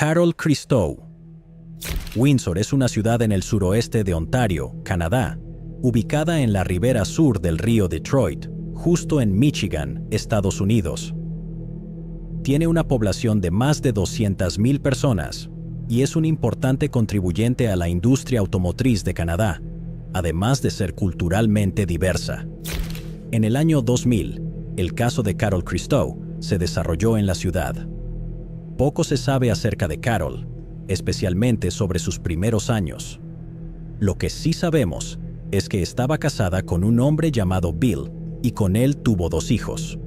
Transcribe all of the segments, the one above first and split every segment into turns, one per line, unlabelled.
Carol Christou. Windsor es una ciudad en el suroeste de Ontario, Canadá, ubicada en la ribera sur del río Detroit, justo en Michigan, Estados Unidos. Tiene una población de más de 200,000 personas y es un importante contribuyente a la industria automotriz de Canadá, además de ser culturalmente diversa. En el año 2000, el caso de Carol Christou se desarrolló en la ciudad. Poco se sabe acerca de Carol, especialmente sobre sus primeros años. Lo que sí sabemos es que estaba casada con un hombre llamado Bill y con él tuvo 2 hijos,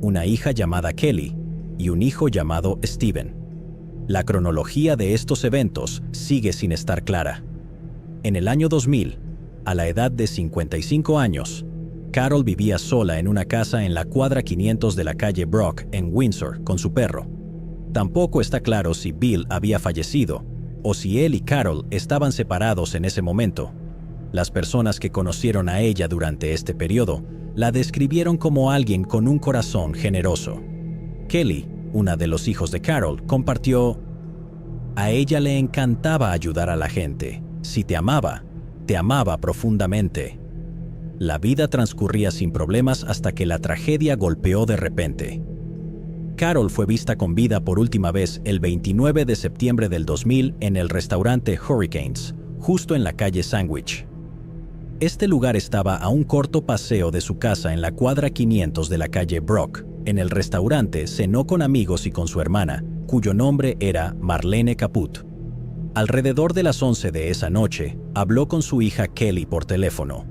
una hija llamada Kelly y un hijo llamado Steven. La cronología de estos eventos sigue sin estar clara. En el año 2000, a la edad de 55 años, Carol vivía sola en una casa en la cuadra 500 de la calle Brock en Windsor con su perro. Tampoco está claro si Bill había fallecido o si él y Carol estaban separados en ese momento. Las personas que conocieron a ella durante este periodo la describieron como alguien con un corazón generoso. Kelly, una de los hijos de Carol, compartió: "A ella le encantaba ayudar a la gente. Si te amaba profundamente". La vida transcurría sin problemas hasta que la tragedia golpeó de repente. Carol fue vista con vida por última vez el 29 de septiembre del 2000 en el restaurante Hurricanes, justo en la calle Sandwich. Este lugar estaba a un corto paseo de su casa en la cuadra 500 de la calle Brock. En el restaurante cenó con amigos y con su hermana, cuyo nombre era Marlene Caput. Alrededor de las 11 de esa noche, habló con su hija Kelly por teléfono.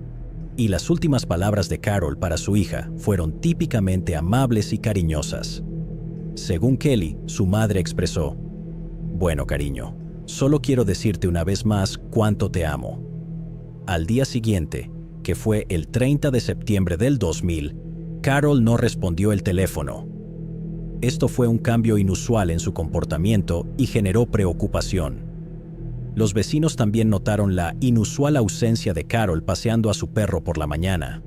Y las últimas palabras de Carol para su hija fueron típicamente amables y cariñosas. Según Kelly, su madre expresó: "Bueno, cariño, solo quiero decirte una vez más cuánto te amo". Al día siguiente, que fue el 30 de septiembre del 2000, Carol no respondió el teléfono. Esto fue un cambio inusual en su comportamiento y generó preocupación. Los vecinos también notaron la inusual ausencia de Carol paseando a su perro por la mañana.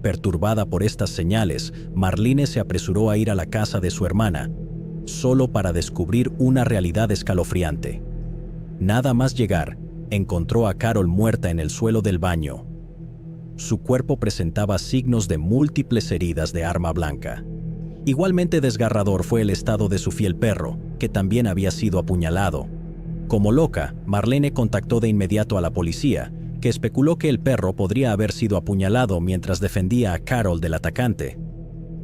Perturbada por estas señales, Marlene se apresuró a ir a la casa de su hermana, solo para descubrir una realidad escalofriante. Nada más llegar, encontró a Carol muerta en el suelo del baño. Su cuerpo presentaba signos de múltiples heridas de arma blanca. Igualmente desgarrador fue el estado de su fiel perro, que también había sido apuñalado. Como loca, Marlene contactó de inmediato a la policía, que especuló que el perro podría haber sido apuñalado mientras defendía a Carol del atacante.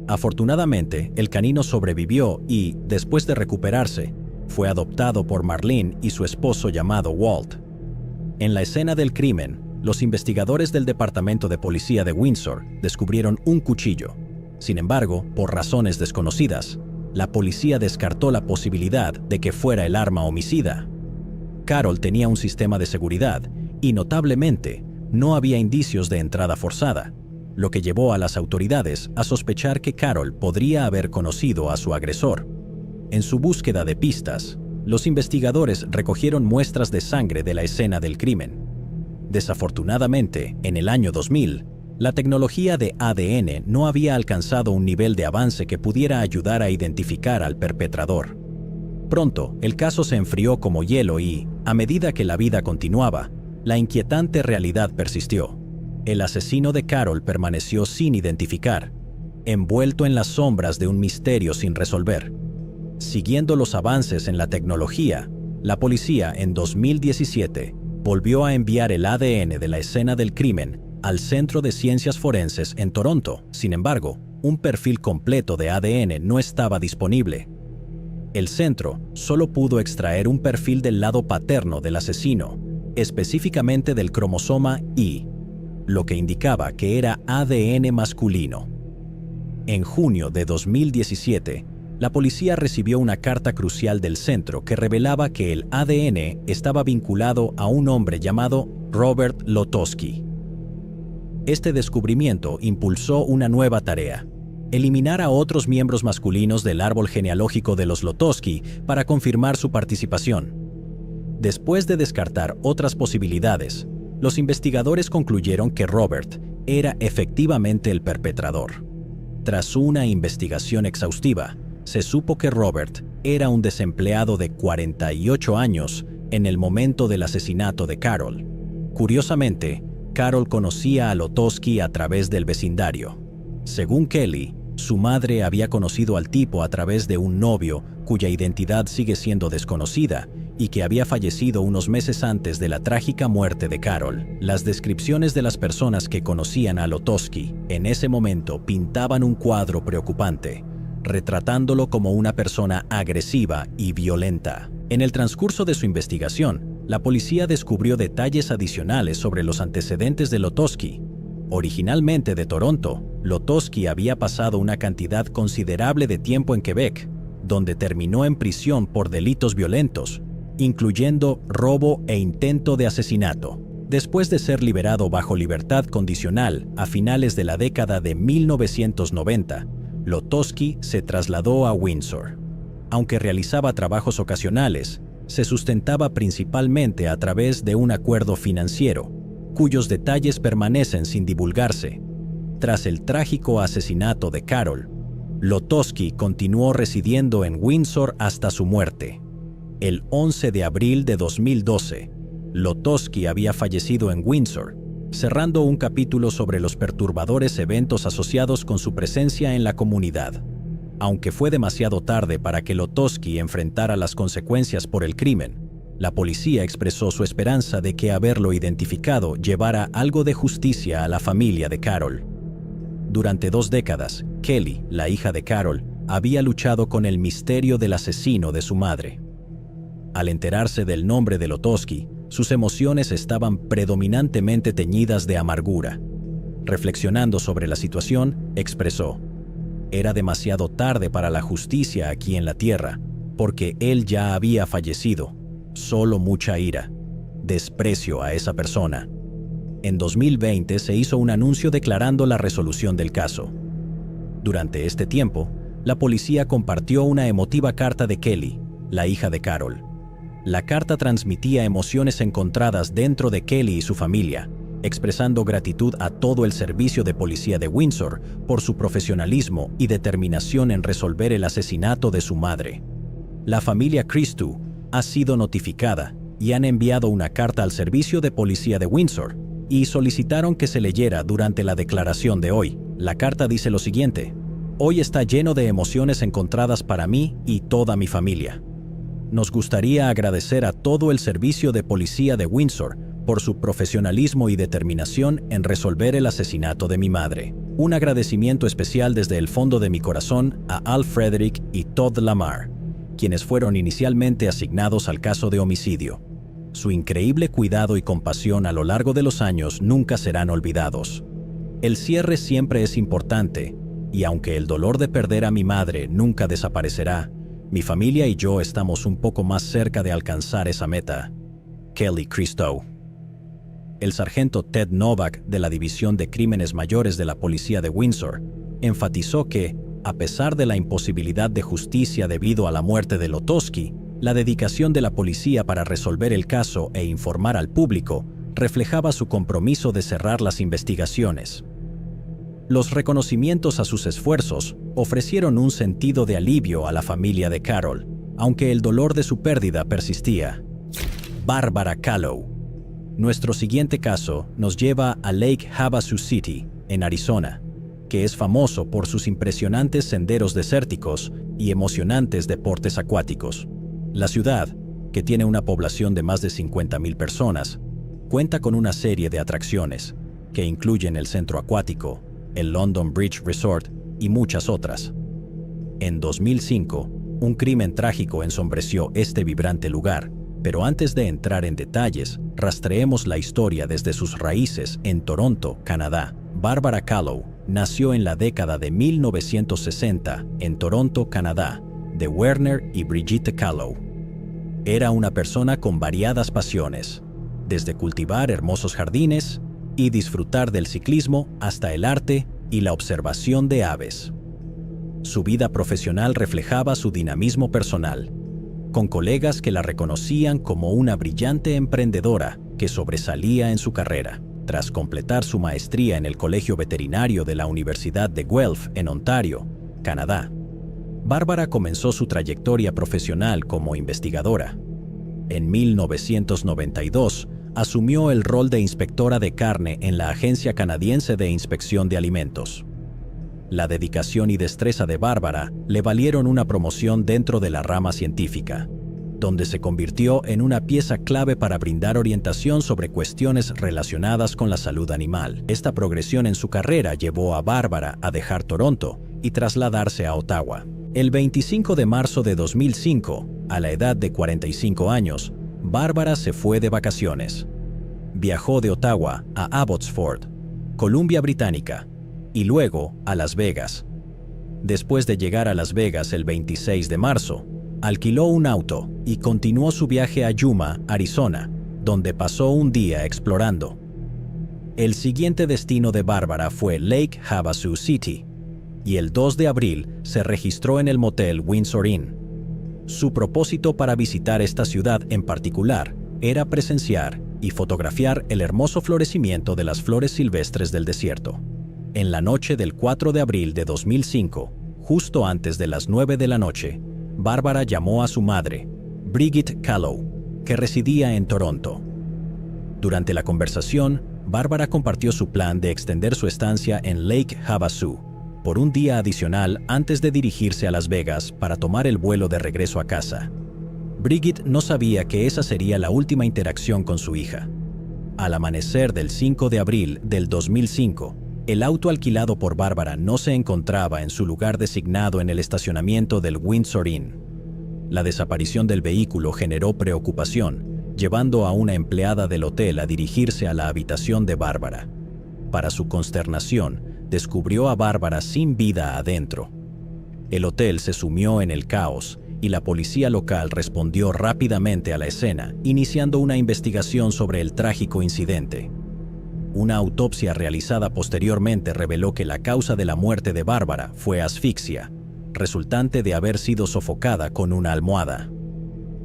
Afortunadamente, el canino sobrevivió y, después de recuperarse, fue adoptado por Marlene y su esposo llamado Walt. En la escena del crimen, los investigadores del Departamento de Policía de Windsor descubrieron un cuchillo. Sin embargo, por razones desconocidas, la policía descartó la posibilidad de que fuera el arma homicida. Carol tenía un sistema de seguridad y, notablemente, no había indicios de entrada forzada, lo que llevó a las autoridades a sospechar que Carol podría haber conocido a su agresor. En su búsqueda de pistas, los investigadores recogieron muestras de sangre de la escena del crimen. Desafortunadamente, en el año 2000, la tecnología de ADN no había alcanzado un nivel de avance que pudiera ayudar a identificar al perpetrador. Pronto, el caso se enfrió como hielo y, a medida que la vida continuaba, la inquietante realidad persistió. El asesino de Carol permaneció sin identificar, envuelto en las sombras de un misterio sin resolver. Siguiendo los avances en la tecnología, la policía en 2017 volvió a enviar el ADN de la escena del crimen al Centro de Ciencias Forenses en Toronto. Sin embargo, un perfil completo de ADN no estaba disponible. El centro solo pudo extraer un perfil del lado paterno del asesino, específicamente del cromosoma Y, lo que indicaba que era ADN masculino. En junio de 2017, la policía recibió una carta crucial del centro que revelaba que el ADN estaba vinculado a un hombre llamado Robert Lotosky. Este descubrimiento impulsó una nueva tarea: eliminar a otros miembros masculinos del árbol genealógico de los Lotosky para confirmar su participación. Después de descartar otras posibilidades, los investigadores concluyeron que Robert era efectivamente el perpetrador. Tras una investigación exhaustiva, se supo que Robert era un desempleado de 48 años en el momento del asesinato de Carol. Curiosamente, Carol conocía a Lotosky a través del vecindario. Según Kelly, su madre había conocido al tipo a través de un novio cuya identidad sigue siendo desconocida y que había fallecido unos meses antes de la trágica muerte de Carol. Las descripciones de las personas que conocían a Lotosky en ese momento pintaban un cuadro preocupante, retratándolo como una persona agresiva y violenta. En el transcurso de su investigación, la policía descubrió detalles adicionales sobre los antecedentes de Lotosky. Originalmente de Toronto, Lotosky había pasado una cantidad considerable de tiempo en Quebec, donde terminó en prisión por delitos violentos, incluyendo robo e intento de asesinato. Después de ser liberado bajo libertad condicional a finales de la década de 1990, Lotosky se trasladó a Windsor. Aunque realizaba trabajos ocasionales, se sustentaba principalmente a través de un acuerdo financiero, cuyos detalles permanecen sin divulgarse. Tras el trágico asesinato de Carol, Lotosky continuó residiendo en Windsor hasta su muerte. El 11 de abril de 2012, Lotosky había fallecido en Windsor, cerrando un capítulo sobre los perturbadores eventos asociados con su presencia en la comunidad. Aunque fue demasiado tarde para que Lotosky enfrentara las consecuencias por el crimen, la policía expresó su esperanza de que haberlo identificado llevara algo de justicia a la familia de Carol. Durante 2 décadas, Kelly, la hija de Carol, había luchado con el misterio del asesino de su madre. Al enterarse del nombre de Lotosky, sus emociones estaban predominantemente teñidas de amargura. Reflexionando sobre la situación, expresó: «Era demasiado tarde para la justicia aquí en la tierra, porque él ya había fallecido. Solo mucha ira. Desprecio a esa persona». En 2020 se hizo un anuncio declarando la resolución del caso. Durante este tiempo, la policía compartió una emotiva carta de Kelly, la hija de Carol. La carta transmitía emociones encontradas dentro de Kelly y su familia, expresando gratitud a todo el servicio de policía de Windsor por su profesionalismo y determinación en resolver el asesinato de su madre. La familia Christou ha sido notificada y han enviado una carta al servicio de policía de Windsor y solicitaron que se leyera durante la declaración de hoy. La carta dice lo siguiente: «Hoy está lleno de emociones encontradas para mí y toda mi familia. Nos gustaría agradecer a todo el servicio de policía de Windsor por su profesionalismo y determinación en resolver el asesinato de mi madre. Un agradecimiento especial desde el fondo de mi corazón a Al Frederick y Todd Lamar, quienes fueron inicialmente asignados al caso de homicidio. Su increíble cuidado y compasión a lo largo de los años nunca serán olvidados. El cierre siempre es importante, y aunque el dolor de perder a mi madre nunca desaparecerá, mi familia y yo estamos un poco más cerca de alcanzar esa meta. Kelly Christou». El sargento Ted Novak, de la División de Crímenes Mayores de la Policía de Windsor, enfatizó que, a pesar de la imposibilidad de justicia debido a la muerte de Lotosky, la dedicación de la policía para resolver el caso e informar al público reflejaba su compromiso de cerrar las investigaciones. Los reconocimientos a sus esfuerzos ofrecieron un sentido de alivio a la familia de Carol, aunque el dolor de su pérdida persistía. Barbara Callow. Nuestro siguiente caso nos lleva a Lake Havasu City, en Arizona, que es famoso por sus impresionantes senderos desérticos y emocionantes deportes acuáticos. La ciudad, que tiene una población de más de 50,000 personas, cuenta con una serie de atracciones, que incluyen el centro acuático, el London Bridge Resort y muchas otras. En 2005, un crimen trágico ensombreció este vibrante lugar, pero antes de entrar en detalles, rastreemos la historia desde sus raíces en Toronto, Canadá. Barbara Callow nació en la década de 1960 en Toronto, Canadá, de Werner y Brigitte Callow. Era una persona con variadas pasiones, desde cultivar hermosos jardines y disfrutar del ciclismo hasta el arte y la observación de aves. Su vida profesional reflejaba su dinamismo personal, con colegas que la reconocían como una brillante emprendedora que sobresalía en su carrera. Tras completar su maestría en el Colegio Veterinario de la Universidad de Guelph en Ontario, Canadá, Bárbara comenzó su trayectoria profesional como investigadora. En 1992, asumió el rol de inspectora de carne en la Agencia Canadiense de Inspección de Alimentos. La dedicación y destreza de Bárbara le valieron una promoción dentro de la rama científica, donde se convirtió en una pieza clave para brindar orientación sobre cuestiones relacionadas con la salud animal. Esta progresión en su carrera llevó a Bárbara a dejar Toronto y trasladarse a Ottawa. El 25 de marzo de 2005, a la edad de 45 años, Bárbara se fue de vacaciones. Viajó de Ottawa a Abbotsford, Columbia Británica, y luego a Las Vegas. Después de llegar a Las Vegas el 26 de marzo, alquiló un auto y continuó su viaje a Yuma, Arizona, donde pasó un día explorando. El siguiente destino de Bárbara fue Lake Havasu City, y el 2 de abril se registró en el motel Windsor Inn. Su propósito para visitar esta ciudad en particular era presenciar y fotografiar el hermoso florecimiento de las flores silvestres del desierto. En la noche del 4 de abril de 2005, justo antes de las 9 de la noche, Bárbara llamó a su madre, Brigitte Callow, que residía en Toronto. Durante la conversación, Bárbara compartió su plan de extender su estancia en Lake Havasu por un día adicional antes de dirigirse a Las Vegas para tomar el vuelo de regreso a casa. Brigitte no sabía que esa sería la última interacción con su hija. Al amanecer del 5 de abril del 2005, el auto alquilado por Bárbara no se encontraba en su lugar designado en el estacionamiento del Windsor Inn. La desaparición del vehículo generó preocupación, llevando a una empleada del hotel a dirigirse a la habitación de Bárbara. Para su consternación, descubrió a Bárbara sin vida adentro. El hotel se sumió en el caos y la policía local respondió rápidamente a la escena, iniciando una investigación sobre el trágico incidente. Una autopsia realizada posteriormente reveló que la causa de la muerte de Bárbara fue asfixia, resultante de haber sido sofocada con una almohada.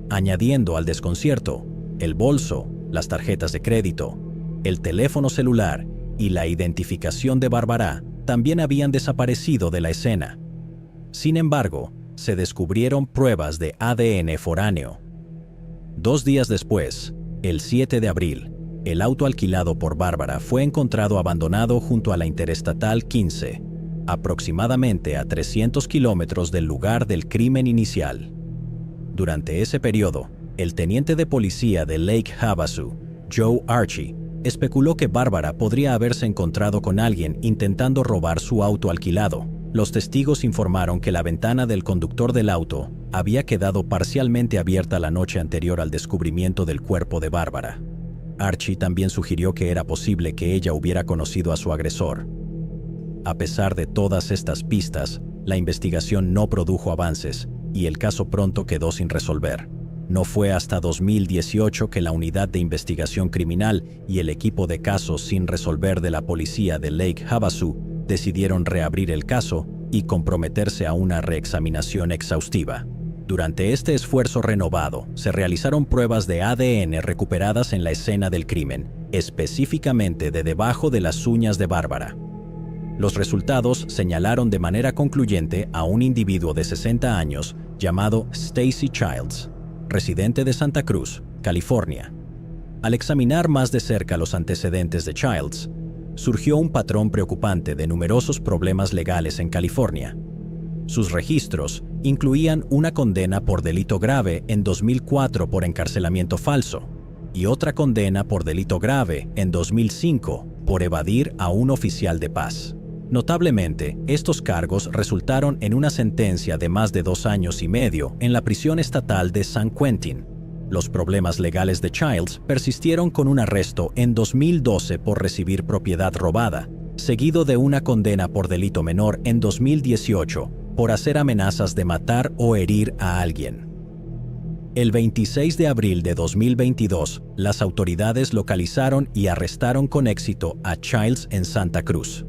Añadiendo al desconcierto, el bolso, las tarjetas de crédito, el teléfono celular y la identificación de Bárbara también habían desaparecido de la escena. Sin embargo, se descubrieron pruebas de ADN foráneo. 2 días después, el 7 de abril, el auto alquilado por Bárbara fue encontrado abandonado junto a la Interestatal 15, aproximadamente a 300 kilómetros del lugar del crimen inicial. Durante ese periodo, el teniente de policía de Lake Havasu, Joe Archie, especuló que Bárbara podría haberse encontrado con alguien intentando robar su auto alquilado. Los testigos informaron que la ventana del conductor del auto había quedado parcialmente abierta la noche anterior al descubrimiento del cuerpo de Bárbara. Archie también sugirió que era posible que ella hubiera conocido a su agresor. A pesar de todas estas pistas, la investigación no produjo avances y el caso pronto quedó sin resolver. No fue hasta 2018 que la Unidad de Investigación Criminal y el equipo de casos sin resolver de la policía de Lake Havasu decidieron reabrir el caso y comprometerse a una reexaminación exhaustiva. Durante este esfuerzo renovado, se realizaron pruebas de ADN recuperadas en la escena del crimen, específicamente de debajo de las uñas de Bárbara. Los resultados señalaron de manera concluyente a un individuo de 60 años llamado Stacy Childs, residente de Santa Cruz, California. Al examinar más de cerca los antecedentes de Childs, surgió un patrón preocupante de numerosos problemas legales en California. Sus registros incluían una condena por delito grave en 2004 por encarcelamiento falso y otra condena por delito grave en 2005 por evadir a un oficial de paz. Notablemente, estos cargos resultaron en una sentencia de más de 2 años y medio en la prisión estatal de San Quentin. Los problemas legales de Childs persistieron con un arresto en 2012 por recibir propiedad robada, seguido de una condena por delito menor en 2018 por hacer amenazas de matar o herir a alguien. El 26 de abril de 2022, las autoridades localizaron y arrestaron con éxito a Childs en Santa Cruz.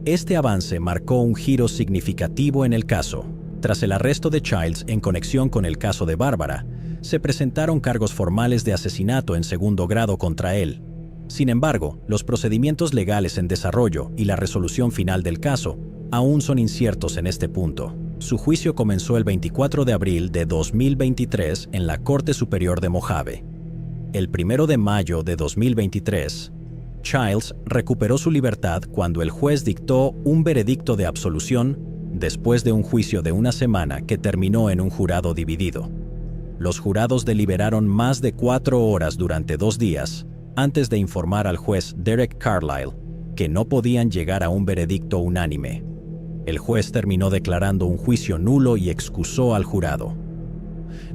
Este avance marcó un giro significativo en el caso. Tras el arresto de Childs en conexión con el caso de Bárbara, se presentaron cargos formales de asesinato en segundo grado contra él. Sin embargo, los procedimientos legales en desarrollo y la resolución final del caso aún son inciertos en este punto. Su juicio comenzó el 24 de abril de 2023 en la Corte Superior de Mojave. El 1 de mayo de 2023, Childs recuperó su libertad cuando el juez dictó un veredicto de absolución después de un juicio de una semana que terminó en un jurado dividido. Los jurados deliberaron más de 4 horas durante 2 días antes de informar al juez Derek Carlisle que no podían llegar a un veredicto unánime. El juez terminó declarando un juicio nulo y excusó al jurado.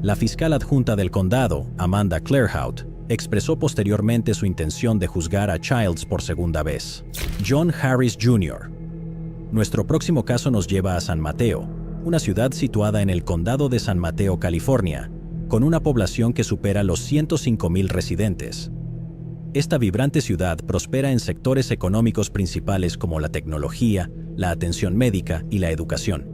La fiscal adjunta del condado, Amanda Claerhaut, expresó posteriormente su intención de juzgar a Childs por segunda vez. John Harris Jr. Nuestro próximo caso nos lleva a San Mateo, una ciudad situada en el condado de San Mateo, California, con una población que supera los 105,000 residentes. Esta vibrante ciudad prospera en sectores económicos principales como la tecnología, la atención médica y la educación.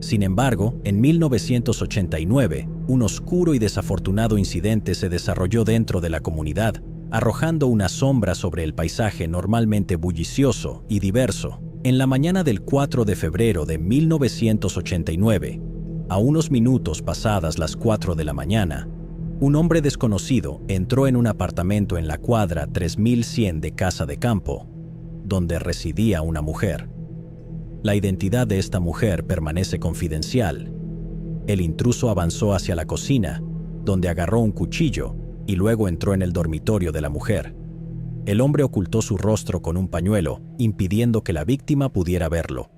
Sin embargo, en 1989, un oscuro y desafortunado incidente se desarrolló dentro de la comunidad, arrojando una sombra sobre el paisaje normalmente bullicioso y diverso. En la mañana del 4 de febrero de 1989, a unos minutos pasadas las 4 de la mañana, un hombre desconocido entró en un apartamento en la cuadra 3100 de Casa de Campo, donde residía una mujer. La identidad de esta mujer permanece confidencial. El intruso avanzó hacia la cocina, donde agarró un cuchillo y luego entró en el dormitorio de la mujer. El hombre ocultó su rostro con un pañuelo, impidiendo que la víctima pudiera verlo.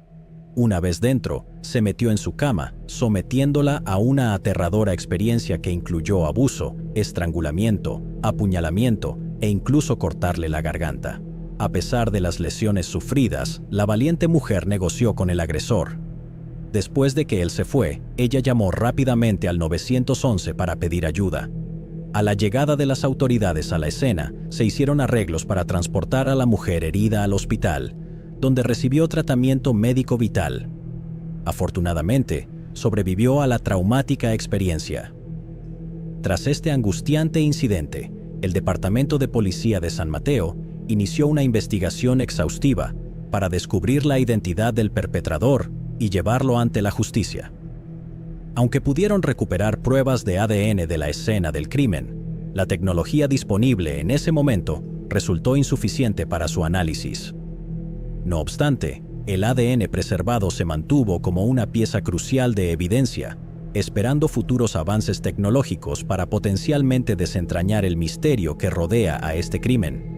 Una vez dentro, se metió en su cama, sometiéndola a una aterradora experiencia que incluyó abuso, estrangulamiento, apuñalamiento e incluso cortarle la garganta. A pesar de las lesiones sufridas, la valiente mujer negoció con el agresor. Después de que él se fue, ella llamó rápidamente al 911 para pedir ayuda. A la llegada de las autoridades a la escena, se hicieron arreglos para transportar a la mujer herida al hospital, donde recibió tratamiento médico vital. Afortunadamente, sobrevivió a la traumática experiencia. Tras este angustiante incidente, el Departamento de Policía de San Mateo inició una investigación exhaustiva para descubrir la identidad del perpetrador y llevarlo ante la justicia. Aunque pudieron recuperar pruebas de ADN de la escena del crimen, la tecnología disponible en ese momento resultó insuficiente para su análisis. No obstante, el ADN preservado se mantuvo como una pieza crucial de evidencia, esperando futuros avances tecnológicos para potencialmente desentrañar el misterio que rodea a este crimen.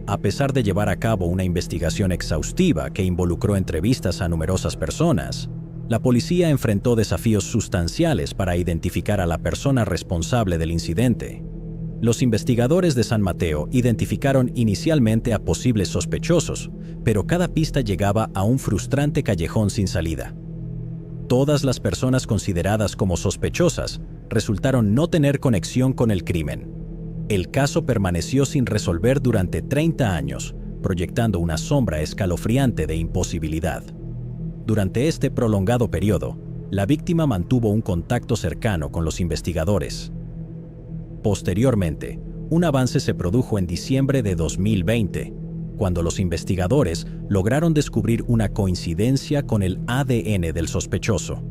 A pesar de llevar a cabo una investigación exhaustiva que involucró entrevistas a numerosas personas, la policía enfrentó desafíos sustanciales para identificar a la persona responsable del incidente. Los investigadores de San Mateo identificaron inicialmente a posibles sospechosos, pero cada pista llegaba a un frustrante callejón sin salida. Todas las personas consideradas como sospechosas resultaron no tener conexión con el crimen. El caso permaneció sin resolver durante 30 años, proyectando una sombra escalofriante de imposibilidad. Durante este prolongado periodo, la víctima mantuvo un contacto cercano con los investigadores. Posteriormente, un avance se produjo en diciembre de 2020, cuando los investigadores lograron descubrir una coincidencia con el ADN del sospechoso.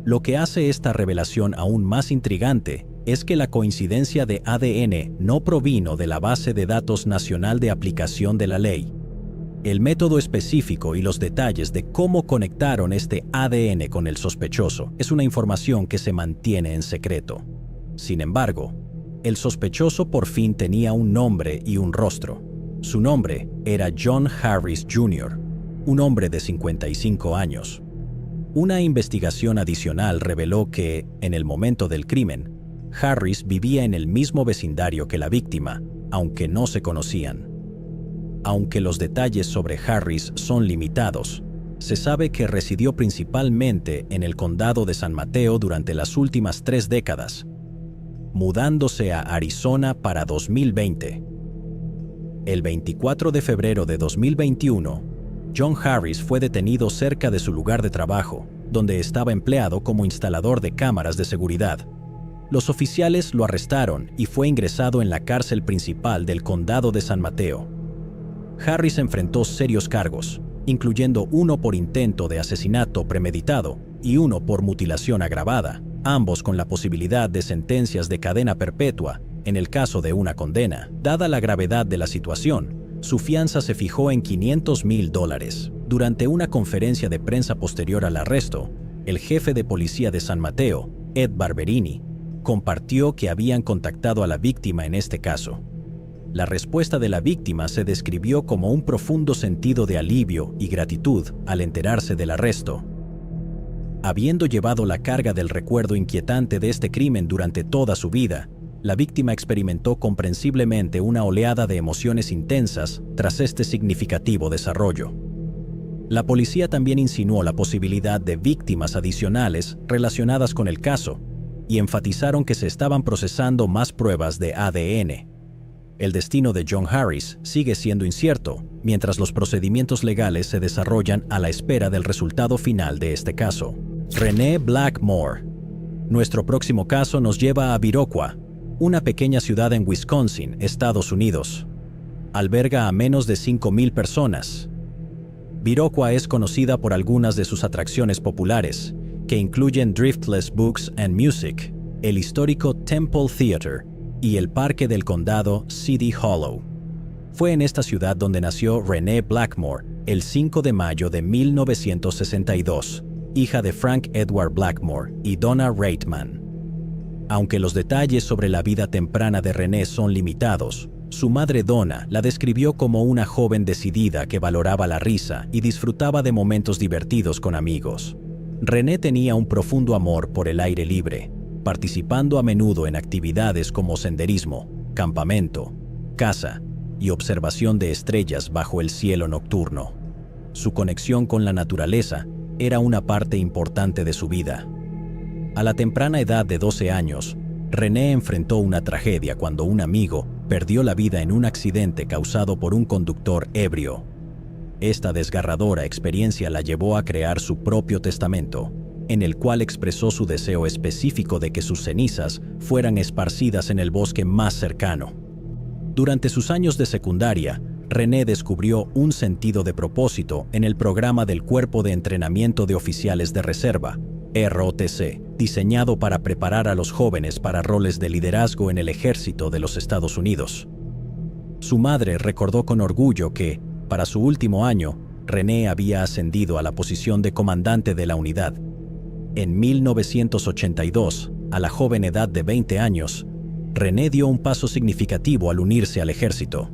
Lo que hace esta revelación aún más intrigante es que la coincidencia de ADN no provino de la Base de Datos Nacional de Aplicación de la Ley. El método específico y los detalles de cómo conectaron este ADN con el sospechoso es una información que se mantiene en secreto. Sin embargo, el sospechoso por fin tenía un nombre y un rostro. Su nombre era John Harris Jr., un hombre de 55 años. Una investigación adicional reveló que, en el momento del crimen, Harris vivía en el mismo vecindario que la víctima, aunque no se conocían. Aunque los detalles sobre Harris son limitados, se sabe que residió principalmente en el condado de San Mateo durante las últimas 3 décadas, mudándose a Arizona para 2020. El 24 de febrero de 2021, John Harris fue detenido cerca de su lugar de trabajo, donde estaba empleado como instalador de cámaras de seguridad. Los oficiales lo arrestaron y fue ingresado en la cárcel principal del condado de San Mateo. Harris enfrentó serios cargos, incluyendo uno por intento de asesinato premeditado y uno por mutilación agravada, ambos con la posibilidad de sentencias de cadena perpetua en el caso de una condena. Dada la gravedad de la situación, su fianza se fijó en $500,000. Durante una conferencia de prensa posterior al arresto, el jefe de policía de San Mateo, Ed Barberini, compartió que habían contactado a la víctima en este caso. La respuesta de la víctima se describió como un profundo sentido de alivio y gratitud al enterarse del arresto. Habiendo llevado la carga del recuerdo inquietante de este crimen durante toda su vida, la víctima experimentó comprensiblemente una oleada de emociones intensas tras este significativo desarrollo. La policía también insinuó la posibilidad de víctimas adicionales relacionadas con el caso y enfatizaron que se estaban procesando más pruebas de ADN. El destino de John Harris sigue siendo incierto, mientras los procedimientos legales se desarrollan a la espera del resultado final de este caso. Renee Blackmore. Nuestro próximo caso nos lleva a Viroqua, una pequeña ciudad en Wisconsin, Estados Unidos. Alberga a menos de 5,000 personas. Viroqua es conocida por algunas de sus atracciones populares, que incluyen Driftless Books and Music, el histórico Temple Theater y el parque del condado City Hollow. Fue en esta ciudad donde nació Renee Blackmore el 5 de mayo de 1962, hija de Frank Edward Blackmore y Donna Reitman. Aunque los detalles sobre la vida temprana de Renee son limitados, su madre Donna la describió como una joven decidida que valoraba la risa y disfrutaba de momentos divertidos con amigos. Renee tenía un profundo amor por el aire libre, participando a menudo en actividades como senderismo, campamento, caza y observación de estrellas bajo el cielo nocturno. Su conexión con la naturaleza era una parte importante de su vida. A la temprana edad de 12 años, Renee enfrentó una tragedia cuando un amigo perdió la vida en un accidente causado por un conductor ebrio. Esta desgarradora experiencia la llevó a crear su propio testamento, en el cual expresó su deseo específico de que sus cenizas fueran esparcidas en el bosque más cercano. Durante sus años de secundaria, Renee descubrió un sentido de propósito en el programa del Cuerpo de Entrenamiento de Oficiales de Reserva, ROTC, diseñado para preparar a los jóvenes para roles de liderazgo en el ejército de los Estados Unidos. Su madre recordó con orgullo que, para su último año, Renee había ascendido a la posición de comandante de la unidad. En 1982, a la joven edad de 20 años, Renee dio un paso significativo al unirse al ejército.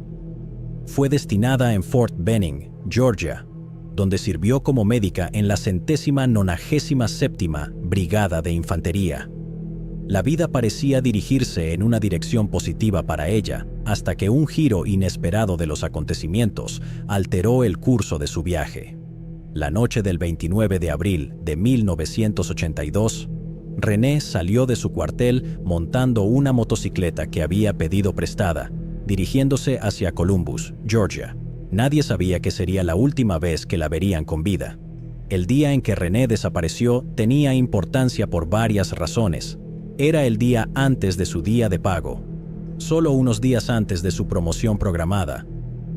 Fue destinada en Fort Benning, Georgia, donde sirvió como médica en la 197ª Brigada de Infantería. La vida parecía dirigirse en una dirección positiva para ella, hasta que un giro inesperado de los acontecimientos alteró el curso de su viaje. La noche del 29 de abril de 1982, Renee salió de su cuartel montando una motocicleta que había pedido prestada, dirigiéndose hacia Columbus, Georgia. Nadie sabía que sería la última vez que la verían con vida. El día en que Renee desapareció tenía importancia por varias razones. Era el día antes de su día de pago, solo unos días antes de su promoción programada,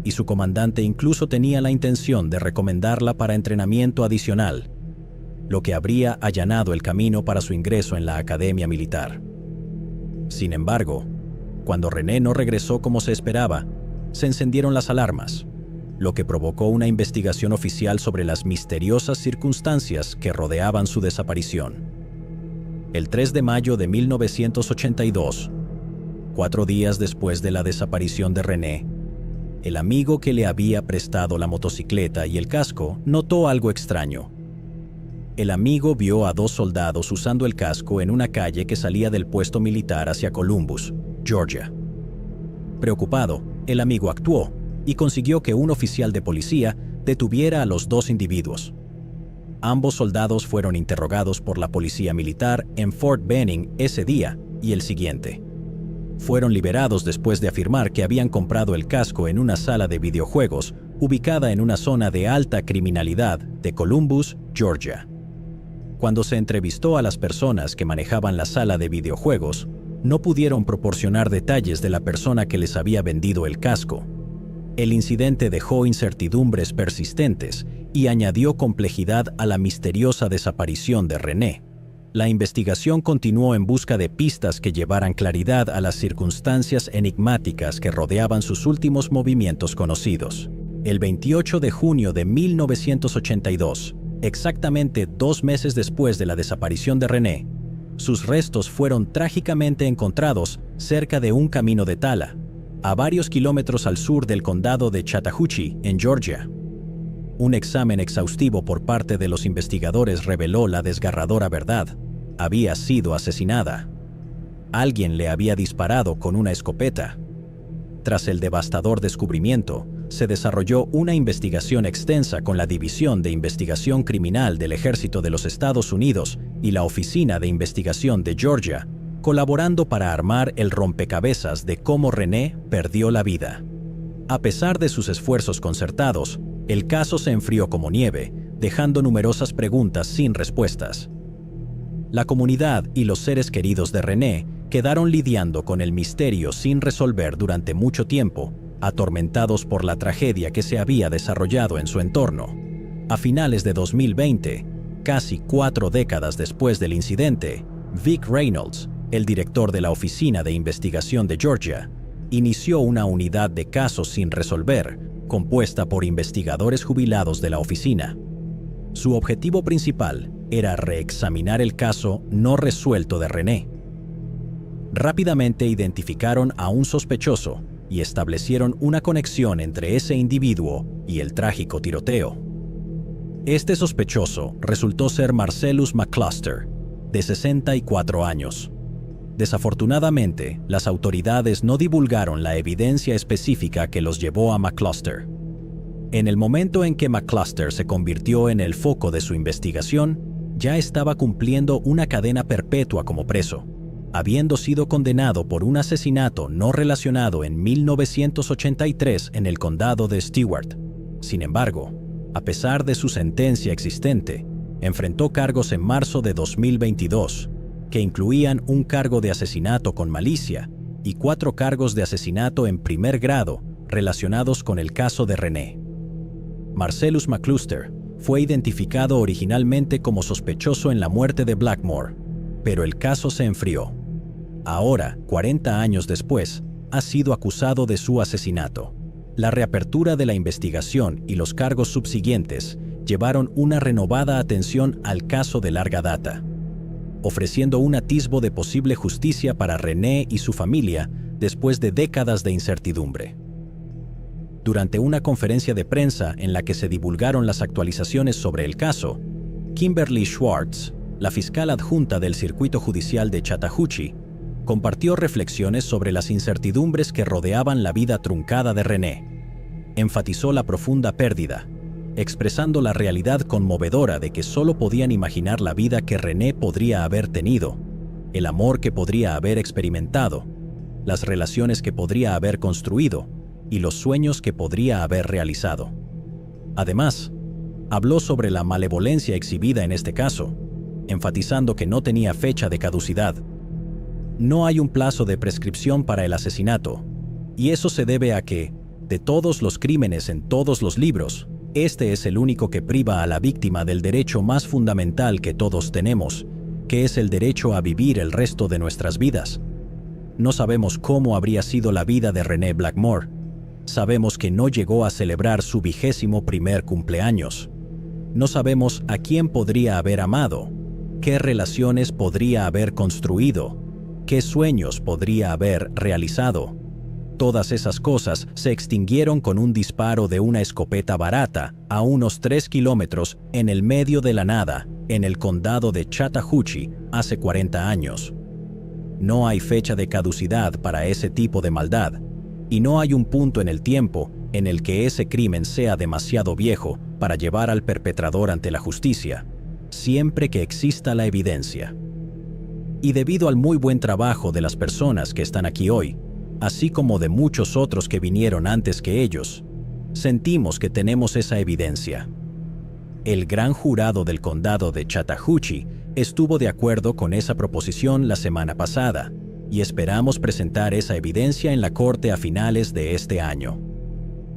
y su comandante incluso tenía la intención de recomendarla para entrenamiento adicional, lo que habría allanado el camino para su ingreso en la academia militar. Sin embargo, cuando Renee no regresó como se esperaba, se encendieron las alarmas, lo que provocó una investigación oficial sobre las misteriosas circunstancias que rodeaban su desaparición. El 3 de mayo de 1982, 4 días después de la desaparición de Renee, el amigo que le había prestado la motocicleta y el casco notó algo extraño. El amigo vio a 2 soldados usando el casco en una calle que salía del puesto militar hacia Columbus, Georgia. Preocupado, el amigo actuó y consiguió que un oficial de policía detuviera a los 2 individuos. Ambos soldados fueron interrogados por la policía militar en Fort Benning ese día y el siguiente. Fueron liberados después de afirmar que habían comprado el casco en una sala de videojuegos ubicada en una zona de alta criminalidad de Columbus, Georgia. Cuando se entrevistó a las personas que manejaban la sala de videojuegos, no pudieron proporcionar detalles de la persona que les había vendido el casco. El incidente dejó incertidumbres persistentes y añadió complejidad a la misteriosa desaparición de René. La investigación continuó en busca de pistas que llevaran claridad a las circunstancias enigmáticas que rodeaban sus últimos movimientos conocidos. El 28 de junio de 1982, exactamente 2 meses después de la desaparición de René, sus restos fueron trágicamente encontrados cerca de un camino de tala, a varios kilómetros al sur del condado de Chattahoochee, en Georgia. Un examen exhaustivo por parte de los investigadores reveló la desgarradora verdad. Había sido asesinada. Alguien le había disparado con una escopeta. Tras el devastador descubrimiento, se desarrolló una investigación extensa con la División de Investigación Criminal del Ejército de los Estados Unidos y la Oficina de Investigación de Georgia, colaborando para armar el rompecabezas de cómo René perdió la vida. A pesar de sus esfuerzos concertados, el caso se enfrió como nieve, dejando numerosas preguntas sin respuestas. La comunidad y los seres queridos de René quedaron lidiando con el misterio sin resolver durante mucho tiempo, atormentados por la tragedia que se había desarrollado en su entorno. A finales de 2020, casi 4 décadas después del incidente, Vic Reynolds, el director de la Oficina de Investigación de Georgia, inició una unidad de casos sin resolver, compuesta por investigadores jubilados de la oficina. Su objetivo principal era reexaminar el caso no resuelto de René. Rápidamente identificaron a un sospechoso y establecieron una conexión entre ese individuo y el trágico tiroteo. Este sospechoso resultó ser Marcellus McCluster, de 64 años. Desafortunadamente, las autoridades no divulgaron la evidencia específica que los llevó a McCluster. En el momento en que McCluster se convirtió en el foco de su investigación, ya estaba cumpliendo una cadena perpetua como preso, habiendo sido condenado por un asesinato no relacionado en 1983 en el condado de Stewart. Sin embargo, a pesar de su sentencia existente, enfrentó cargos en marzo de 2022, que incluían un cargo de asesinato con malicia y 4 cargos de asesinato en primer grado relacionados con el caso de René. Marcellus McCluster fue identificado originalmente como sospechoso en la muerte de Blackmore, pero el caso se enfrió. Ahora, 40 años después, ha sido acusado de su asesinato. La reapertura de la investigación y los cargos subsiguientes llevaron una renovada atención al caso de larga data, ofreciendo un atisbo de posible justicia para René y su familia después de décadas de incertidumbre. Durante una conferencia de prensa en la que se divulgaron las actualizaciones sobre el caso, Kimberly Schwartz, la fiscal adjunta del Circuito Judicial de Chattahoochee, compartió reflexiones sobre las incertidumbres que rodeaban la vida truncada de René. Enfatizó la profunda pérdida, expresando la realidad conmovedora de que solo podían imaginar la vida que René podría haber tenido, el amor que podría haber experimentado, las relaciones que podría haber construido y los sueños que podría haber realizado. Además, habló sobre la malevolencia exhibida en este caso, enfatizando que no tenía fecha de caducidad. No hay un plazo de prescripción para el asesinato, y eso se debe a que, de todos los crímenes en todos los libros, este es el único que priva a la víctima del derecho más fundamental que todos tenemos, que es el derecho a vivir el resto de nuestras vidas. No sabemos cómo habría sido la vida de René Blackmore. Sabemos que no llegó a celebrar su 21º cumpleaños. No sabemos a quién podría haber amado, qué relaciones podría haber construido, qué sueños podría haber realizado. Todas esas cosas se extinguieron con un disparo de una escopeta barata a unos 3 kilómetros en el medio de la nada, en el condado de Chattahoochee, hace 40 años. No hay fecha de caducidad para ese tipo de maldad, y no hay un punto en el tiempo en el que ese crimen sea demasiado viejo para llevar al perpetrador ante la justicia, siempre que exista la evidencia. Y debido al muy buen trabajo de las personas que están aquí hoy, así como de muchos otros que vinieron antes que ellos, sentimos que tenemos esa evidencia. El gran jurado del condado de Chattahoochee estuvo de acuerdo con esa proposición la semana pasada, y esperamos presentar esa evidencia en la corte a finales de este año.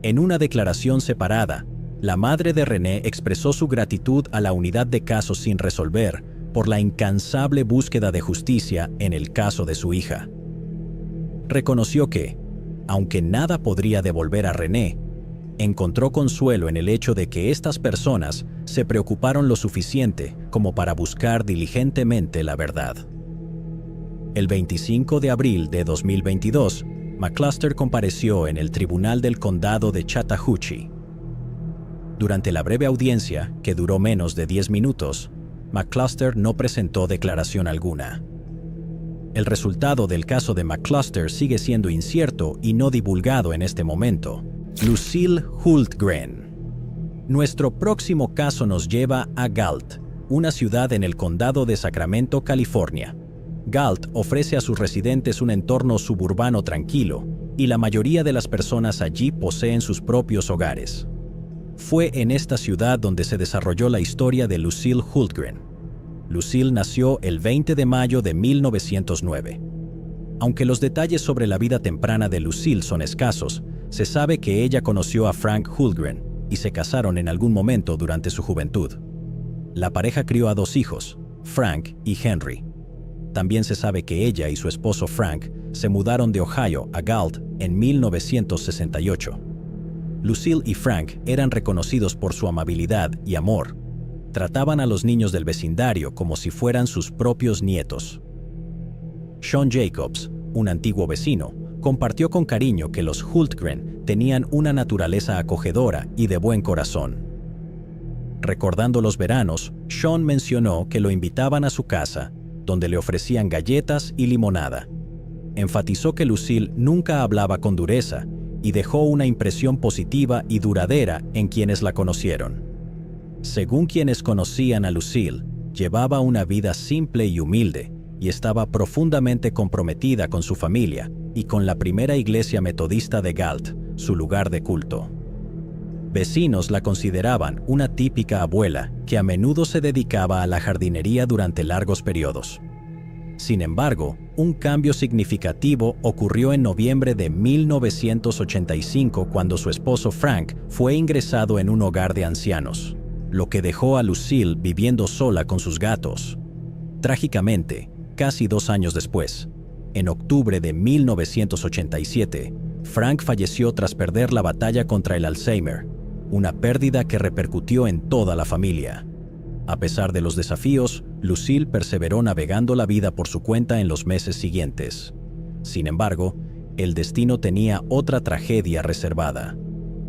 En una declaración separada, La madre de René expresó su gratitud a la unidad de casos sin resolver por la incansable búsqueda de justicia en el caso de su hija. Reconoció que, aunque nada podría devolver a René, encontró consuelo en el hecho de que estas personas se preocuparon lo suficiente como para buscar diligentemente la verdad. El 25 de abril de 2022, McCluster compareció en el Tribunal del Condado de Chattahoochee. Durante la breve audiencia, que duró menos de 10 minutos, McCluster no presentó declaración alguna. El resultado del caso de McCluster sigue siendo incierto y no divulgado en este momento. Lucille Hultgren. Nuestro próximo caso nos lleva a Galt, una ciudad en el condado de Sacramento, California. Galt ofrece a sus residentes un entorno suburbano tranquilo, y la mayoría de las personas allí poseen sus propios hogares. Fue en esta ciudad donde se desarrolló la historia de Lucille Hultgren. Lucille nació el 20 de mayo de 1909. Aunque los detalles sobre la vida temprana de Lucille son escasos, se sabe que ella conoció a Frank Hultgren y se casaron en algún momento durante su juventud. La pareja crió a 2 hijos, Frank y Henry. También se sabe que ella y su esposo Frank se mudaron de Ohio a Galt en 1968. Lucille y Frank eran reconocidos por su amabilidad y amor. Trataban a los niños del vecindario como si fueran sus propios nietos. Sean Jacobs, un antiguo vecino, compartió con cariño que los Hultgren tenían una naturaleza acogedora y de buen corazón. Recordando los veranos, Sean mencionó que lo invitaban a su casa, donde le ofrecían galletas y limonada. Enfatizó que Lucille nunca hablaba con dureza y dejó una impresión positiva y duradera en quienes la conocieron. Según quienes conocían a Lucille, llevaba una vida simple y humilde y estaba profundamente comprometida con su familia y con la primera iglesia metodista de Galt, su lugar de culto. Vecinos la consideraban una típica abuela que a menudo se dedicaba a la jardinería durante largos periodos. Sin embargo, un cambio significativo ocurrió en noviembre de 1985 cuando su esposo Frank fue ingresado en un hogar de ancianos, lo que dejó a Lucille viviendo sola con sus gatos. Trágicamente, casi 2 años después, en octubre de 1987, Frank falleció tras perder la batalla contra el Alzheimer, una pérdida que repercutió en toda la familia. A pesar de los desafíos, Lucille perseveró navegando la vida por su cuenta en los meses siguientes. Sin embargo, el destino tenía otra tragedia reservada.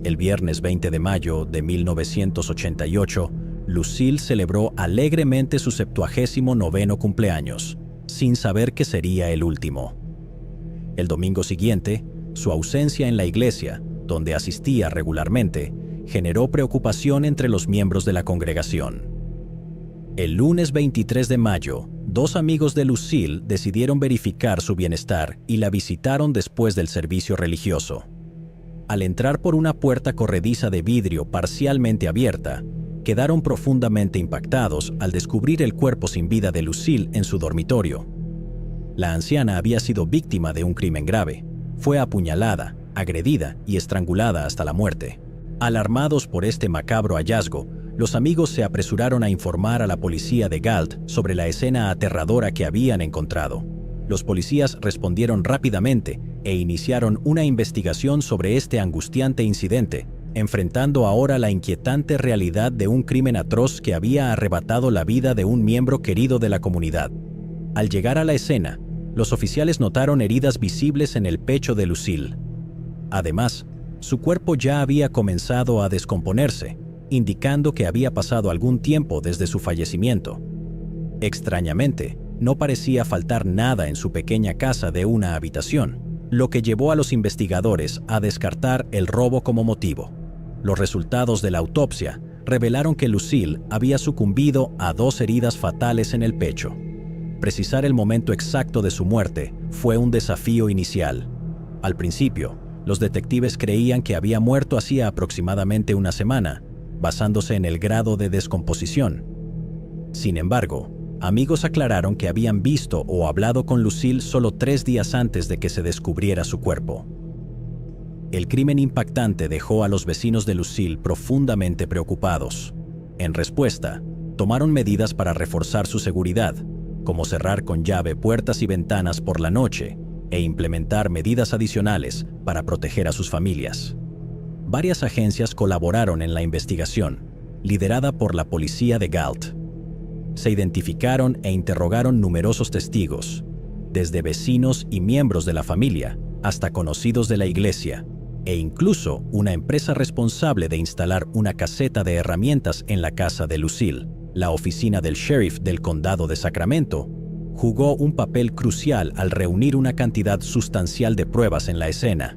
El viernes 20 de mayo de 1988, Lucille celebró alegremente su 79º cumpleaños, sin saber que sería el último. El domingo siguiente, su ausencia en la iglesia, donde asistía regularmente, generó preocupación entre los miembros de la congregación. El lunes 23 de mayo, 2 amigos de Lucille decidieron verificar su bienestar y la visitaron después del servicio religioso. Al entrar por una puerta corrediza de vidrio parcialmente abierta, quedaron profundamente impactados al descubrir el cuerpo sin vida de Lucille en su dormitorio. La anciana había sido víctima de un crimen grave. Fue apuñalada, agredida y estrangulada hasta la muerte. Alarmados por este macabro hallazgo, los amigos se apresuraron a informar a la policía de Galt sobre la escena aterradora que habían encontrado. Los policías respondieron rápidamente e iniciaron una investigación sobre este angustiante incidente, enfrentando ahora la inquietante realidad de un crimen atroz que había arrebatado la vida de un miembro querido de la comunidad. Al llegar a la escena, los oficiales notaron heridas visibles en el pecho de Lucille. Además, su cuerpo ya había comenzado a descomponerse, indicando que había pasado algún tiempo desde su fallecimiento. Extrañamente, no parecía faltar nada en su pequeña casa de una habitación, lo que llevó a los investigadores a descartar el robo como motivo. Los resultados de la autopsia revelaron que Lucille había sucumbido a 2 heridas fatales en el pecho. Precisar el momento exacto de su muerte fue un desafío inicial. Al principio, los detectives creían que había muerto hacía aproximadamente una semana, basándose en el grado de descomposición. Sin embargo, amigos aclararon que habían visto o hablado con Lucille solo 3 días antes de que se descubriera su cuerpo. El crimen impactante dejó a los vecinos de Lucille profundamente preocupados. En respuesta, tomaron medidas para reforzar su seguridad, como cerrar con llave puertas y ventanas por la noche e implementar medidas adicionales para proteger a sus familias. Varias agencias colaboraron en la investigación, liderada por la policía de Galt. Se identificaron e interrogaron numerosos testigos, desde vecinos y miembros de la familia hasta conocidos de la iglesia, e incluso una empresa responsable de instalar una caseta de herramientas en la casa de Lucille. La oficina del sheriff del condado de Sacramento jugó un papel crucial al reunir una cantidad sustancial de pruebas en la escena.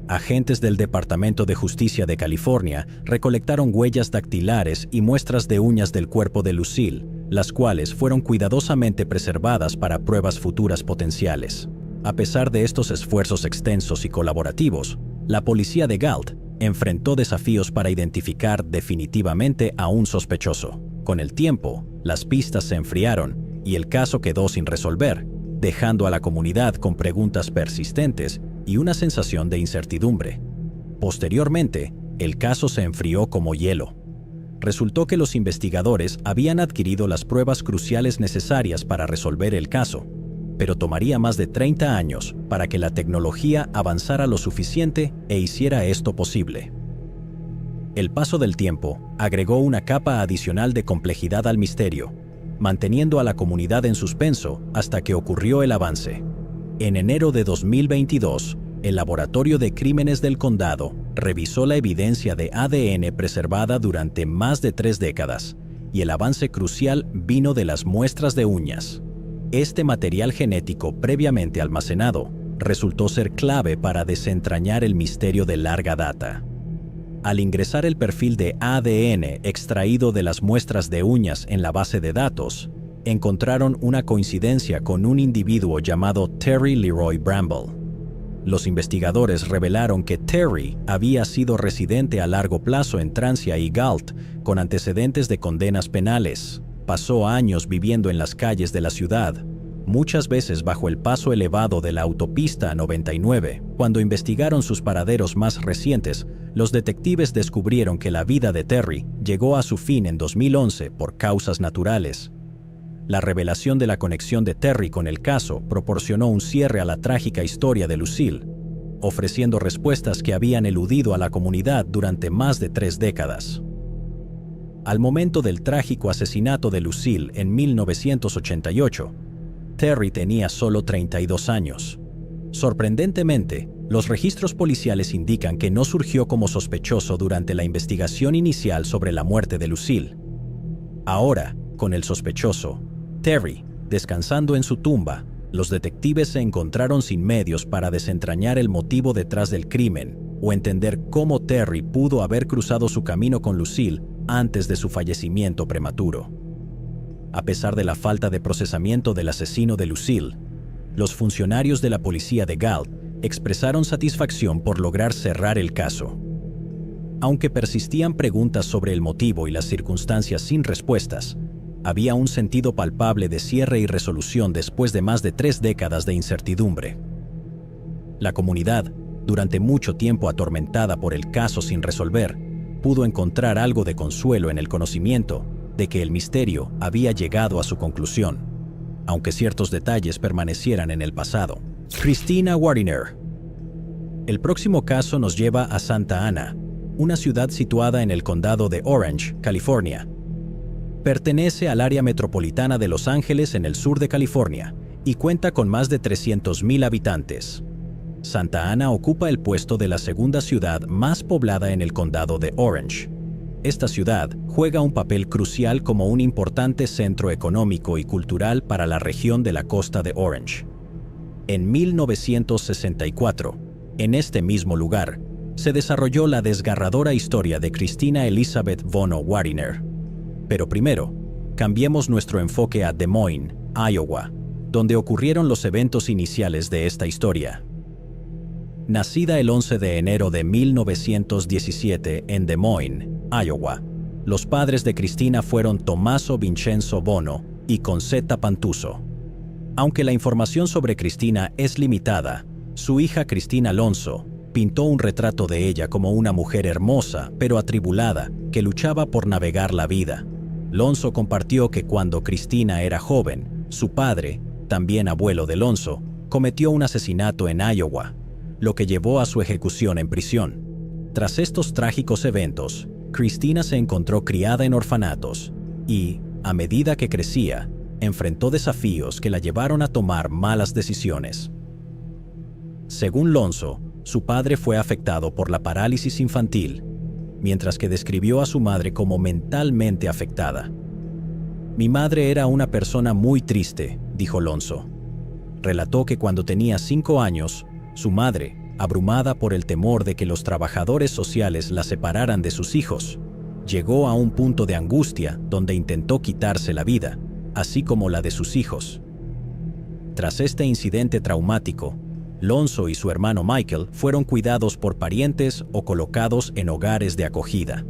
Agentes del Departamento de Justicia de California recolectaron huellas dactilares y muestras de uñas del cuerpo de Lucille, las cuales fueron cuidadosamente preservadas para pruebas futuras potenciales. A pesar de estos esfuerzos extensos y colaborativos, la policía de Galt enfrentó desafíos para identificar definitivamente a un sospechoso. Con el tiempo, las pistas se enfriaron y el caso quedó sin resolver, dejando a la comunidad con preguntas persistentes y una sensación de incertidumbre. Posteriormente, el caso se enfrió como hielo. Resultó que los investigadores habían adquirido las pruebas cruciales necesarias para resolver el caso, pero tomaría más de 30 años para que la tecnología avanzara lo suficiente e hiciera esto posible. El paso del tiempo agregó una capa adicional de complejidad al misterio, manteniendo a la comunidad en suspenso hasta que ocurrió el avance. En enero de 2022, el Laboratorio de Crímenes del Condado revisó la evidencia de ADN preservada durante más de 3 décadas, y el avance crucial vino de las muestras de uñas. Este material genético previamente almacenado resultó ser clave para desentrañar el misterio de larga data. Al ingresar el perfil de ADN extraído de las muestras de uñas en la base de datos, encontraron una coincidencia con un individuo llamado Terry Leroy Bramble. Los investigadores revelaron que Terry había sido residente a largo plazo en Trancia y Galt, con antecedentes de condenas penales. Pasó años viviendo en las calles de la ciudad, muchas veces bajo el paso elevado de la autopista 99. Cuando investigaron sus paraderos más recientes, los detectives descubrieron que la vida de Terry llegó a su fin en 2011 por causas naturales. La revelación de la conexión de Terry con el caso proporcionó un cierre a la trágica historia de Lucille, ofreciendo respuestas que habían eludido a la comunidad durante más de 3 décadas. Al momento del trágico asesinato de Lucille en 1988, Terry tenía solo 32 años. Sorprendentemente, los registros policiales indican que no surgió como sospechoso durante la investigación inicial sobre la muerte de Lucille. Ahora, con el sospechoso, Terry, descansando en su tumba, los detectives se encontraron sin medios para desentrañar el motivo detrás del crimen o entender cómo Terry pudo haber cruzado su camino con Lucille antes de su fallecimiento prematuro. A pesar de la falta de procesamiento del asesino de Lucille, los funcionarios de la policía de Galt expresaron satisfacción por lograr cerrar el caso. Aunque persistían preguntas sobre el motivo y las circunstancias sin respuestas, había un sentido palpable de cierre y resolución después de más de 3 décadas de incertidumbre. La comunidad, durante mucho tiempo atormentada por el caso sin resolver, pudo encontrar algo de consuelo en el conocimiento de que el misterio había llegado a su conclusión, aunque ciertos detalles permanecieran en el pasado. Christina Wariner. El próximo caso nos lleva a Santa Ana, una ciudad situada en el condado de Orange, California. Pertenece al área metropolitana de Los Ángeles en el sur de California y cuenta con más de 300,000 habitantes. Santa Ana ocupa el puesto de la segunda ciudad más poblada en el condado de Orange. Esta ciudad juega un papel crucial como un importante centro económico y cultural para la región de la costa de Orange. En 1964, en este mismo lugar, se desarrolló la desgarradora historia de Christina Elizabeth Bono Wariner. Pero primero, cambiemos nuestro enfoque a Des Moines, Iowa, donde ocurrieron los eventos iniciales de esta historia. Nacida el 11 de enero de 1917 en Des Moines, Iowa, los padres de Christina fueron Tommaso Vincenzo Bono y Concetta Pantuso. Aunque la información sobre Christina es limitada, su hija Christina Alonso, Pintó un retrato de ella como una mujer hermosa, pero atribulada, que luchaba por navegar la vida. Lonzo compartió que cuando Cristina era joven, su padre, también abuelo de Lonzo, cometió un asesinato en Iowa, lo que llevó a su ejecución en prisión. Tras estos trágicos eventos, Cristina se encontró criada en orfanatos y, a medida que crecía, enfrentó desafíos que la llevaron a tomar malas decisiones. Según Lonzo, su padre fue afectado por la parálisis infantil, mientras que describió a su madre como mentalmente afectada. «Mi madre era una persona muy triste», dijo Lonzo. Relató que cuando tenía 5 años, su madre, abrumada por el temor de que los trabajadores sociales la separaran de sus hijos, llegó a un punto de angustia donde intentó quitarse la vida, así como la de sus hijos. Tras este incidente traumático, Lonzo y su hermano Michael fueron cuidados por parientes o colocados en hogares de acogida.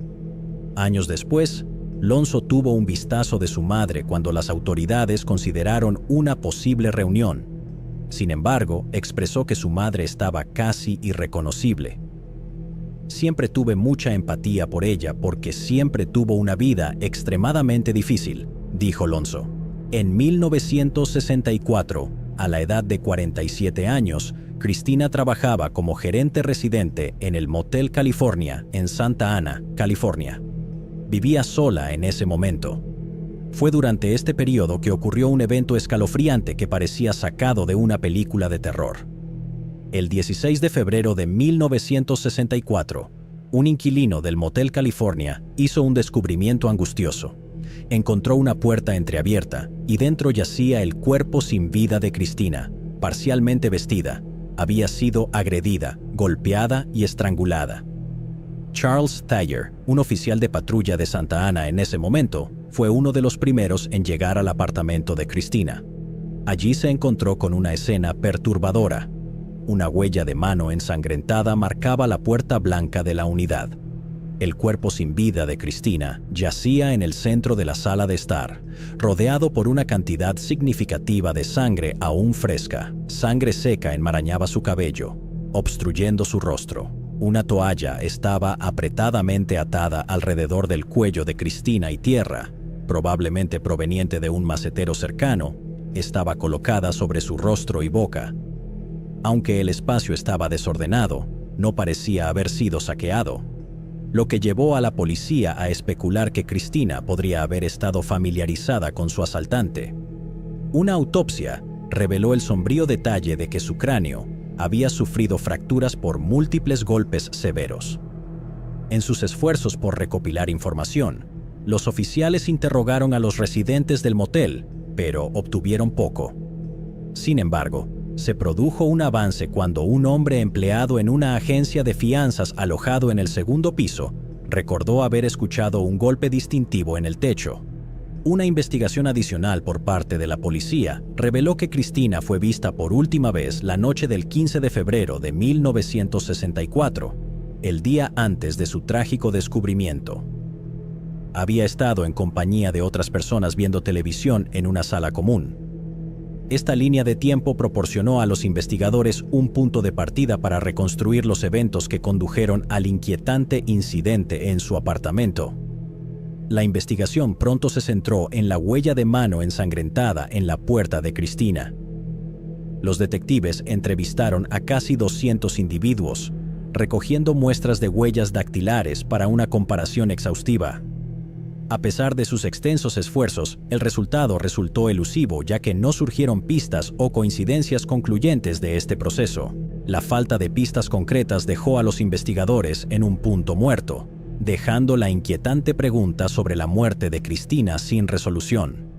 Años después, Lonzo tuvo un vistazo de su madre cuando las autoridades consideraron una posible reunión. Sin embargo, expresó que su madre estaba casi irreconocible. «Siempre tuve mucha empatía por ella porque siempre tuvo una vida extremadamente difícil», dijo Lonzo. En 1964, a la edad de 47 años, Cristina trabajaba como gerente residente en el Motel California en Santa Ana, California. Vivía sola en ese momento. Fue durante este periodo que ocurrió un evento escalofriante que parecía sacado de una película de terror. El 16 de febrero de 1964, un inquilino del Motel California hizo un descubrimiento angustioso. Encontró una puerta entreabierta y dentro yacía el cuerpo sin vida de Cristina, parcialmente vestida. Había sido agredida, golpeada y estrangulada. Charles Thayer, un oficial de patrulla de Santa Ana en ese momento, fue uno de los primeros en llegar al apartamento de Cristina. Allí se encontró con una escena perturbadora. Una huella de mano ensangrentada marcaba la puerta blanca de la unidad. El cuerpo sin vida de Cristina yacía en el centro de la sala de estar, rodeado por una cantidad significativa de sangre aún fresca. Sangre seca enmarañaba su cabello, obstruyendo su rostro. Una toalla estaba apretadamente atada alrededor del cuello de Cristina y tierra, probablemente proveniente de un macetero cercano, estaba colocada sobre su rostro y boca. Aunque el espacio estaba desordenado, no parecía haber sido saqueado, lo que llevó a la policía a especular que Cristina podría haber estado familiarizada con su asaltante. Una autopsia reveló el sombrío detalle de que su cráneo había sufrido fracturas por múltiples golpes severos. En sus esfuerzos por recopilar información, los oficiales interrogaron a los residentes del motel, pero obtuvieron poco. Sin embargo, se produjo un avance cuando un hombre empleado en una agencia de fianzas alojado en el segundo piso recordó haber escuchado un golpe distintivo en el techo. Una investigación adicional por parte de la policía reveló que Cristina fue vista por última vez la noche del 15 de febrero de 1964, el día antes de su trágico descubrimiento. Había estado en compañía de otras personas viendo televisión en una sala común. Esta línea de tiempo proporcionó a los investigadores un punto de partida para reconstruir los eventos que condujeron al inquietante incidente en su apartamento. La investigación pronto se centró en la huella de mano ensangrentada en la puerta de Cristina. Los detectives entrevistaron a casi 200 individuos, recogiendo muestras de huellas dactilares para una comparación exhaustiva. A pesar de sus extensos esfuerzos, el resultado resultó elusivo ya que no surgieron pistas o coincidencias concluyentes de este proceso. La falta de pistas concretas dejó a los investigadores en un punto muerto, dejando la inquietante pregunta sobre la muerte de Cristina sin resolución.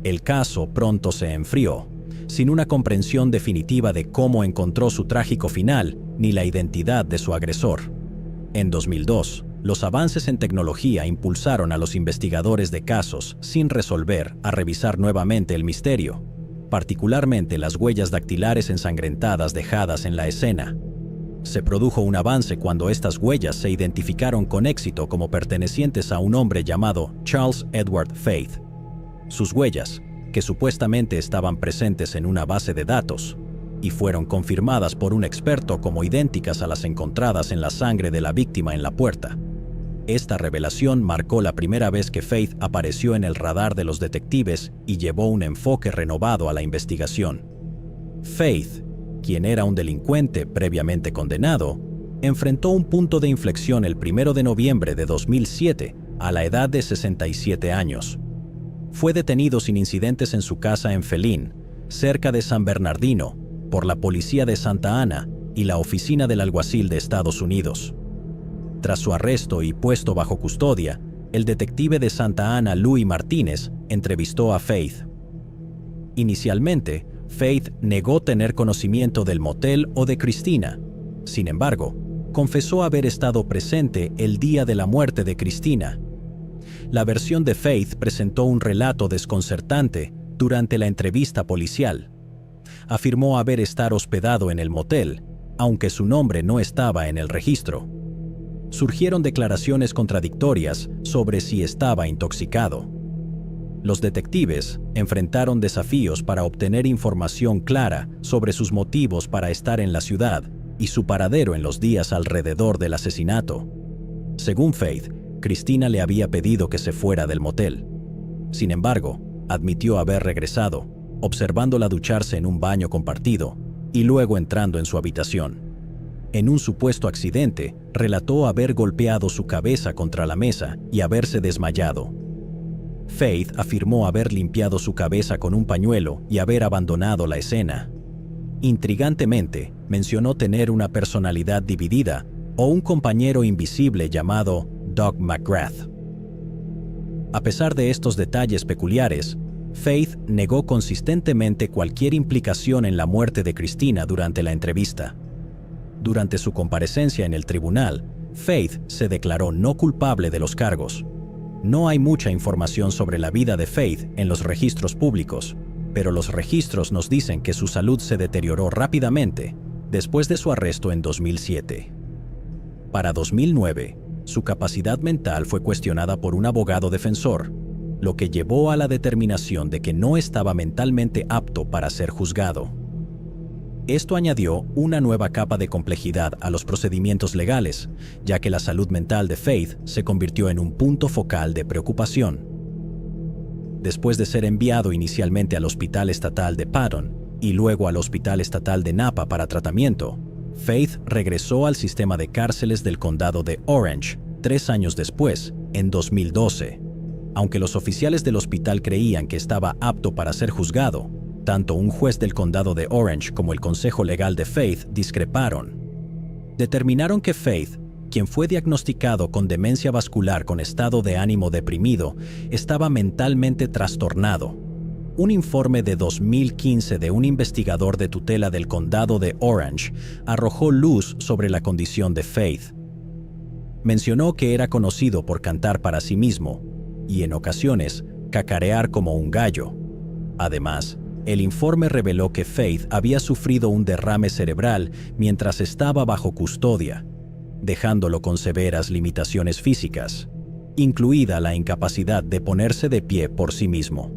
El caso pronto se enfrió, sin una comprensión definitiva de cómo encontró su trágico final ni la identidad de su agresor. En 2002, los avances en tecnología impulsaron a los investigadores de casos sin resolver a revisar nuevamente el misterio, particularmente las huellas dactilares ensangrentadas dejadas en la escena. Se produjo un avance cuando estas huellas se identificaron con éxito como pertenecientes a un hombre llamado Charles Edward Faith. Sus huellas, que supuestamente estaban presentes en una base de datos, y fueron confirmadas por un experto como idénticas a las encontradas en la sangre de la víctima en la puerta. Esta revelación marcó la primera vez que Faith apareció en el radar de los detectives y llevó un enfoque renovado a la investigación. Faith, quien era un delincuente previamente condenado, enfrentó un punto de inflexión el 1 de noviembre de 2007 a la edad de 67 años. Fue detenido sin incidentes en su casa en Felín, cerca de San Bernardino, por la policía de Santa Ana y la oficina del alguacil de Estados Unidos. Tras su arresto y puesto bajo custodia, el detective de Santa Ana, Louis Martínez, entrevistó a Faith. Inicialmente, Faith negó tener conocimiento del motel o de Cristina. Sin embargo, confesó haber estado presente el día de la muerte de Cristina. La versión de Faith presentó un relato desconcertante durante la entrevista policial. Afirmó haber estado hospedado en el motel, aunque su nombre no estaba en el registro. Surgieron declaraciones contradictorias sobre si estaba intoxicado. Los detectives enfrentaron desafíos para obtener información clara sobre sus motivos para estar en la ciudad y su paradero en los días alrededor del asesinato. Según Faith, Cristina le había pedido que se fuera del motel. Sin embargo, admitió haber regresado, observándola ducharse en un baño compartido y luego entrando en su habitación. En un supuesto accidente, relató haber golpeado su cabeza contra la mesa y haberse desmayado. Faith afirmó haber limpiado su cabeza con un pañuelo y haber abandonado la escena. Intrigantemente, mencionó tener una personalidad dividida o un compañero invisible llamado Doug McGrath. A pesar de estos detalles peculiares, Faith negó consistentemente cualquier implicación en la muerte de Cristina durante la entrevista. Durante su comparecencia en el tribunal, Faith se declaró no culpable de los cargos. No hay mucha información sobre la vida de Faith en los registros públicos, pero los registros nos dicen que su salud se deterioró rápidamente después de su arresto en 2007. Para 2009, su capacidad mental fue cuestionada por un abogado defensor, lo que llevó a la determinación de que no estaba mentalmente apto para ser juzgado. Esto añadió una nueva capa de complejidad a los procedimientos legales, ya que la salud mental de Faith se convirtió en un punto focal de preocupación. Después de ser enviado inicialmente al Hospital Estatal de Patton y luego al Hospital Estatal de Napa para tratamiento, Faith regresó al sistema de cárceles del condado de Orange 3 años después, en 2012. Aunque los oficiales del hospital creían que estaba apto para ser juzgado, tanto un juez del condado de Orange como el consejo legal de Faith discreparon. Determinaron que Faith, quien fue diagnosticado con demencia vascular con estado de ánimo deprimido, estaba mentalmente trastornado. Un informe de 2015 de un investigador de tutela del condado de Orange arrojó luz sobre la condición de Faith. Mencionó que era conocido por cantar para sí mismo y, en ocasiones, cacarear como un gallo. Además, el informe reveló que Faith había sufrido un derrame cerebral mientras estaba bajo custodia, dejándolo con severas limitaciones físicas, incluida la incapacidad de ponerse de pie por sí mismo.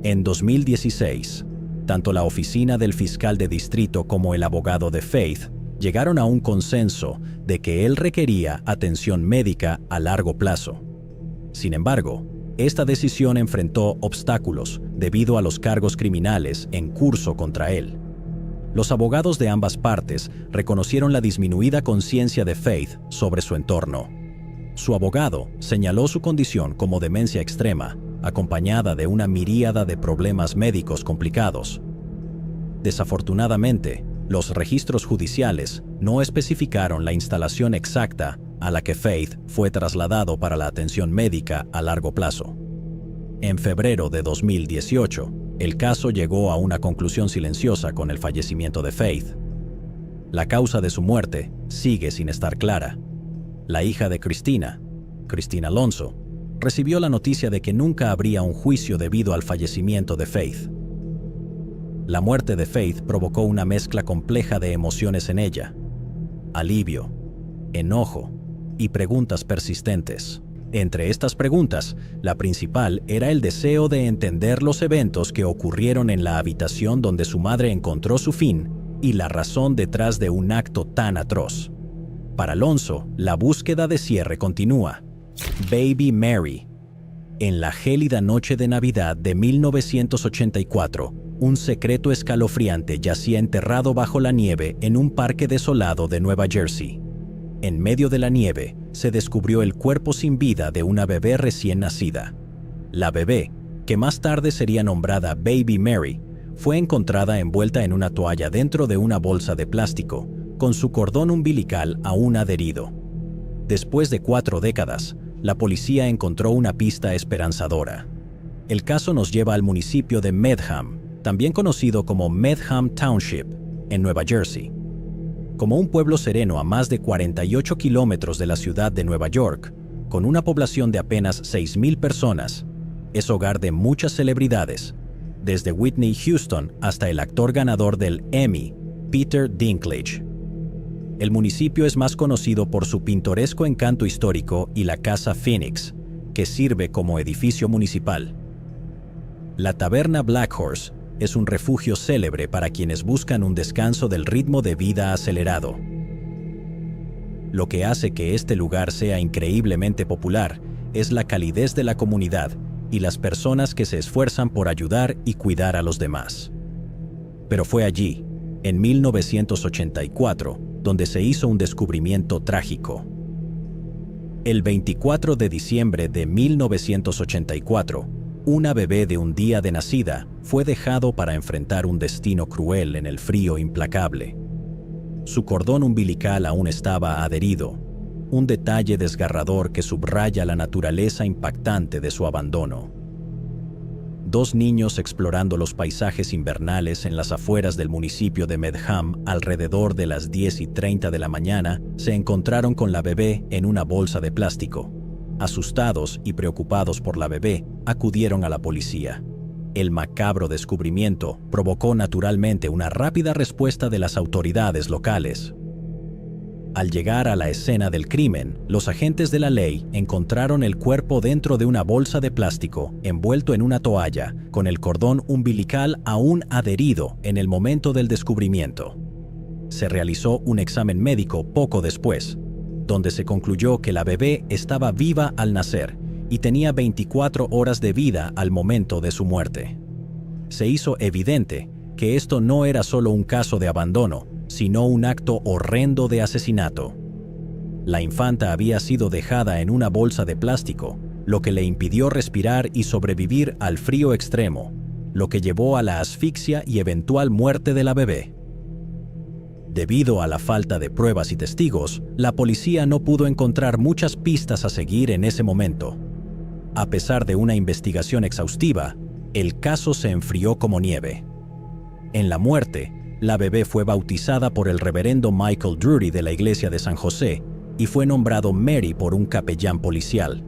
En 2016, tanto la oficina del fiscal de distrito como el abogado de Faith llegaron a un consenso de que él requería atención médica a largo plazo. Sin embargo, esta decisión enfrentó obstáculos debido a los cargos criminales en curso contra él. Los abogados de ambas partes reconocieron la disminuida conciencia de Faith sobre su entorno. Su abogado señaló su condición como demencia extrema, acompañada de una miríada de problemas médicos complicados. Desafortunadamente, los registros judiciales no especificaron la instalación exacta a la que Faith fue trasladado para la atención médica a largo plazo. En febrero de 2018, el caso llegó a una conclusión silenciosa con el fallecimiento de Faith. La causa de su muerte sigue sin estar clara. La hija de Cristina Alonso, recibió la noticia de que nunca habría un juicio debido al fallecimiento de Faith. La muerte de Faith provocó una mezcla compleja de emociones en ella: alivio, enojo y preguntas persistentes. Entre estas preguntas, la principal era el deseo de entender los eventos que ocurrieron en la habitación donde su madre encontró su fin y la razón detrás de un acto tan atroz. Para Alonso, la búsqueda de cierre continúa. Baby Mary. En la gélida noche de Navidad de 1984, un secreto escalofriante yacía enterrado bajo la nieve en un parque desolado de Nueva Jersey. En medio de la nieve, se descubrió el cuerpo sin vida de una bebé recién nacida. La bebé, que más tarde sería nombrada Baby Mary, fue encontrada envuelta en una toalla dentro de una bolsa de plástico, con su cordón umbilical aún adherido. Después de 4 décadas, la policía encontró una pista esperanzadora. El caso nos lleva al municipio de Medham, también conocido como Medham Township, en Nueva Jersey. Como un pueblo sereno a más de 48 kilómetros de la ciudad de Nueva York, con una población de apenas 6,000 personas, es hogar de muchas celebridades, desde Whitney Houston hasta el actor ganador del Emmy, Peter Dinklage. El municipio es más conocido por su pintoresco encanto histórico y la Casa Phoenix, que sirve como edificio municipal. La taberna Black Horse es un refugio célebre para quienes buscan un descanso del ritmo de vida acelerado. Lo que hace que este lugar sea increíblemente popular es la calidez de la comunidad y las personas que se esfuerzan por ayudar y cuidar a los demás. Pero fue allí, en 1984, donde se hizo un descubrimiento trágico. El 24 de diciembre de 1984, una bebé de un día de nacida fue dejado para enfrentar un destino cruel en el frío implacable. Su cordón umbilical aún estaba adherido, un detalle desgarrador que subraya la naturaleza impactante de su abandono. 2 niños explorando los paisajes invernales en las afueras del municipio de Medham alrededor de las 10:30 de la mañana se encontraron con la bebé en una bolsa de plástico. Asustados y preocupados por la bebé, acudieron a la policía. El macabro descubrimiento provocó naturalmente una rápida respuesta de las autoridades locales. Al llegar a la escena del crimen, los agentes de la ley encontraron el cuerpo dentro de una bolsa de plástico, envuelto en una toalla, con el cordón umbilical aún adherido en el momento del descubrimiento. Se realizó un examen médico poco después, donde se concluyó que la bebé estaba viva al nacer y tenía 24 horas de vida al momento de su muerte. Se hizo evidente que esto no era solo un caso de abandono, sino un acto horrendo de asesinato. La infanta había sido dejada en una bolsa de plástico, lo que le impidió respirar y sobrevivir al frío extremo, lo que llevó a la asfixia y eventual muerte de la bebé. Debido a la falta de pruebas y testigos, la policía no pudo encontrar muchas pistas a seguir en ese momento. A pesar de una investigación exhaustiva, el caso se enfrió como nieve. En la muerte, la bebé fue bautizada por el reverendo Michael Drury de la iglesia de San José y fue nombrado Mary por un capellán policial.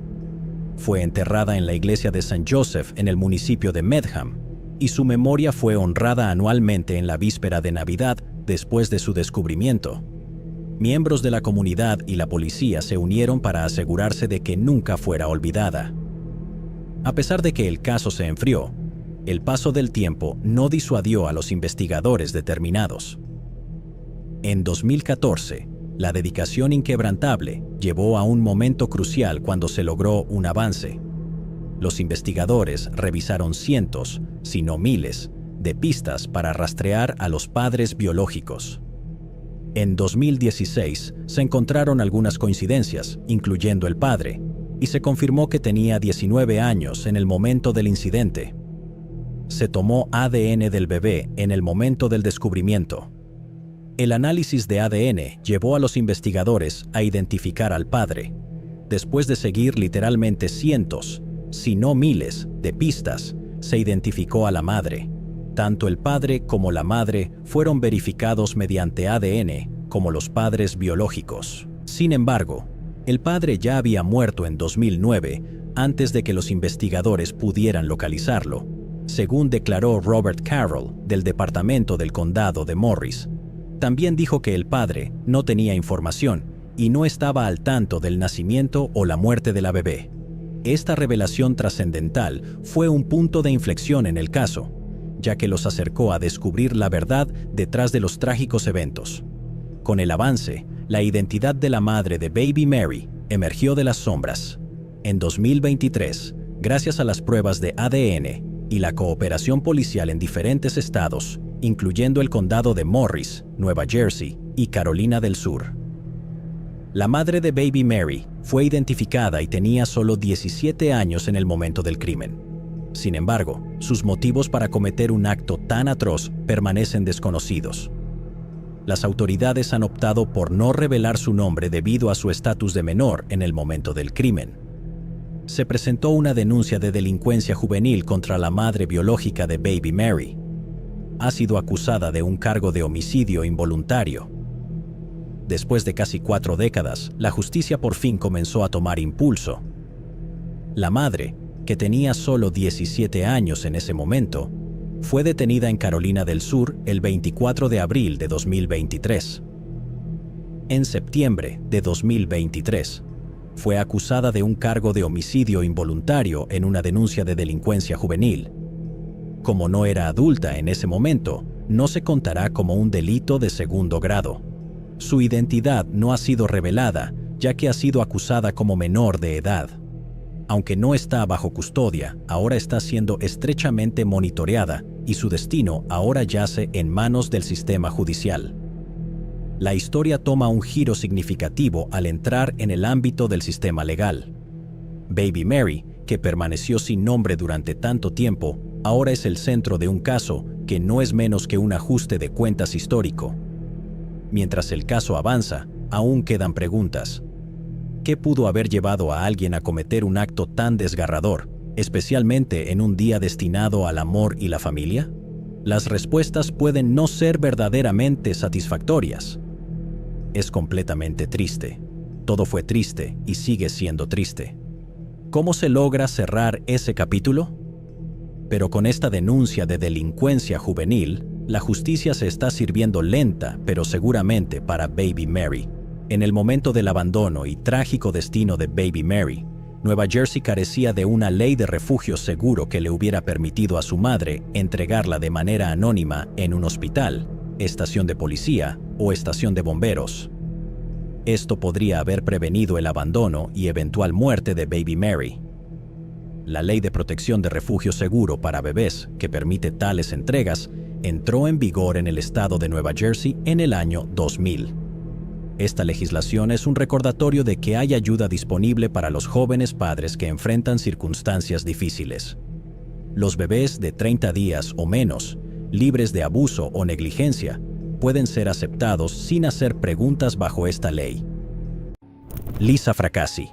Fue enterrada en la iglesia de St. Joseph en el municipio de Medham y su memoria fue honrada anualmente en la víspera de Navidad después de su descubrimiento. Miembros de la comunidad y la policía se unieron para asegurarse de que nunca fuera olvidada. A pesar de que el caso se enfrió, el paso del tiempo no disuadió a los investigadores determinados. En 2014, la dedicación inquebrantable llevó a un momento crucial cuando se logró un avance. Los investigadores revisaron cientos, si no miles, de pistas para rastrear a los padres biológicos. En 2016 se encontraron algunas coincidencias, incluyendo el padre, y se confirmó que tenía 19 años en el momento del incidente. Se tomó ADN del bebé en el momento del descubrimiento. El análisis de ADN llevó a los investigadores a identificar al padre. Después de seguir literalmente cientos, si no miles, de pistas, se identificó a la madre. Tanto el padre como la madre fueron verificados mediante ADN como los padres biológicos. Sin embargo, el padre ya había muerto en 2009 antes de que los investigadores pudieran localizarlo, según declaró Robert Carroll del Departamento del Condado de Morris. También dijo que el padre no tenía información y no estaba al tanto del nacimiento o la muerte de la bebé. Esta revelación trascendental fue un punto de inflexión en el caso, ya que los acercó a descubrir la verdad detrás de los trágicos eventos. Con el avance, la identidad de la madre de Baby Mary emergió de las sombras. En 2023, gracias a las pruebas de ADN y la cooperación policial en diferentes estados, incluyendo el condado de Morris, Nueva Jersey y Carolina del Sur, la madre de Baby Mary fue identificada y tenía solo 17 años en el momento del crimen. Sin embargo, sus motivos para cometer un acto tan atroz permanecen desconocidos. Las autoridades han optado por no revelar su nombre debido a su estatus de menor en el momento del crimen. Se presentó una denuncia de delincuencia juvenil contra la madre biológica de Baby Mary. Ha sido acusada de un cargo de homicidio involuntario. Después de casi 4 décadas, la justicia por fin comenzó a tomar impulso. La madre, que tenía solo 17 años en ese momento, fue detenida en Carolina del Sur el 24 de abril de 2023. En septiembre de 2023, fue acusada de un cargo de homicidio involuntario en una denuncia de delincuencia juvenil. Como no era adulta en ese momento, no se contará como un delito de segundo grado. Su identidad no ha sido revelada, ya que ha sido acusada como menor de edad. Aunque no está bajo custodia, ahora está siendo estrechamente monitoreada y su destino ahora yace en manos del sistema judicial. La historia toma un giro significativo al entrar en el ámbito del sistema legal. Baby Mary, que permaneció sin nombre durante tanto tiempo, ahora es el centro de un caso que no es menos que un ajuste de cuentas histórico. Mientras el caso avanza, aún quedan preguntas. ¿Qué pudo haber llevado a alguien a cometer un acto tan desgarrador, especialmente en un día destinado al amor y la familia? Las respuestas pueden no ser verdaderamente satisfactorias. Es completamente triste. Todo fue triste y sigue siendo triste. ¿Cómo se logra cerrar ese capítulo? Pero con esta denuncia de delincuencia juvenil, la justicia se está sirviendo lenta, pero seguramente para Baby Mary. En el momento del abandono y trágico destino de Baby Mary, Nueva Jersey carecía de una ley de refugio seguro que le hubiera permitido a su madre entregarla de manera anónima en un hospital, estación de policía o estación de bomberos. Esto podría haber prevenido el abandono y eventual muerte de Baby Mary. La Ley de Protección de Refugio Seguro para Bebés, que permite tales entregas, entró en vigor en el estado de Nueva Jersey en el año 2000. Esta legislación es un recordatorio de que hay ayuda disponible para los jóvenes padres que enfrentan circunstancias difíciles. Los bebés de 30 días o menos, libres de abuso o negligencia, pueden ser aceptados sin hacer preguntas bajo esta ley. Lisa Fracassi.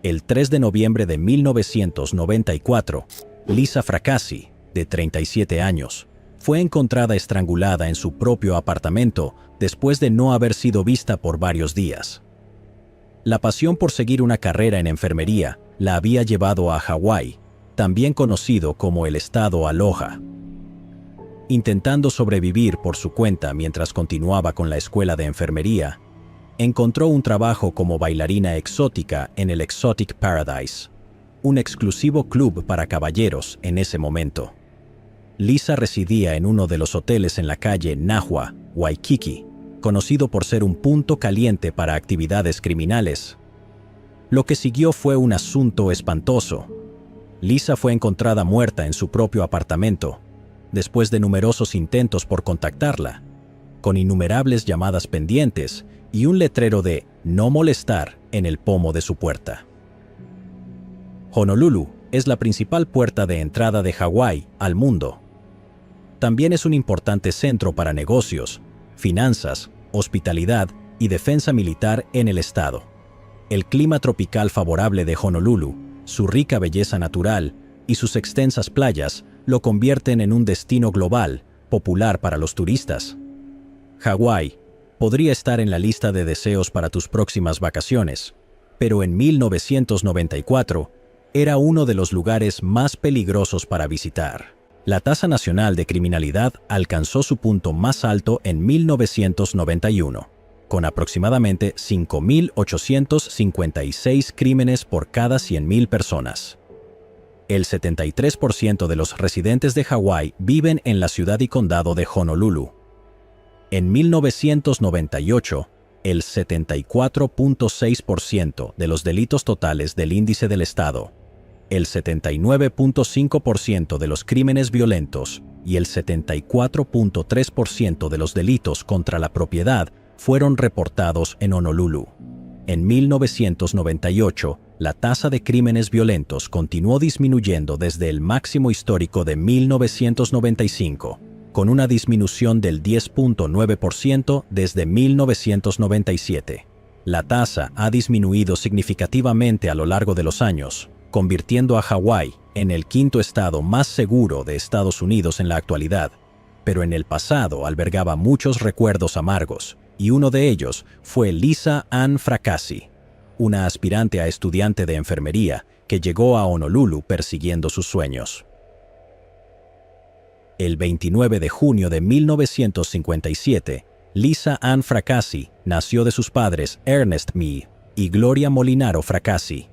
El 3 de noviembre de 1994, Lisa Fracassi, de 37 años, fue encontrada estrangulada en su propio apartamento después de no haber sido vista por varios días. La pasión por seguir una carrera en enfermería la había llevado a Hawái, también conocido como el estado Aloha. Intentando sobrevivir por su cuenta mientras continuaba con la escuela de enfermería, encontró un trabajo como bailarina exótica en el Exotic Paradise, un exclusivo club para caballeros en ese momento. Lisa residía en uno de los hoteles en la calle Nahua, Waikiki, conocido por ser un punto caliente para actividades criminales. Lo que siguió fue un asunto espantoso. Lisa fue encontrada muerta en su propio apartamento, después de numerosos intentos por contactarla, con innumerables llamadas pendientes y un letrero de "no molestar" en el pomo de su puerta. Honolulu es la principal puerta de entrada de Hawái al mundo. También es un importante centro para negocios, finanzas, hospitalidad y defensa militar en el estado. El clima tropical favorable de Honolulu, su rica belleza natural y sus extensas playas lo convierten en un destino global, popular para los turistas. Hawái podría estar en la lista de deseos para tus próximas vacaciones, pero en 1994 era uno de los lugares más peligrosos para visitar. La tasa nacional de criminalidad alcanzó su punto más alto en 1991, con aproximadamente 5.856 crímenes por cada 100.000 personas. El 73% de los residentes de Hawái viven en la ciudad y condado de Honolulu. En 1998, el 74.6% de los delitos totales del índice del estado, el 79.5% de los crímenes violentos y el 74.3% de los delitos contra la propiedad fueron reportados en Honolulu. En 1998, la tasa de crímenes violentos continuó disminuyendo desde el máximo histórico de 1995, con una disminución del 10.9% desde 1997. La tasa ha disminuido significativamente a lo largo de los años, convirtiendo a Hawái en el quinto estado más seguro de Estados Unidos en la actualidad, pero en el pasado albergaba muchos recuerdos amargos, y uno de ellos fue Lisa Ann Fracassi, una aspirante a estudiante de enfermería que llegó a Honolulu persiguiendo sus sueños. El 29 de junio de 1957, Lisa Ann Fracassi nació de sus padres Ernest Mee y Gloria Molinaro Fracassi.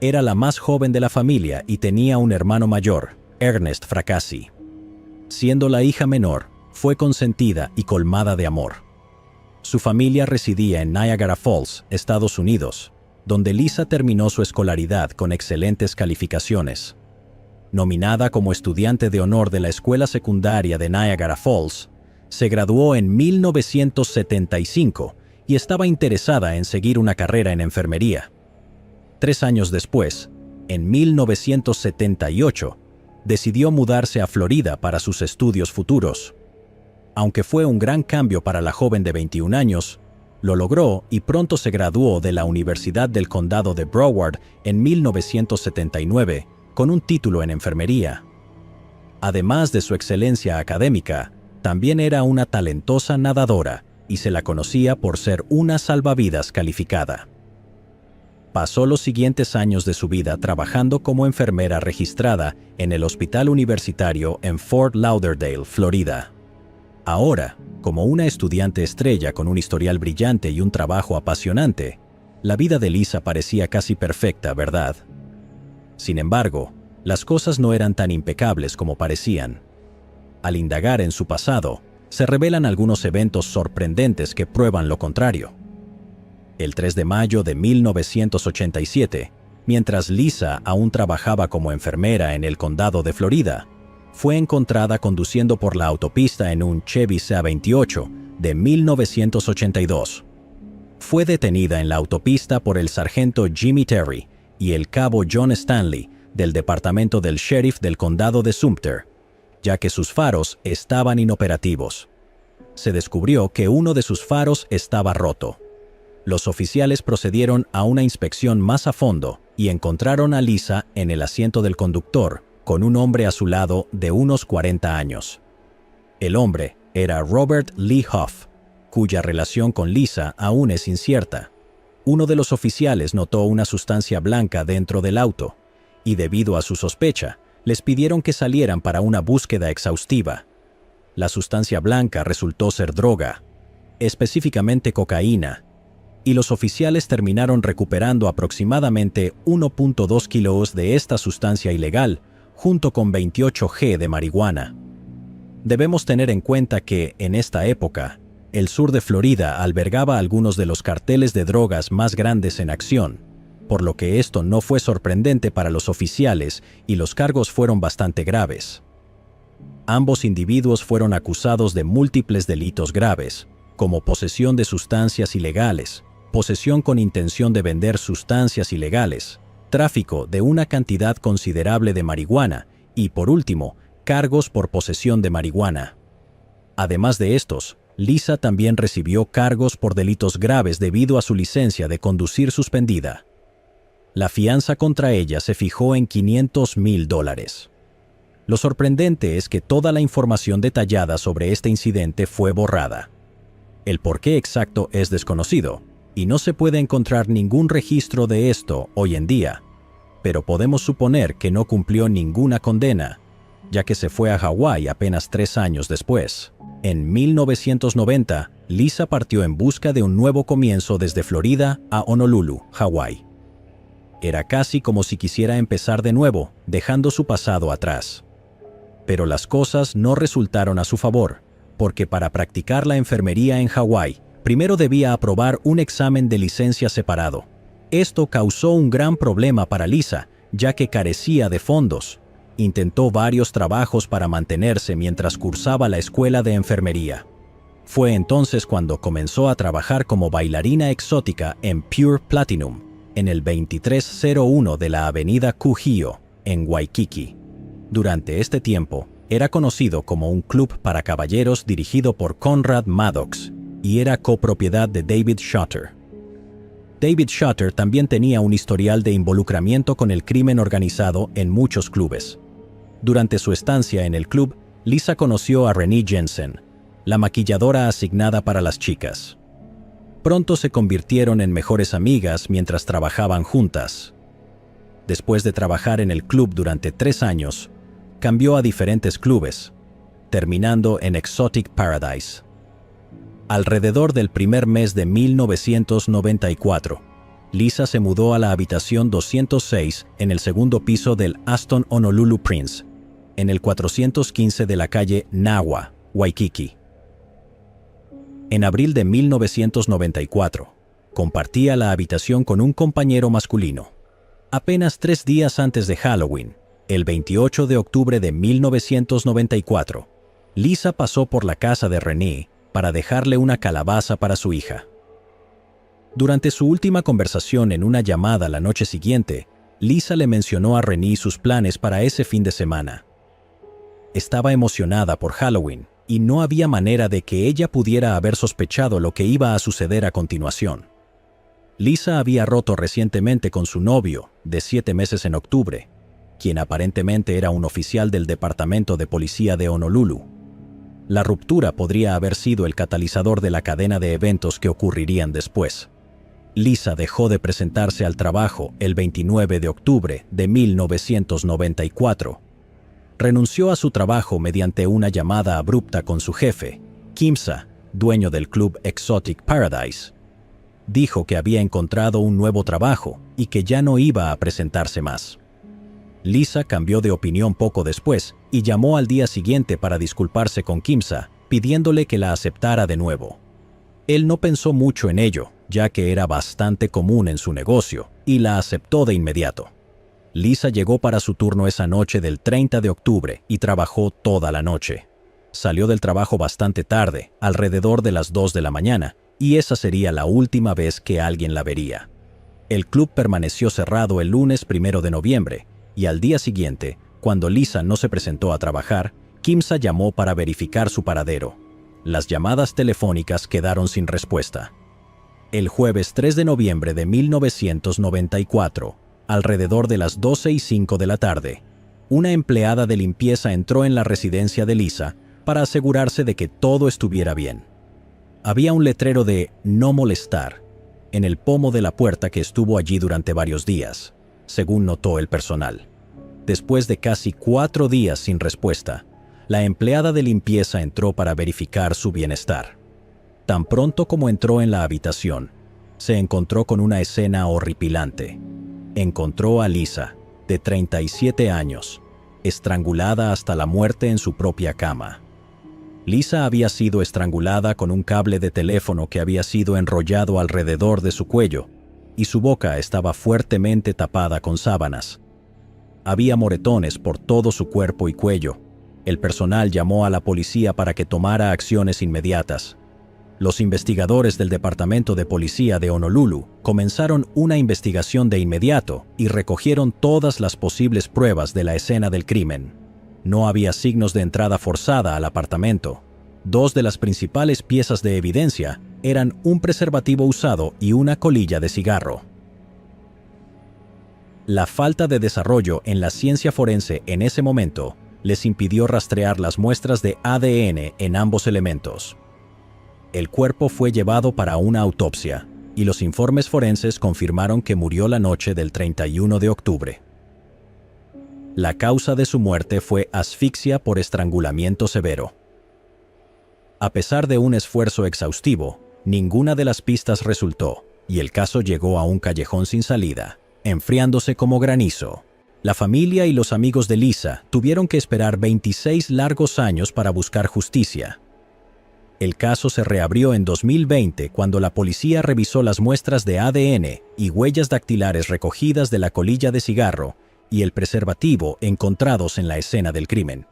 Era la más joven de la familia y tenía un hermano mayor, Ernest Fracassi. Siendo la hija menor, fue consentida y colmada de amor. Su familia residía en Niagara Falls, Estados Unidos, donde Lisa terminó su escolaridad con excelentes calificaciones. Nominada como estudiante de honor de la escuela secundaria de Niagara Falls, se graduó en 1975 y estaba interesada en seguir una carrera en enfermería. 3 años después, en 1978, decidió mudarse a Florida para sus estudios futuros. Aunque fue un gran cambio para la joven de 21 años, lo logró y pronto se graduó de la Universidad del Condado de Broward en 1979 con un título en enfermería. Además de su excelencia académica, también era una talentosa nadadora y se la conocía por ser una salvavidas calificada. Pasó los siguientes años de su vida trabajando como enfermera registrada en el Hospital Universitario en Fort Lauderdale, Florida. Ahora, como una estudiante estrella con un historial brillante y un trabajo apasionante, la vida de Lisa parecía casi perfecta, ¿verdad? Sin embargo, las cosas no eran tan impecables como parecían. Al indagar en su pasado, se revelan algunos eventos sorprendentes que prueban lo contrario. El 3 de mayo de 1987, mientras Lisa aún trabajaba como enfermera en el condado de Florida, fue encontrada conduciendo por la autopista en un Chevy CA28 de 1982. Fue detenida en la autopista por el sargento Jimmy Terry y el cabo John Stanley del departamento del sheriff del condado de Sumter, ya que sus faros estaban inoperativos. Se descubrió que uno de sus faros estaba roto. Los oficiales procedieron a una inspección más a fondo y encontraron a Lisa en el asiento del conductor, con un hombre a su lado de unos 40 años. El hombre era Robert Lee Huff, cuya relación con Lisa aún es incierta. Uno de los oficiales notó una sustancia blanca dentro del auto, y debido a su sospecha, les pidieron que salieran para una búsqueda exhaustiva. La sustancia blanca resultó ser droga, específicamente cocaína, y los oficiales terminaron recuperando aproximadamente 1.2 kilos de esta sustancia ilegal, junto con 28 g de marihuana. Debemos tener en cuenta que, en esta época, el sur de Florida albergaba algunos de los carteles de drogas más grandes en acción, por lo que esto no fue sorprendente para los oficiales y los cargos fueron bastante graves. Ambos individuos fueron acusados de múltiples delitos graves, como posesión de sustancias ilegales, posesión con intención de vender sustancias ilegales, tráfico de una cantidad considerable de marihuana y, por último, cargos por posesión de marihuana. Además de estos, Lisa también recibió cargos por delitos graves debido a su licencia de conducir suspendida. La fianza contra ella se fijó en $500,000. Lo sorprendente es que toda la información detallada sobre este incidente fue borrada. El porqué exacto es desconocido, y no se puede encontrar ningún registro de esto hoy en día, pero podemos suponer que no cumplió ninguna condena, ya que se fue a Hawái apenas 3 años después. En 1990, Lisa partió en busca de un nuevo comienzo desde Florida a Honolulu, Hawái. Era casi como si quisiera empezar de nuevo, dejando su pasado atrás. Pero las cosas no resultaron a su favor, porque para practicar la enfermería en Hawái, primero debía aprobar un examen de licencia separado. Esto causó un gran problema para Lisa, ya que carecía de fondos. Intentó varios trabajos para mantenerse mientras cursaba la escuela de enfermería. Fue entonces cuando comenzó a trabajar como bailarina exótica en Pure Platinum, en el 2301 de la avenida Kuhio, en Waikiki. Durante este tiempo, era conocido como un club para caballeros dirigido por Conrad Maddox y era copropiedad de David Shutter. David Shutter también tenía un historial de involucramiento con el crimen organizado en muchos clubes. Durante su estancia en el club, Lisa conoció a Renee Jensen, la maquilladora asignada para las chicas. Pronto se convirtieron en mejores amigas mientras trabajaban juntas. Después de trabajar en el club durante 3 años, cambió a diferentes clubes, terminando en Exotic Paradise. Alrededor del primer mes de 1994, Lisa se mudó a la habitación 206 en el segundo piso del Aston Honolulu Prince, en el 415 de la calle Nawa, Waikiki. En abril de 1994, compartía la habitación con un compañero masculino. Apenas 3 días antes de Halloween, el 28 de octubre de 1994, Lisa pasó por la casa de Renee para dejarle una calabaza para su hija. Durante su última conversación en una llamada la noche siguiente, Lisa le mencionó a Renee sus planes para ese fin de semana. Estaba emocionada por Halloween y no había manera de que ella pudiera haber sospechado lo que iba a suceder a continuación. Lisa había roto recientemente con su novio, de 7 meses en octubre, quien aparentemente era un oficial del Departamento de Policía de Honolulu. La ruptura podría haber sido el catalizador de la cadena de eventos que ocurrirían después. Lisa dejó de presentarse al trabajo el 29 de octubre de 1994. Renunció a su trabajo mediante una llamada abrupta con su jefe, Kimsa, dueño del club Exotic Paradise. Dijo que había encontrado un nuevo trabajo y que ya no iba a presentarse más. Lisa cambió de opinión poco después y llamó al día siguiente para disculparse con Kimsa, pidiéndole que la aceptara de nuevo. Él no pensó mucho en ello, ya que era bastante común en su negocio, y la aceptó de inmediato. Lisa llegó para su turno esa noche del 30 de octubre y trabajó toda la noche. Salió del trabajo bastante tarde, alrededor de las 2 de la mañana, y esa sería la última vez que alguien la vería. El club permaneció cerrado el lunes 1 de noviembre, y al día siguiente, cuando Lisa no se presentó a trabajar, Kimsa llamó para verificar su paradero. Las llamadas telefónicas quedaron sin respuesta. El jueves 3 de noviembre de 1994, alrededor de las 12:05 de la tarde, una empleada de limpieza entró en la residencia de Lisa para asegurarse de que todo estuviera bien. Había un letrero de "No molestar" en el pomo de la puerta que estuvo allí durante varios días, según notó el personal. Después de casi 4 días sin respuesta, la empleada de limpieza entró para verificar su bienestar. Tan pronto como entró en la habitación, se encontró con una escena horripilante. Encontró a Lisa, de 37 años, estrangulada hasta la muerte en su propia cama. Lisa había sido estrangulada con un cable de teléfono que había sido enrollado alrededor de su cuello, y su boca estaba fuertemente tapada con sábanas. Había moretones por todo su cuerpo y cuello. El personal llamó a la policía para que tomara acciones inmediatas. Los investigadores del Departamento de Policía de Honolulu comenzaron una investigación de inmediato y recogieron todas las posibles pruebas de la escena del crimen. No había signos de entrada forzada al apartamento. 2 de las principales piezas de evidencia eran un preservativo usado y una colilla de cigarro. La falta de desarrollo en la ciencia forense en ese momento les impidió rastrear las muestras de ADN en ambos elementos. El cuerpo fue llevado para una autopsia, y los informes forenses confirmaron que murió la noche del 31 de octubre. La causa de su muerte fue asfixia por estrangulamiento severo. A pesar de un esfuerzo exhaustivo, ninguna de las pistas resultó, y el caso llegó a un callejón sin salida, enfriándose como granizo. La familia y los amigos de Lisa tuvieron que esperar 26 largos años para buscar justicia. El caso se reabrió en 2020 cuando la policía revisó las muestras de ADN y huellas dactilares recogidas de la colilla de cigarro y el preservativo encontrados en la escena del crimen.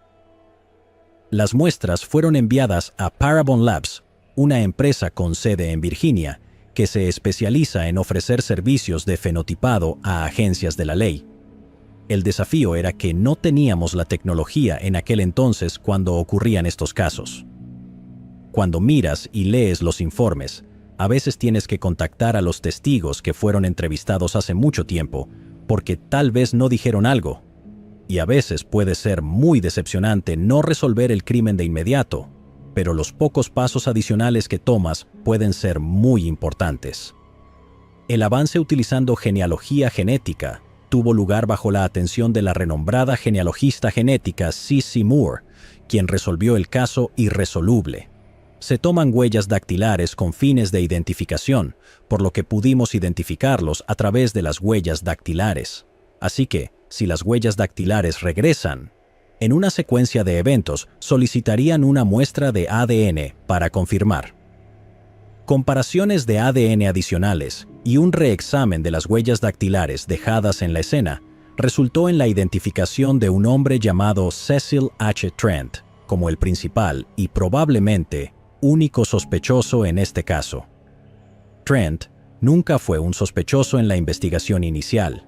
Las muestras fueron enviadas a Parabon Labs, una empresa con sede en Virginia que se especializa en ofrecer servicios de fenotipado a agencias de la ley. El desafío era que no teníamos la tecnología en aquel entonces cuando ocurrían estos casos. Cuando miras y lees los informes, a veces tienes que contactar a los testigos que fueron entrevistados hace mucho tiempo, porque tal vez no dijeron algo. Y a veces puede ser muy decepcionante no resolver el crimen de inmediato, pero los pocos pasos adicionales que tomas pueden ser muy importantes. El avance utilizando genealogía genética tuvo lugar bajo la atención de la renombrada genealogista genética C.C. Moore, quien resolvió el caso irresoluble. Se toman huellas dactilares con fines de identificación, por lo que pudimos identificarlos a través de las huellas dactilares. Así que, si las huellas dactilares regresan, en una secuencia de eventos solicitarían una muestra de ADN para confirmar. Comparaciones de ADN adicionales y un reexamen de las huellas dactilares dejadas en la escena resultó en la identificación de un hombre llamado Cecil H. Trent como el principal y probablemente único sospechoso en este caso. Trent nunca fue un sospechoso en la investigación inicial.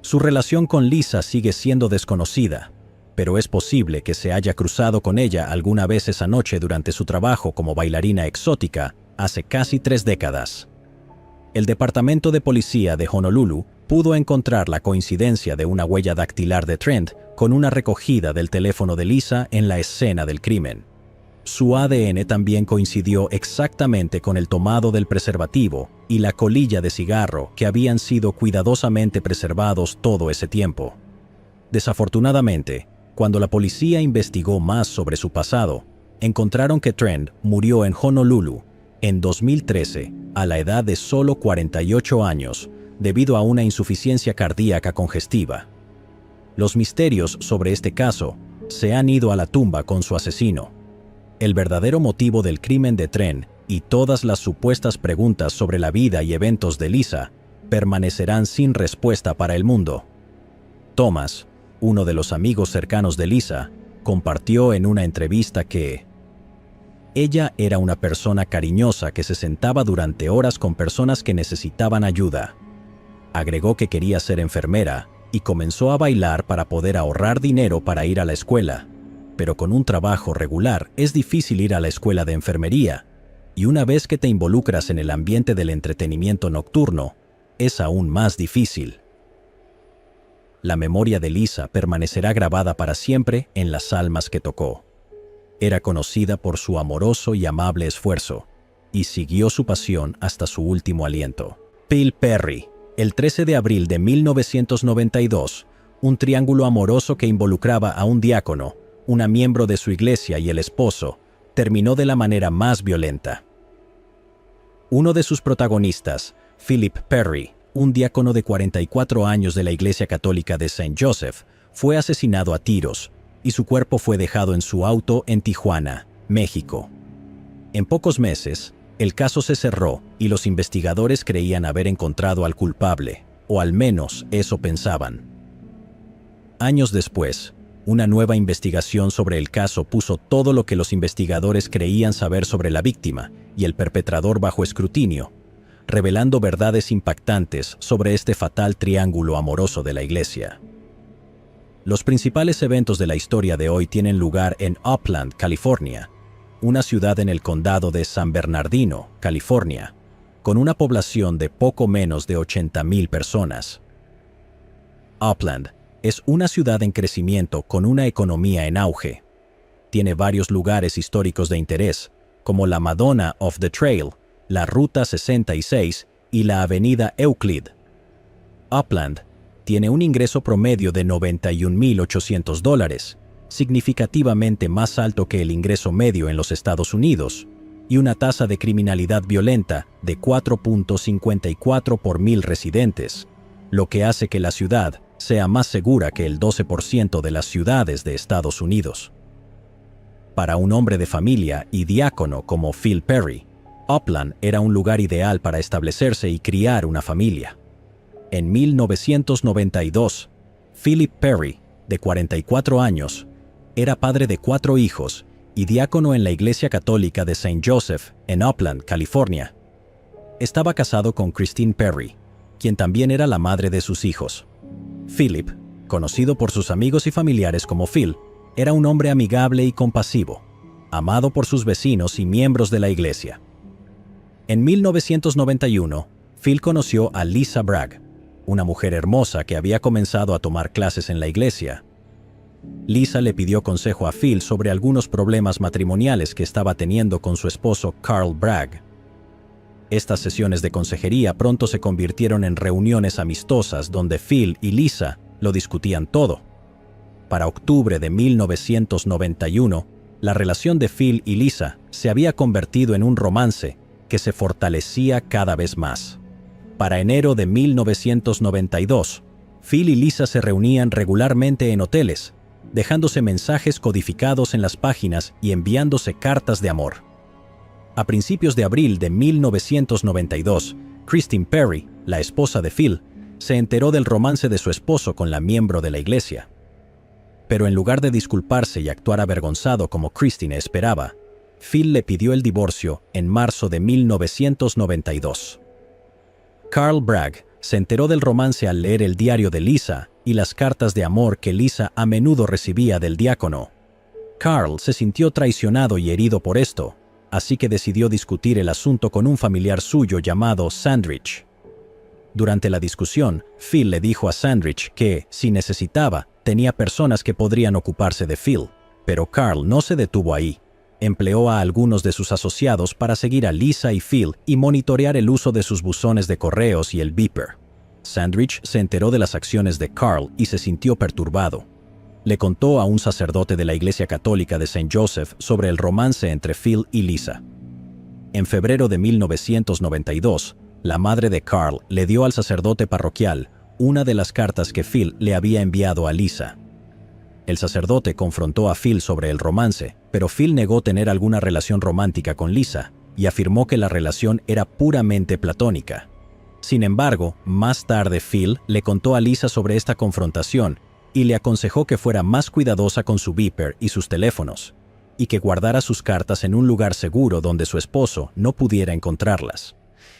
Su relación con Lisa sigue siendo desconocida, pero es posible que se haya cruzado con ella alguna vez esa noche durante su trabajo como bailarina exótica hace casi 3 décadas. El Departamento de Policía de Honolulu pudo encontrar la coincidencia de una huella dactilar de Trent con una recogida del teléfono de Lisa en la escena del crimen. Su ADN también coincidió exactamente con el tomado del preservativo y la colilla de cigarro que habían sido cuidadosamente preservados todo ese tiempo. Desafortunadamente, cuando la policía investigó más sobre su pasado, encontraron que Trent murió en Honolulu en 2013 a la edad de solo 48 años debido a una insuficiencia cardíaca congestiva. Los misterios sobre este caso se han ido a la tumba con su asesino. El verdadero motivo del crimen de Trent y todas las supuestas preguntas sobre la vida y eventos de Lisa permanecerán sin respuesta para el mundo. Thomas, uno de los amigos cercanos de Lisa, compartió en una entrevista que ella era una persona cariñosa que se sentaba durante horas con personas que necesitaban ayuda. Agregó que quería ser enfermera y comenzó a bailar para poder ahorrar dinero para ir a la escuela. Pero con un trabajo regular es difícil ir a la escuela de enfermería, y una vez que te involucras en el ambiente del entretenimiento nocturno, es aún más difícil. La memoria de Lisa permanecerá grabada para siempre en las almas que tocó. Era conocida por su amoroso y amable esfuerzo, y siguió su pasión hasta su último aliento. Phil Perry, el 13 de abril de 1992, un triángulo amoroso que involucraba a un diácono, una miembro de su iglesia y el esposo, terminó de la manera más violenta. Uno de sus protagonistas, Philip Perry, un diácono de 44 años de la Iglesia Católica de St. Joseph, fue asesinado a tiros y su cuerpo fue dejado en su auto en Tijuana, México. En pocos meses, el caso se cerró y los investigadores creían haber encontrado al culpable, o al menos eso pensaban. Años después, una nueva investigación sobre el caso puso todo lo que los investigadores creían saber sobre la víctima y el perpetrador bajo escrutinio, revelando verdades impactantes sobre este fatal triángulo amoroso de la iglesia. Los principales eventos de la historia de hoy tienen lugar en Upland, California, una ciudad en el condado de San Bernardino, California, con una población de poco menos de 80,000 personas. Upland es una ciudad en crecimiento con una economía en auge. Tiene varios lugares históricos de interés, como la Madonna of the Trail, la Ruta 66 y la Avenida Euclid. Upland tiene un ingreso promedio de $91,800 significativamente más alto que el ingreso medio en los Estados Unidos, y una tasa de criminalidad violenta de 4.54 por 1,000 residentes, lo que hace que la ciudad sea más segura que el 12% de las ciudades de Estados Unidos. Para un hombre de familia y diácono como Phil Perry, Upland era un lugar ideal para establecerse y criar una familia. En 1992, Philip Perry, de 44 años, era padre de 4 hijos y diácono en la Iglesia Católica de St. Joseph, en Upland, California. Estaba casado con Christine Perry, quien también era la madre de sus hijos. Philip, conocido por sus amigos y familiares como Phil, era un hombre amigable y compasivo, amado por sus vecinos y miembros de la iglesia. En 1991, Phil conoció a Lisa Bragg, una mujer hermosa que había comenzado a tomar clases en la iglesia. Lisa le pidió consejo a Phil sobre algunos problemas matrimoniales que estaba teniendo con su esposo Carl Bragg. Estas sesiones de consejería pronto se convirtieron en reuniones amistosas donde Phil y Lisa lo discutían todo. Para octubre de 1991, la relación de Phil y Lisa se había convertido en un romance que se fortalecía cada vez más. Para enero de 1992, Phil y Lisa se reunían regularmente en hoteles, dejándose mensajes codificados en las páginas y enviándose cartas de amor. A principios de abril de 1992, Christine Perry, la esposa de Phil, se enteró del romance de su esposo con la miembro de la iglesia. Pero en lugar de disculparse y actuar avergonzado como Christine esperaba, Phil le pidió el divorcio en marzo de 1992. Carl Bragg se enteró del romance al leer el diario de Lisa y las cartas de amor que Lisa a menudo recibía del diácono. Carl se sintió traicionado y herido por esto, así que decidió discutir el asunto con un familiar suyo llamado Sandrich. Durante la discusión, Phil le dijo a Sandrich que, si necesitaba, tenía personas que podrían ocuparse de Phil, pero Carl no se detuvo ahí. Empleó a algunos de sus asociados para seguir a Lisa y Phil y monitorear el uso de sus buzones de correos y el beeper. Sandrich se enteró de las acciones de Carl y se sintió perturbado. Le contó a un sacerdote de la Iglesia Católica de St. Joseph sobre el romance entre Phil y Lisa. En febrero de 1992, la madre de Carl le dio al sacerdote parroquial una de las cartas que Phil le había enviado a Lisa. El sacerdote confrontó a Phil sobre el romance, pero Phil negó tener alguna relación romántica con Lisa y afirmó que la relación era puramente platónica. Sin embargo, más tarde Phil le contó a Lisa sobre esta confrontación y le aconsejó que fuera más cuidadosa con su beeper y sus teléfonos, y que guardara sus cartas en un lugar seguro donde su esposo no pudiera encontrarlas.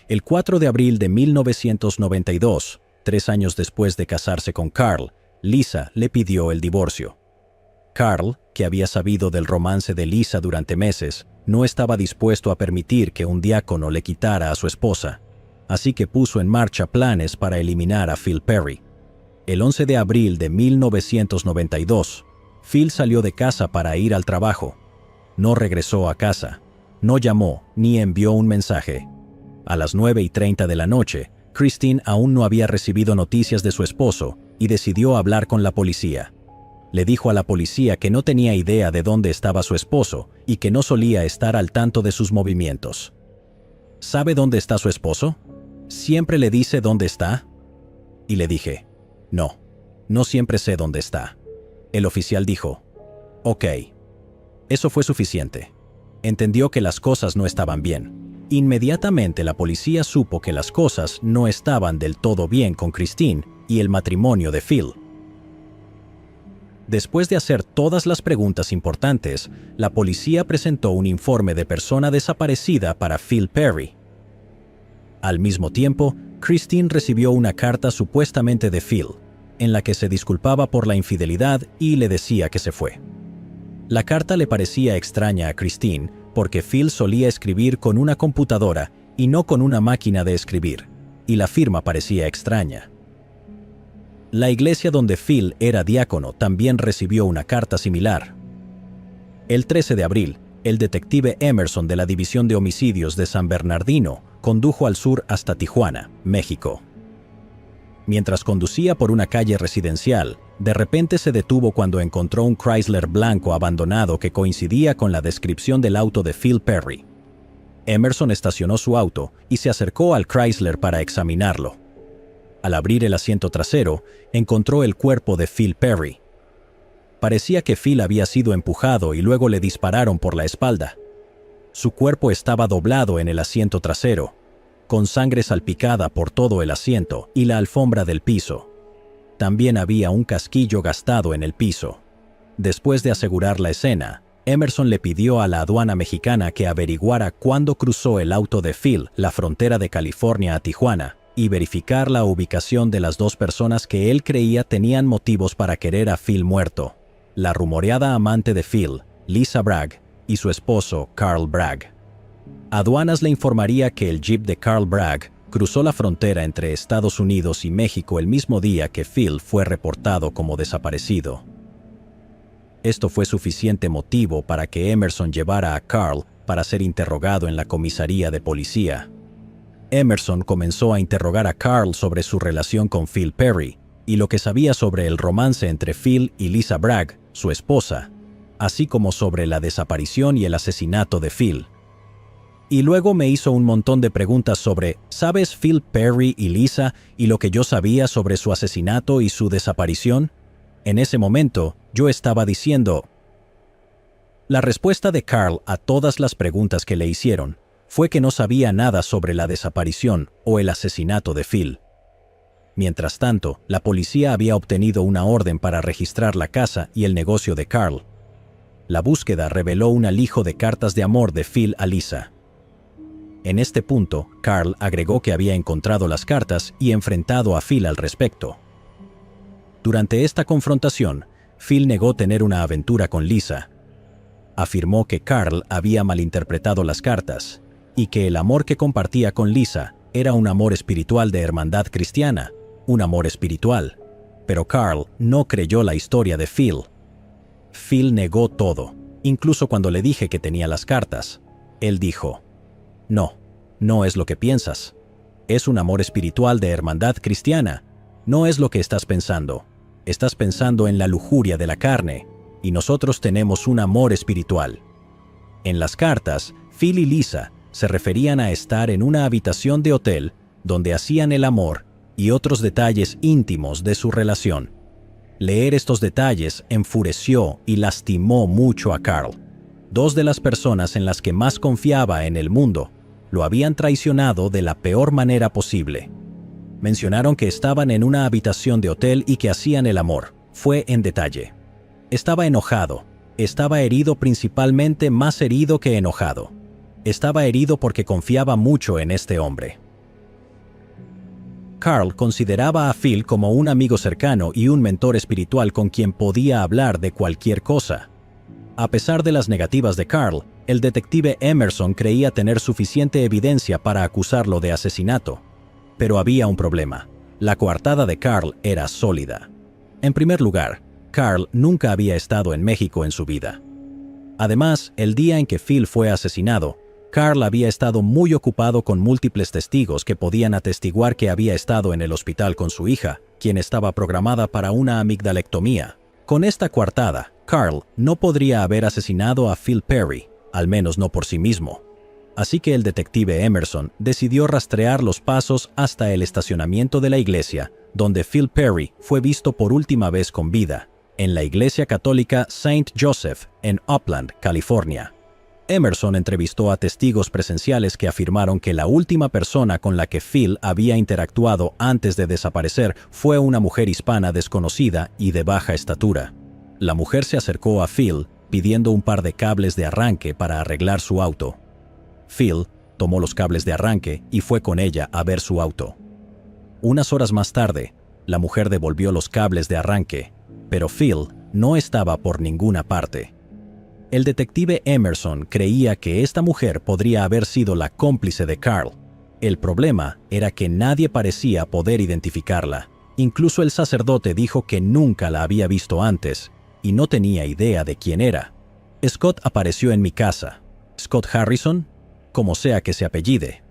El 4 de abril de 1992, 3 años después de casarse con Carl, Lisa le pidió el divorcio. Carl, que había sabido del romance de Lisa durante meses, no estaba dispuesto a permitir que un diácono le quitara a su esposa, así que puso en marcha planes para eliminar a Phil Perry. El 11 de abril de 1992, Phil salió de casa para ir al trabajo. No regresó a casa, no llamó ni envió un mensaje. A las 9:30 de la noche, Christine aún no había recibido noticias de su esposo y decidió hablar con la policía. Le dijo a la policía que no tenía idea de dónde estaba su esposo y que no solía estar al tanto de sus movimientos. ¿Sabe dónde está su esposo? ¿Siempre le dice dónde está? Y le dije, no siempre sé dónde está. El oficial dijo, ok. Eso fue suficiente. Entendió que las cosas no estaban bien. Inmediatamente la policía supo que las cosas no estaban del todo bien con Christine y el matrimonio de Phil. Después de hacer todas las preguntas importantes, la policía presentó un informe de persona desaparecida para Phil Perry. Al mismo tiempo, Christine recibió una carta supuestamente de Phil, en la que se disculpaba por la infidelidad y le decía que se fue. La carta le parecía extraña a Christine porque Phil solía escribir con una computadora y no con una máquina de escribir, y la firma parecía extraña. La iglesia donde Phil era diácono también recibió una carta similar. El 13 de abril, el detective Emerson de la División de Homicidios de San Bernardino condujo al sur hasta Tijuana, México. Mientras conducía por una calle residencial, De repente se detuvo cuando encontró un Chrysler blanco abandonado que coincidía con la descripción del auto de Phil Perry. Emerson estacionó su auto y se acercó al Chrysler para examinarlo. Al abrir el asiento trasero, encontró el cuerpo de Phil Perry. Parecía que Phil había sido empujado y luego le dispararon por la espalda. Su cuerpo estaba doblado en el asiento trasero, con sangre salpicada por todo el asiento y la alfombra del piso. También había un casquillo gastado en el piso. Después de asegurar la escena, Emerson le pidió a la aduana mexicana que averiguara cuándo cruzó el auto de Phil la frontera de California a Tijuana y verificar la ubicación de las dos personas que él creía tenían motivos para querer a Phil muerto: la rumoreada amante de Phil, Lisa Bragg, y su esposo, Carl Bragg. Aduanas le informaría que el jeep de Carl Bragg cruzó la frontera entre Estados Unidos y México el mismo día que Phil fue reportado como desaparecido. Esto fue suficiente motivo para que Emerson llevara a Carl para ser interrogado en la comisaría de policía. Emerson comenzó a interrogar a Carl sobre su relación con Phil Perry y lo que sabía sobre el romance entre Phil y Lisa Bragg, su esposa, así como sobre la desaparición y el asesinato de Phil. Y luego me hizo un montón de preguntas sobre ¿sabes Phil Perry y Lisa y lo que yo sabía sobre su asesinato y su desaparición? En ese momento, yo estaba diciendo... La respuesta de Carl a todas las preguntas que le hicieron fue que no sabía nada sobre la desaparición o el asesinato de Phil. Mientras tanto, la policía había obtenido una orden para registrar la casa y el negocio de Carl. La búsqueda reveló un alijo de cartas de amor de Phil a Lisa. En este punto, Carl agregó que había encontrado las cartas y enfrentado a Phil al respecto. Durante esta confrontación, Phil negó tener una aventura con Lisa. Afirmó que Carl había malinterpretado las cartas y que el amor que compartía con Lisa era un amor espiritual de hermandad cristiana, un amor espiritual. Pero Carl no creyó la historia de Phil. Phil negó todo, incluso cuando le dije que tenía las cartas. Él dijo: No, no es lo que piensas. Es un amor espiritual de hermandad cristiana. No es lo que estás pensando. Estás pensando en la lujuria de la carne, y nosotros tenemos un amor espiritual. En las cartas, Phil y Lisa se referían a estar en una habitación de hotel donde hacían el amor y otros detalles íntimos de su relación. Leer estos detalles enfureció y lastimó mucho a Carl. Dos de las personas en las que más confiaba en el mundo lo habían traicionado de la peor manera posible. Mencionaron que estaban en una habitación de hotel y que hacían el amor. Fue en detalle. Estaba enojado. Estaba herido, principalmente más herido que enojado. Estaba herido porque confiaba mucho en este hombre. Carl consideraba a Phil como un amigo cercano y un mentor espiritual con quien podía hablar de cualquier cosa. A pesar de las negativas de Carl, el detective Emerson creía tener suficiente evidencia para acusarlo de asesinato. Pero había un problema. La coartada de Carl era sólida. En primer lugar, Carl nunca había estado en México en su vida. Además, el día en que Phil fue asesinado, Carl había estado muy ocupado con múltiples testigos que podían atestiguar que había estado en el hospital con su hija, quien estaba programada para una amigdalectomía. Con esta coartada, Carl no podría haber asesinado a Phil Perry, al menos no por sí mismo. Así que el detective Emerson decidió rastrear los pasos hasta el estacionamiento de la iglesia, donde Phil Perry fue visto por última vez con vida, en la iglesia católica St. Joseph, en Upland, California. Emerson entrevistó a testigos presenciales que afirmaron que la última persona con la que Phil había interactuado antes de desaparecer fue una mujer hispana desconocida y de baja estatura. La mujer se acercó a Phil pidiendo un par de cables de arranque para arreglar su auto. Phil tomó los cables de arranque y fue con ella a ver su auto. Unas horas más tarde, la mujer devolvió los cables de arranque, pero Phil no estaba por ninguna parte. El detective Emerson creía que esta mujer podría haber sido la cómplice de Carl. El problema era que nadie parecía poder identificarla. Incluso el sacerdote dijo que nunca la había visto antes y no tenía idea de quién era. Scott apareció en mi casa. Scott Harrison, como sea que se apellide.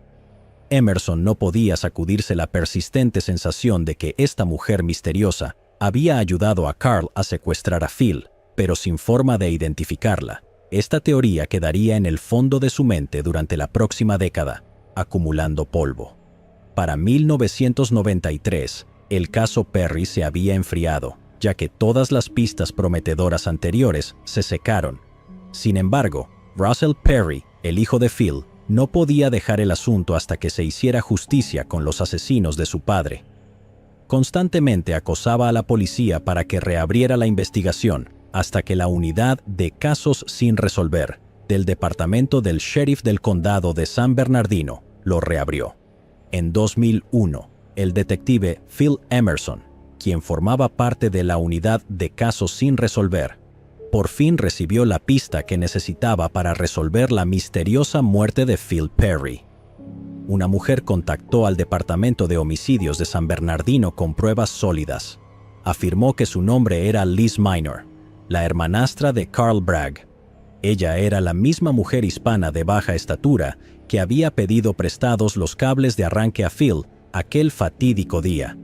Emerson no podía sacudirse la persistente sensación de que esta mujer misteriosa había ayudado a Carl a secuestrar a Phil, pero sin forma de identificarla. Esta teoría quedaría en el fondo de su mente durante la próxima década, acumulando polvo. Para 1993, el caso Perry se había enfriado, ya que todas las pistas prometedoras anteriores se secaron. Sin embargo, Russell Perry, el hijo de Phil, no podía dejar el asunto hasta que se hiciera justicia con los asesinos de su padre. Constantemente acosaba a la policía para que reabriera la investigación, hasta que la unidad de casos sin resolver del departamento del sheriff del condado de San Bernardino lo reabrió. En 2001, el detective Phil Emerson, quien formaba parte de la unidad de casos sin resolver, por fin recibió la pista que necesitaba para resolver la misteriosa muerte de Phil Perry. Una mujer contactó al Departamento de Homicidios de San Bernardino con pruebas sólidas. Afirmó que su nombre era Liz Minor, la hermanastra de Carl Bragg. Ella era la misma mujer hispana de baja estatura que había pedido prestados los cables de arranque a Phil aquel fatídico día.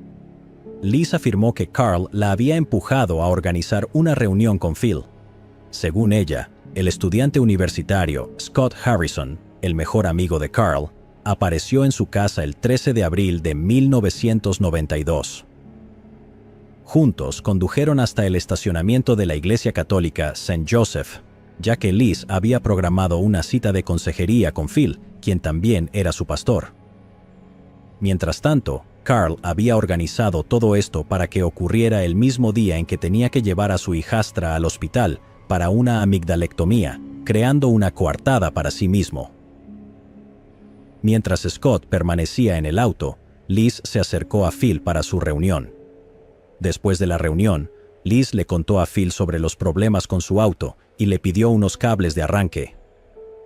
Liz afirmó que Carl la había empujado a organizar una reunión con Phil. Según ella, el estudiante universitario Scott Harrison, el mejor amigo de Carl, apareció en su casa el 13 de abril de 1992. Juntos condujeron hasta el estacionamiento de la iglesia católica St. Joseph, ya que Liz había programado una cita de consejería con Phil, quien también era su pastor. Mientras tanto, Carl había organizado todo esto para que ocurriera el mismo día en que tenía que llevar a su hijastra al hospital para una amigdalectomía, creando una coartada para sí mismo. Mientras Scott permanecía en el auto, Liz se acercó a Phil para su reunión. Después de la reunión, Liz le contó a Phil sobre los problemas con su auto y le pidió unos cables de arranque.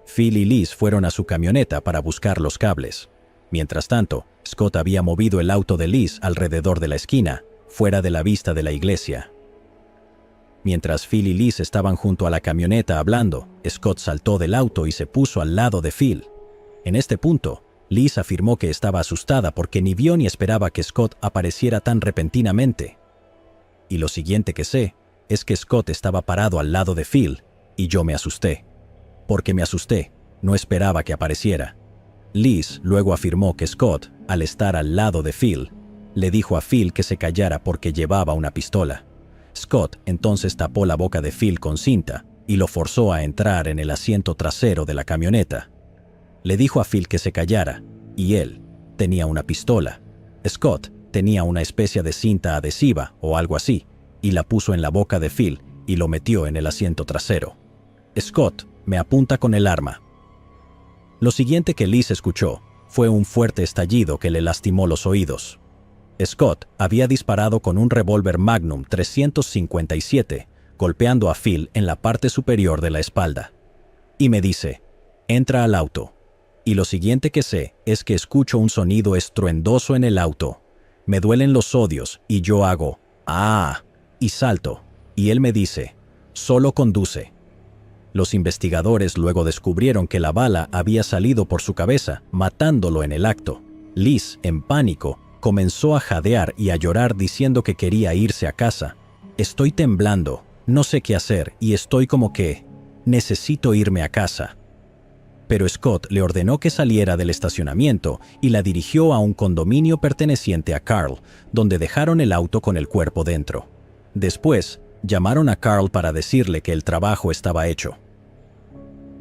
Phil y Liz fueron a su camioneta para buscar los cables. Mientras tanto, Scott había movido el auto de Liz alrededor de la esquina, fuera de la vista de la iglesia. Mientras Phil y Liz estaban junto a la camioneta hablando, Scott saltó del auto y se puso al lado de Phil. En este punto, Liz afirmó que estaba asustada porque ni vio ni esperaba que Scott apareciera tan repentinamente. Y lo siguiente que sé es que Scott estaba parado al lado de Phil y yo me asusté. Porque me asusté, no esperaba que apareciera. Liz luego afirmó que Scott, al estar al lado de Phil, le dijo a Phil que se callara porque llevaba una pistola. Scott entonces tapó la boca de Phil con cinta y lo forzó a entrar en el asiento trasero de la camioneta. Le dijo a Phil que se callara, y él tenía una pistola. Scott tenía una especie de cinta adhesiva o algo así, y la puso en la boca de Phil y lo metió en el asiento trasero. Scott me apunta con el arma. Lo siguiente que Liz escuchó fue un fuerte estallido que le lastimó los oídos. Scott había disparado con un revólver Magnum 357, golpeando a Phil en la parte superior de la espalda. Y me dice, entra al auto. Y lo siguiente que sé es que escucho un sonido estruendoso en el auto. Me duelen los odios y yo hago, ¡ah! Y salto. Y él me dice, solo conduce. Los investigadores luego descubrieron que la bala había salido por su cabeza, matándolo en el acto. Liz, en pánico, comenzó a jadear y a llorar diciendo que quería irse a casa. Estoy temblando, no sé qué hacer y estoy como que, necesito irme a casa. Pero Scott le ordenó que saliera del estacionamiento y la dirigió a un condominio perteneciente a Carl, donde dejaron el auto con el cuerpo dentro. Después, llamaron a Carl para decirle que el trabajo estaba hecho.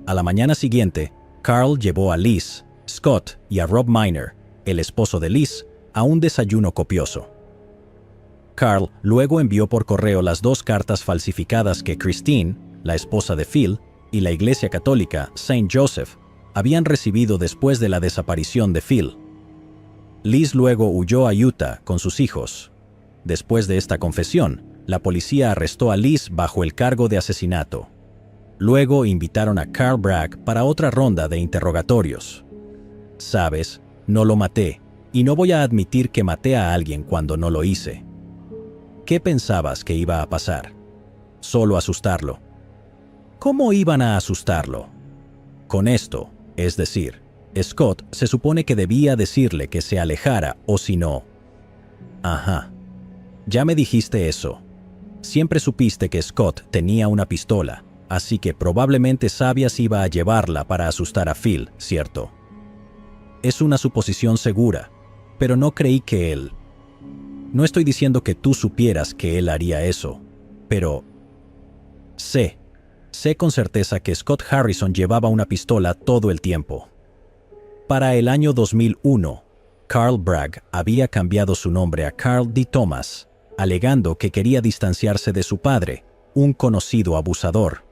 A la mañana siguiente, Carl llevó a Liz, Scott y a Rob Minor, el esposo de Liz, a un desayuno copioso. Carl luego envió por correo las 2 cartas falsificadas que Christine, la esposa de Phil, y la Iglesia Católica St. Joseph habían recibido después de la desaparición de Phil. Liz luego huyó a Utah con sus hijos. Después de esta confesión, la policía arrestó a Liz bajo el cargo de asesinato. Luego invitaron a Carl Bragg para otra ronda de interrogatorios. Sabes, no lo maté, y no voy a admitir que maté a alguien cuando no lo hice. ¿Qué pensabas que iba a pasar? Solo asustarlo. ¿Cómo iban a asustarlo? Con esto, es decir, Scott se supone que debía decirle que se alejara o si no. Ajá. Ya me dijiste eso. Siempre supiste que Scott tenía una pistola, así que probablemente sabías iba a llevarla para asustar a Phil, ¿cierto? Es una suposición segura, pero no creí que él... No estoy diciendo que tú supieras que él haría eso, pero... Sé con certeza que Scott Harrison llevaba una pistola todo el tiempo. Para el año 2001, Carl Bragg había cambiado su nombre a Carl D. Thomas, alegando que quería distanciarse de su padre, un conocido abusador.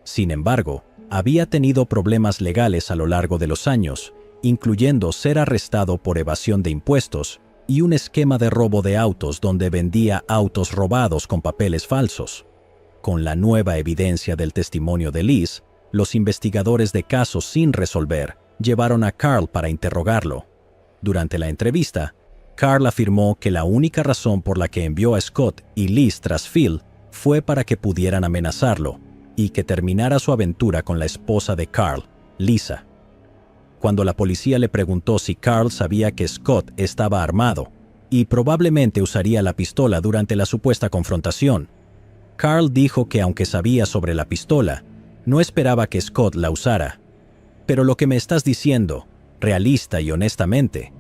Sin embargo, había tenido problemas legales a lo largo de los años, incluyendo ser arrestado por evasión de impuestos y un esquema de robo de autos donde vendía autos robados con papeles falsos. Con la nueva evidencia del testimonio de Liz, los investigadores de casos sin resolver llevaron a Carl para interrogarlo. Durante la entrevista, Carl afirmó que la única razón por la que envió a Scott y Liz tras Phil fue para que pudieran amenazarlo y que terminara su aventura con la esposa de Carl, Lisa. Cuando la policía le preguntó si Carl sabía que Scott estaba armado y probablemente usaría la pistola durante la supuesta confrontación, Carl dijo que aunque sabía sobre la pistola, no esperaba que Scott la usara. Pero lo que me estás diciendo, realista y honestamente,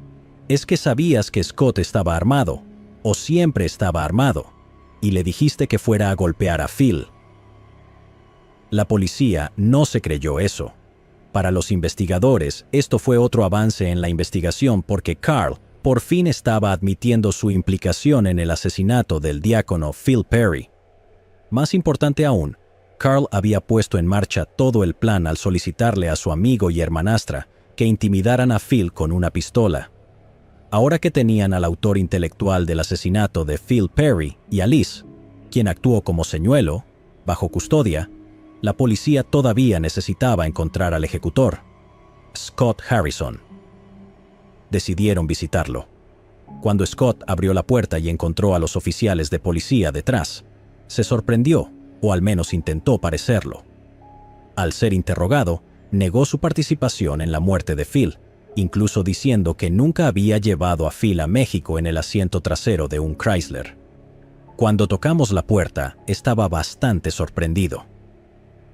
es que sabías que Scott estaba armado, o siempre estaba armado, y le dijiste que fuera a golpear a Phil. La policía no se creyó eso. Para los investigadores, esto fue otro avance en la investigación porque Carl por fin estaba admitiendo su implicación en el asesinato del diácono Phil Perry. Más importante aún, Carl había puesto en marcha todo el plan al solicitarle a su amigo y hermanastra que intimidaran a Phil con una pistola. Ahora que tenían al autor intelectual del asesinato de Phil Perry y a Liz, quien actuó como señuelo, bajo custodia, la policía todavía necesitaba encontrar al ejecutor, Scott Harrison. Decidieron visitarlo. Cuando Scott abrió la puerta y encontró a los oficiales de policía detrás, se sorprendió, o al menos intentó parecerlo. Al ser interrogado, negó su participación en la muerte de Phil, incluso diciendo que nunca había llevado a Phil a México en el asiento trasero de un Chrysler. Cuando tocamos la puerta, estaba bastante sorprendido.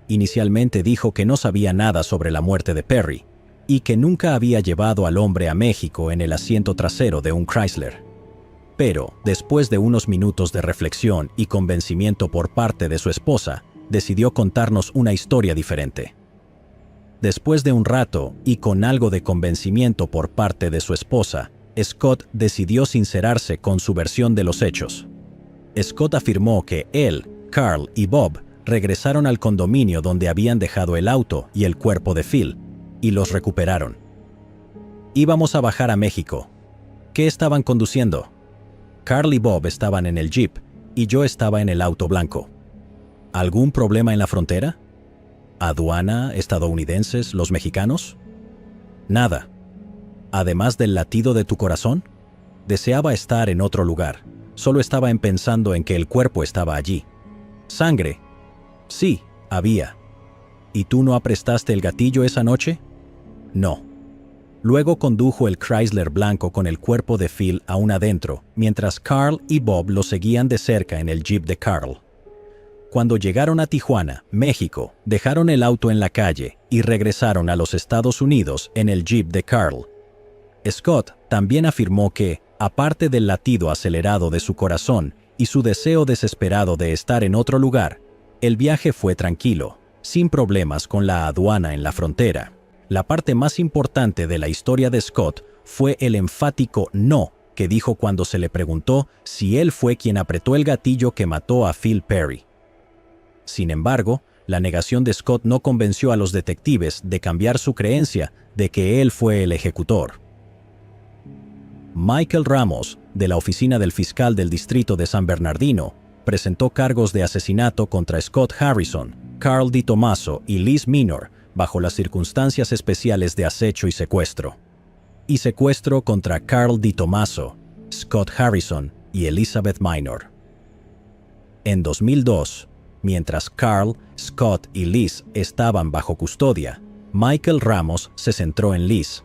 Inicialmente dijo que no sabía nada sobre la muerte de Perry y que nunca había llevado al hombre a México en el asiento trasero de un Chrysler. Pero, después de unos minutos de reflexión y convencimiento por parte de su esposa, decidió contarnos una historia diferente. Después de un rato y con algo de convencimiento por parte de su esposa, Scott decidió sincerarse con su versión de los hechos. Scott afirmó que él, Carl y Bob regresaron al condominio donde habían dejado el auto y el cuerpo de Phil, y los recuperaron. Íbamos a bajar a México. ¿Qué estaban conduciendo? Carl y Bob estaban en el jeep y yo estaba en el auto blanco. ¿Algún problema en la frontera? ¿Aduana, estadounidenses, los mexicanos? Nada. Además del latido de tu corazón, deseaba estar en otro lugar. Solo estaba pensando en que el cuerpo estaba allí. ¿Sangre? Sí, había. ¿Y tú no aprestaste el gatillo esa noche? No. Luego condujo el Chrysler blanco con el cuerpo de Phil aún adentro, mientras Carl y Bob lo seguían de cerca en el jeep de Carl. Cuando llegaron a Tijuana, México, dejaron el auto en la calle y regresaron a los Estados Unidos en el jeep de Carl. Scott también afirmó que, aparte del latido acelerado de su corazón y su deseo desesperado de estar en otro lugar, el viaje fue tranquilo, sin problemas con la aduana en la frontera. La parte más importante de la historia de Scott fue el enfático no que dijo cuando se le preguntó si él fue quien apretó el gatillo que mató a Phil Perry. Sin embargo, la negación de Scott no convenció a los detectives de cambiar su creencia de que él fue el ejecutor. Michael Ramos, de la oficina del fiscal del distrito de San Bernardino, presentó cargos de asesinato contra Scott Harrison, Carl D. Tomaso y Liz Minor bajo las circunstancias especiales de acecho y secuestro contra Carl D. Tomaso, Scott Harrison y Elizabeth Minor. En 2002, mientras Carl, Scott y Liz estaban bajo custodia, Michael Ramos se centró en Liz.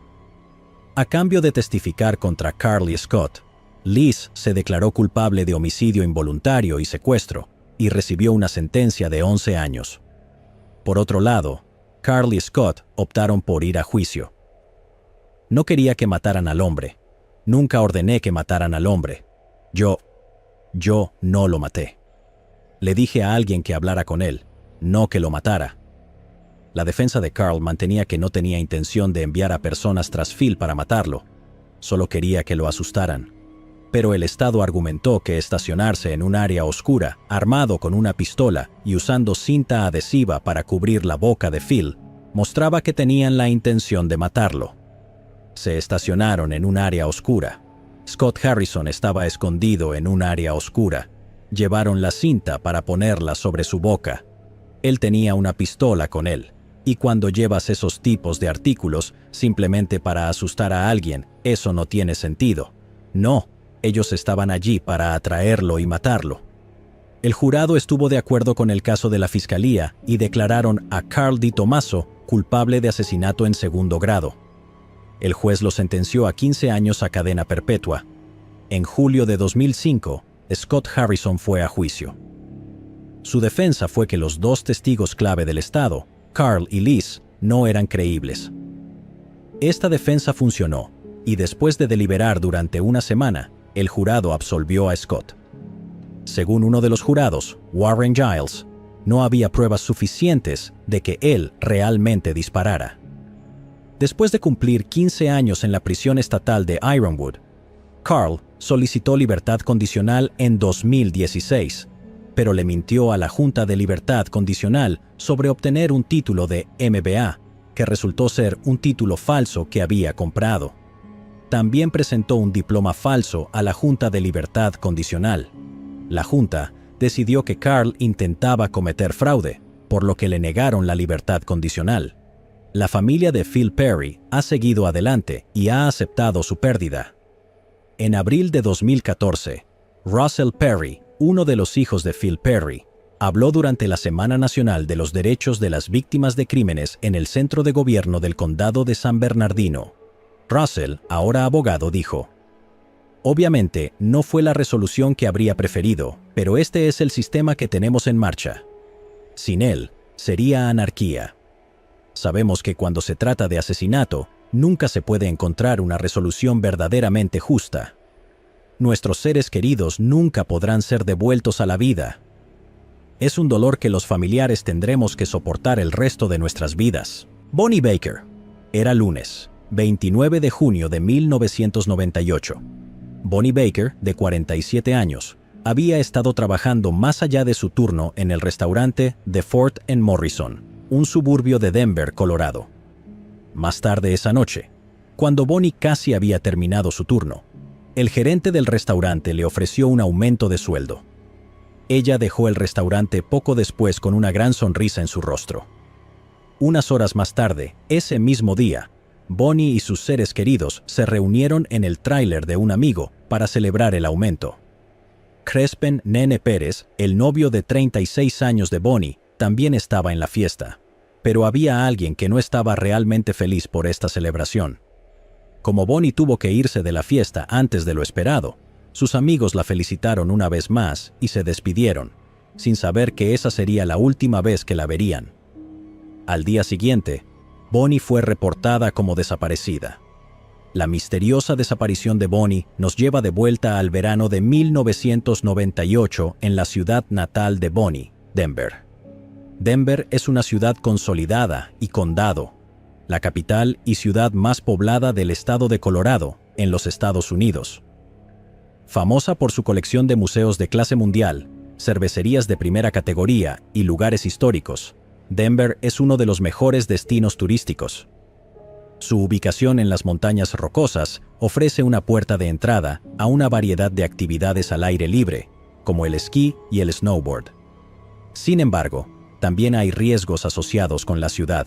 A cambio de testificar contra Carl y Scott, Liz se declaró culpable de homicidio involuntario y secuestro y recibió una sentencia de 11 años. Por otro lado, Carl y Scott optaron por ir a juicio. No quería que mataran al hombre. Nunca ordené que mataran al hombre. Yo no lo maté. Le dije a alguien que hablara con él, no que lo matara. La defensa de Carl mantenía que no tenía intención de enviar a personas tras Phil para matarlo. Solo quería que lo asustaran. Pero el Estado argumentó que estacionarse en un área oscura, armado con una pistola y usando cinta adhesiva para cubrir la boca de Phil, mostraba que tenían la intención de matarlo. Se estacionaron en un área oscura. Scott Harrison estaba escondido en un área oscura. Llevaron la cinta para ponerla sobre su boca. Él tenía una pistola con él. Y cuando llevas esos tipos de artículos simplemente para asustar a alguien, eso no tiene sentido. No, ellos estaban allí para atraerlo y matarlo. El jurado estuvo de acuerdo con el caso de la fiscalía y declararon a Carl DiTommaso culpable de asesinato en segundo grado. El juez lo sentenció a 15 años a cadena perpetua. En julio de 2005, Scott Harrison fue a juicio. Su defensa fue que los dos testigos clave del Estado, Carl y Liz, no eran creíbles. Esta defensa funcionó, y después de deliberar durante una semana, el jurado absolvió a Scott. Según uno de los jurados, Warren Giles, no había pruebas suficientes de que él realmente disparara. Después de cumplir 15 años en la prisión estatal de Ironwood, Carl solicitó libertad condicional en 2016, pero le mintió a la Junta de Libertad Condicional sobre obtener un título de MBA, que resultó ser un título falso que había comprado. También presentó un diploma falso a la Junta de Libertad Condicional. La Junta decidió que Carl intentaba cometer fraude, por lo que le negaron la libertad condicional. La familia de Phil Perry ha seguido adelante y ha aceptado su pérdida. En abril de 2014, Russell Perry, uno de los hijos de Phil Perry, habló durante la Semana Nacional de los Derechos de las Víctimas de Crímenes en el Centro de Gobierno del Condado de San Bernardino. Russell, ahora abogado, dijo: «Obviamente, no fue la resolución que habría preferido, pero este es el sistema que tenemos en marcha. Sin él, sería anarquía. Sabemos que cuando se trata de asesinato, nunca se puede encontrar una resolución verdaderamente justa. Nuestros seres queridos nunca podrán ser devueltos a la vida. Es un dolor que los familiares tendremos que soportar el resto de nuestras vidas». Bonnie Baker. Era lunes, 29 de junio de 1998. Bonnie Baker, de 47 años, había estado trabajando más allá de su turno en el restaurante The Fort en Morrison, un suburbio de Denver, Colorado. Más tarde esa noche, cuando Bonnie casi había terminado su turno, el gerente del restaurante le ofreció un aumento de sueldo. Ella dejó el restaurante poco después con una gran sonrisa en su rostro. Unas horas más tarde, ese mismo día, Bonnie y sus seres queridos se reunieron en el tráiler de un amigo para celebrar el aumento. Crespen Nene Pérez, el novio de 36 años de Bonnie, también estaba en la fiesta. Pero había alguien que no estaba realmente feliz por esta celebración. Como Bonnie tuvo que irse de la fiesta antes de lo esperado, sus amigos la felicitaron una vez más y se despidieron, sin saber que esa sería la última vez que la verían. Al día siguiente, Bonnie fue reportada como desaparecida. La misteriosa desaparición de Bonnie nos lleva de vuelta al verano de 1998 en la ciudad natal de Bonnie, Denver. Denver es una ciudad consolidada y condado, la capital y ciudad más poblada del estado de Colorado, en los Estados Unidos. Famosa por su colección de museos de clase mundial, cervecerías de primera categoría y lugares históricos, Denver es uno de los mejores destinos turísticos. Su ubicación en las montañas rocosas ofrece una puerta de entrada a una variedad de actividades al aire libre, como el esquí y el snowboard. Sin embargo, también hay riesgos asociados con la ciudad.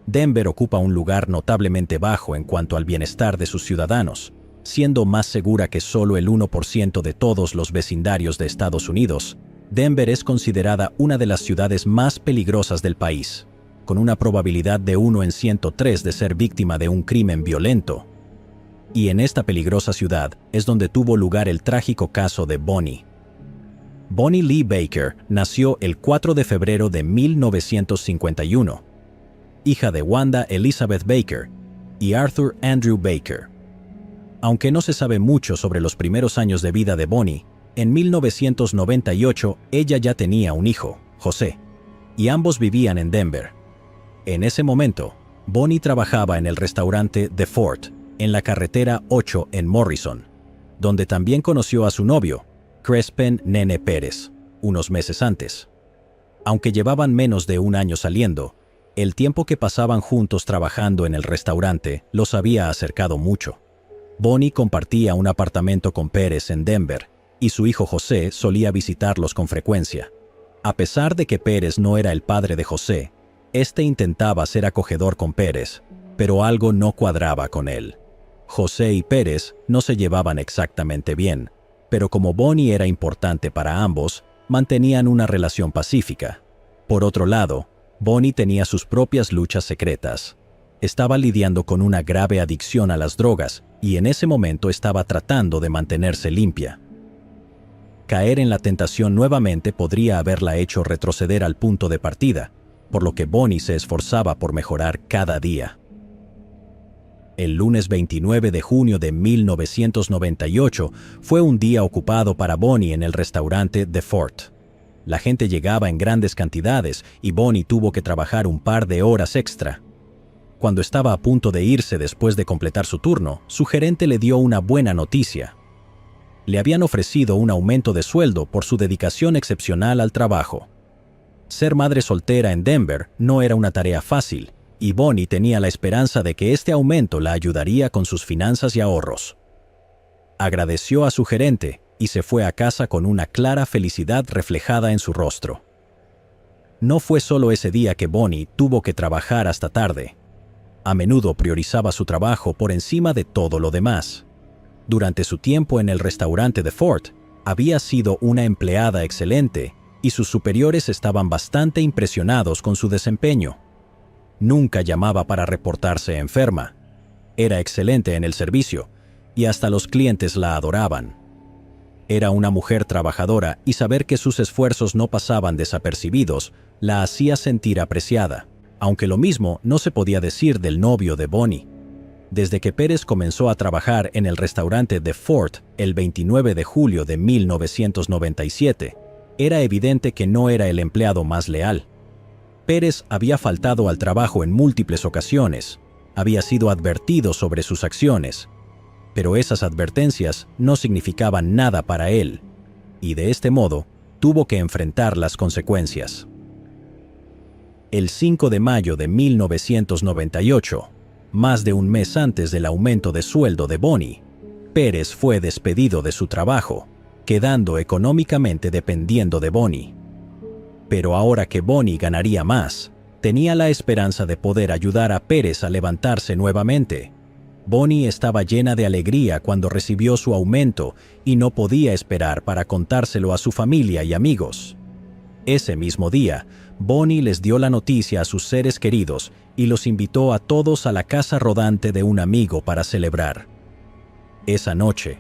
Denver ocupa un lugar notablemente bajo en cuanto al bienestar de sus ciudadanos, siendo más segura que solo el 1% de todos los vecindarios de Estados Unidos. Denver es considerada una de las ciudades más peligrosas del país, con una probabilidad de 1 en 103 de ser víctima de un crimen violento. Y en esta peligrosa ciudad es donde tuvo lugar el trágico caso de Bonnie. Bonnie Lee Baker nació el 4 de febrero de 1951, hija de Wanda Elizabeth Baker y Arthur Andrew Baker. Aunque no se sabe mucho sobre los primeros años de vida de Bonnie, en 1998 ella ya tenía un hijo, José, y ambos vivían en Denver. En ese momento, Bonnie trabajaba en el restaurante The Fort, en la carretera 8 en Morrison, donde también conoció a su novio, Crespen Nene Pérez, unos meses antes. Aunque llevaban menos de un año saliendo, el tiempo que pasaban juntos trabajando en el restaurante los había acercado mucho. Bonnie compartía un apartamento con Pérez en Denver, y su hijo José solía visitarlos con frecuencia. A pesar de que Pérez no era el padre de José, este intentaba ser acogedor con Pérez, pero algo no cuadraba con él. José y Pérez no se llevaban exactamente bien, pero como Bonnie era importante para ambos, mantenían una relación pacífica. Por otro lado, Bonnie tenía sus propias luchas secretas. Estaba lidiando con una grave adicción a las drogas y en ese momento estaba tratando de mantenerse limpia. Caer en la tentación nuevamente podría haberla hecho retroceder al punto de partida, por lo que Bonnie se esforzaba por mejorar cada día. El lunes 29 de junio de 1998 fue un día ocupado para Bonnie en el restaurante The Fort. La gente llegaba en grandes cantidades y Bonnie tuvo que trabajar un par de horas extra. Cuando estaba a punto de irse después de completar su turno, su gerente le dio una buena noticia. Le habían ofrecido un aumento de sueldo por su dedicación excepcional al trabajo. Ser madre soltera en Denver no era una tarea fácil, y Bonnie tenía la esperanza de que este aumento la ayudaría con sus finanzas y ahorros. Agradeció a su gerente y se fue a casa con una clara felicidad reflejada en su rostro. No fue solo ese día que Bonnie tuvo que trabajar hasta tarde. A menudo priorizaba su trabajo por encima de todo lo demás. Durante su tiempo en el restaurante The Fort, había sido una empleada excelente y sus superiores estaban bastante impresionados con su desempeño. Nunca llamaba para reportarse enferma. Era excelente en el servicio y hasta los clientes la adoraban. Era una mujer trabajadora y saber que sus esfuerzos no pasaban desapercibidos la hacía sentir apreciada, aunque lo mismo no se podía decir del novio de Bonnie. Desde que Pérez comenzó a trabajar en el restaurante The Fort el 29 de julio de 1997, era evidente que no era el empleado más leal. Pérez había faltado al trabajo en múltiples ocasiones, había sido advertido sobre sus acciones, pero esas advertencias no significaban nada para él, y de este modo tuvo que enfrentar las consecuencias. El 5 de mayo de 1998, más de un mes antes del aumento de sueldo de Bonnie, Pérez fue despedido de su trabajo, quedando económicamente dependiendo de Bonnie. Pero ahora que Bonnie ganaría más, tenía la esperanza de poder ayudar a Pérez a levantarse nuevamente. Bonnie estaba llena de alegría cuando recibió su aumento y no podía esperar para contárselo a su familia y amigos. Ese mismo día, Bonnie les dio la noticia a sus seres queridos y los invitó a todos a la casa rodante de un amigo para celebrar. Esa noche,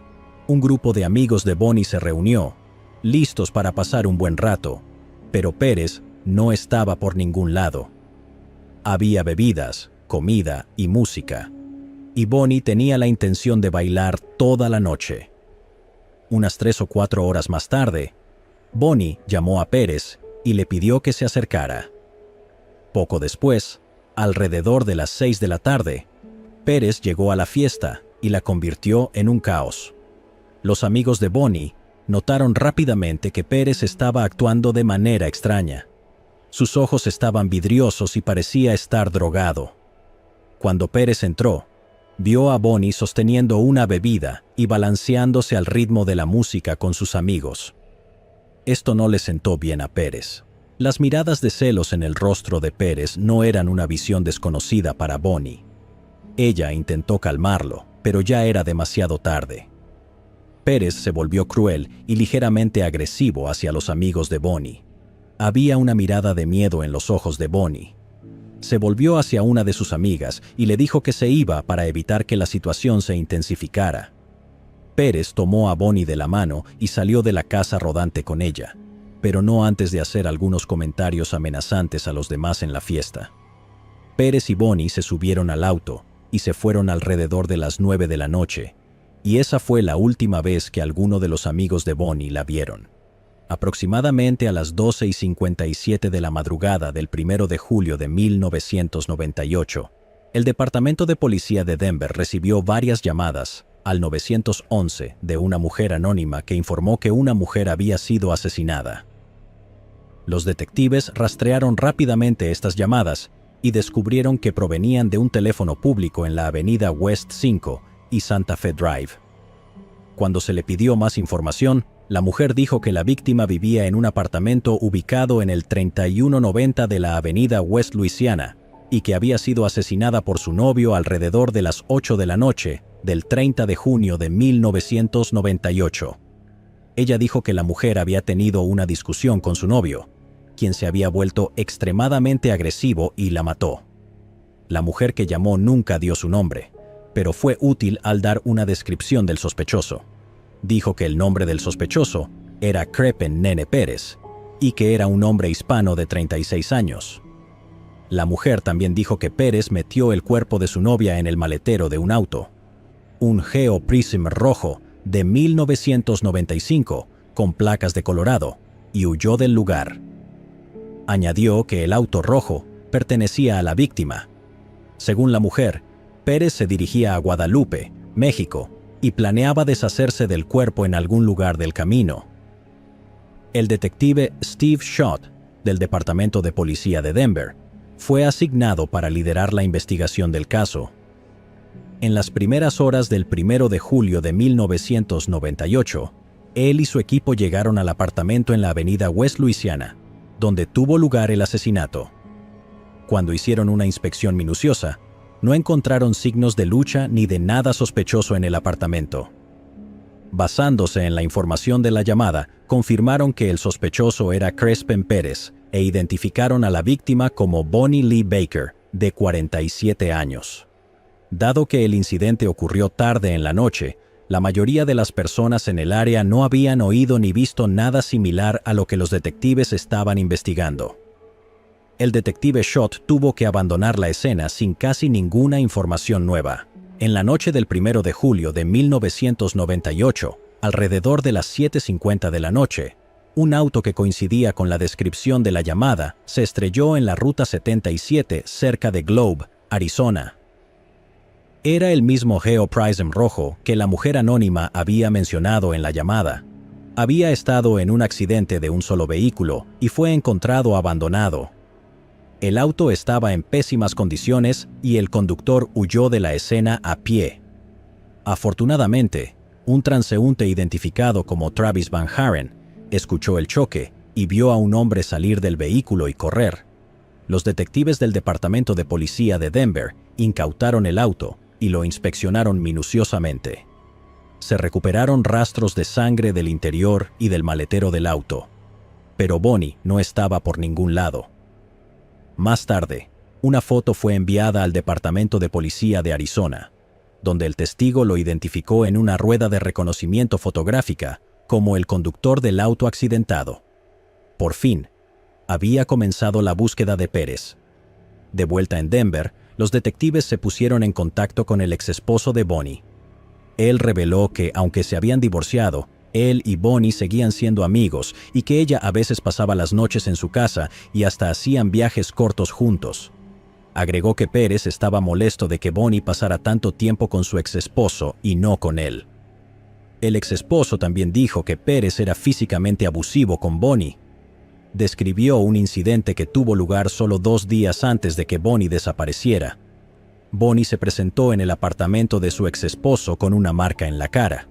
un grupo de amigos de Bonnie se reunió, listos para pasar un buen rato, pero Pérez no estaba por ningún lado. Había bebidas, comida y música, y Bonnie tenía la intención de bailar toda la noche. Unas 3 o 4 horas más tarde, Bonnie llamó a Pérez y le pidió que se acercara. Poco después, alrededor de las 6 de la tarde, Pérez llegó a la fiesta y la convirtió en un caos. Los amigos de Bonnie notaron rápidamente que Pérez estaba actuando de manera extraña. Sus ojos estaban vidriosos y parecía estar drogado. Cuando Pérez entró, vio a Bonnie sosteniendo una bebida y balanceándose al ritmo de la música con sus amigos. Esto no le sentó bien a Pérez. Las miradas de celos en el rostro de Pérez no eran una visión desconocida para Bonnie. Ella intentó calmarlo, pero ya era demasiado tarde. Pérez se volvió cruel y ligeramente agresivo hacia los amigos de Bonnie. Había una mirada de miedo en los ojos de Bonnie. Se volvió hacia una de sus amigas y le dijo que se iba para evitar que la situación se intensificara. Pérez tomó a Bonnie de la mano y salió de la casa rodante con ella, pero no antes de hacer algunos comentarios amenazantes a los demás en la fiesta. Pérez y Bonnie se subieron al auto y se fueron alrededor de las 9 de la noche, y esa fue la última vez que alguno de los amigos de Bonnie la vieron. Aproximadamente a las 12:57 de la madrugada del 1 de julio de 1998, el Departamento de Policía de Denver recibió varias llamadas al 911 de una mujer anónima que informó que una mujer había sido asesinada. Los detectives rastrearon rápidamente estas llamadas y descubrieron que provenían de un teléfono público en la avenida West 5 y Santa Fe Drive. Cuando se le pidió más información, la mujer dijo que la víctima vivía en un apartamento ubicado en el 3190 de la avenida West Louisiana y que había sido asesinada por su novio alrededor de las 8 de la noche del 30 de junio de 1998. Ella dijo que la mujer había tenido una discusión con su novio, quien se había vuelto extremadamente agresivo y la mató. La mujer que llamó nunca dio su nombre, pero fue útil al dar una descripción del sospechoso. Dijo que el nombre del sospechoso era Crepen Nene Pérez y que era un hombre hispano de 36 años. La mujer también dijo que Pérez metió el cuerpo de su novia en el maletero de un auto, un Geo Prism rojo de 1995 con placas de Colorado, y huyó del lugar. Añadió que el auto rojo pertenecía a la víctima. Según la mujer, Pérez se dirigía a Guadalupe, México, y planeaba deshacerse del cuerpo en algún lugar del camino. El detective Steve Schott, del Departamento de Policía de Denver, fue asignado para liderar la investigación del caso. En las primeras horas del 1 de julio de 1998, él y su equipo llegaron al apartamento en la avenida West Louisiana, donde tuvo lugar el asesinato. Cuando hicieron una inspección minuciosa, no encontraron signos de lucha ni de nada sospechoso en el apartamento. Basándose en la información de la llamada, confirmaron que el sospechoso era Crepen Pérez e identificaron a la víctima como Bonnie Lee Baker, de 47 años. Dado que el incidente ocurrió tarde en la noche, la mayoría de las personas en el área no habían oído ni visto nada similar a lo que los detectives estaban investigando. El detective Schott tuvo que abandonar la escena sin casi ninguna información nueva. En la noche del 1 de julio de 1998, alrededor de las 7:50 de la noche, un auto que coincidía con la descripción de la llamada se estrelló en la Ruta 77 cerca de Globe, Arizona. Era el mismo Geo Prism rojo que la mujer anónima había mencionado en la llamada. Había estado en un accidente de un solo vehículo y fue encontrado abandonado. El auto estaba en pésimas condiciones y el conductor huyó de la escena a pie. Afortunadamente, un transeúnte identificado como Travis Van Haren escuchó el choque y vio a un hombre salir del vehículo y correr. Los detectives del Departamento de Policía de Denver incautaron el auto y lo inspeccionaron minuciosamente. Se recuperaron rastros de sangre del interior y del maletero del auto, pero Bonnie no estaba por ningún lado. Más tarde, una foto fue enviada al Departamento de Policía de Arizona, donde el testigo lo identificó en una rueda de reconocimiento fotográfica como el conductor del auto accidentado. Por fin, había comenzado la búsqueda de Pérez. De vuelta en Denver, los detectives se pusieron en contacto con el exesposo de Bonnie. Él reveló que, aunque se habían divorciado, él y Bonnie seguían siendo amigos y que ella a veces pasaba las noches en su casa y hasta hacían viajes cortos juntos. Agregó que Pérez estaba molesto de que Bonnie pasara tanto tiempo con su exesposo y no con él. El exesposo también dijo que Pérez era físicamente abusivo con Bonnie. Describió un incidente que tuvo lugar solo 2 días antes de que Bonnie desapareciera. Bonnie se presentó en el apartamento de su exesposo con una marca en la cara.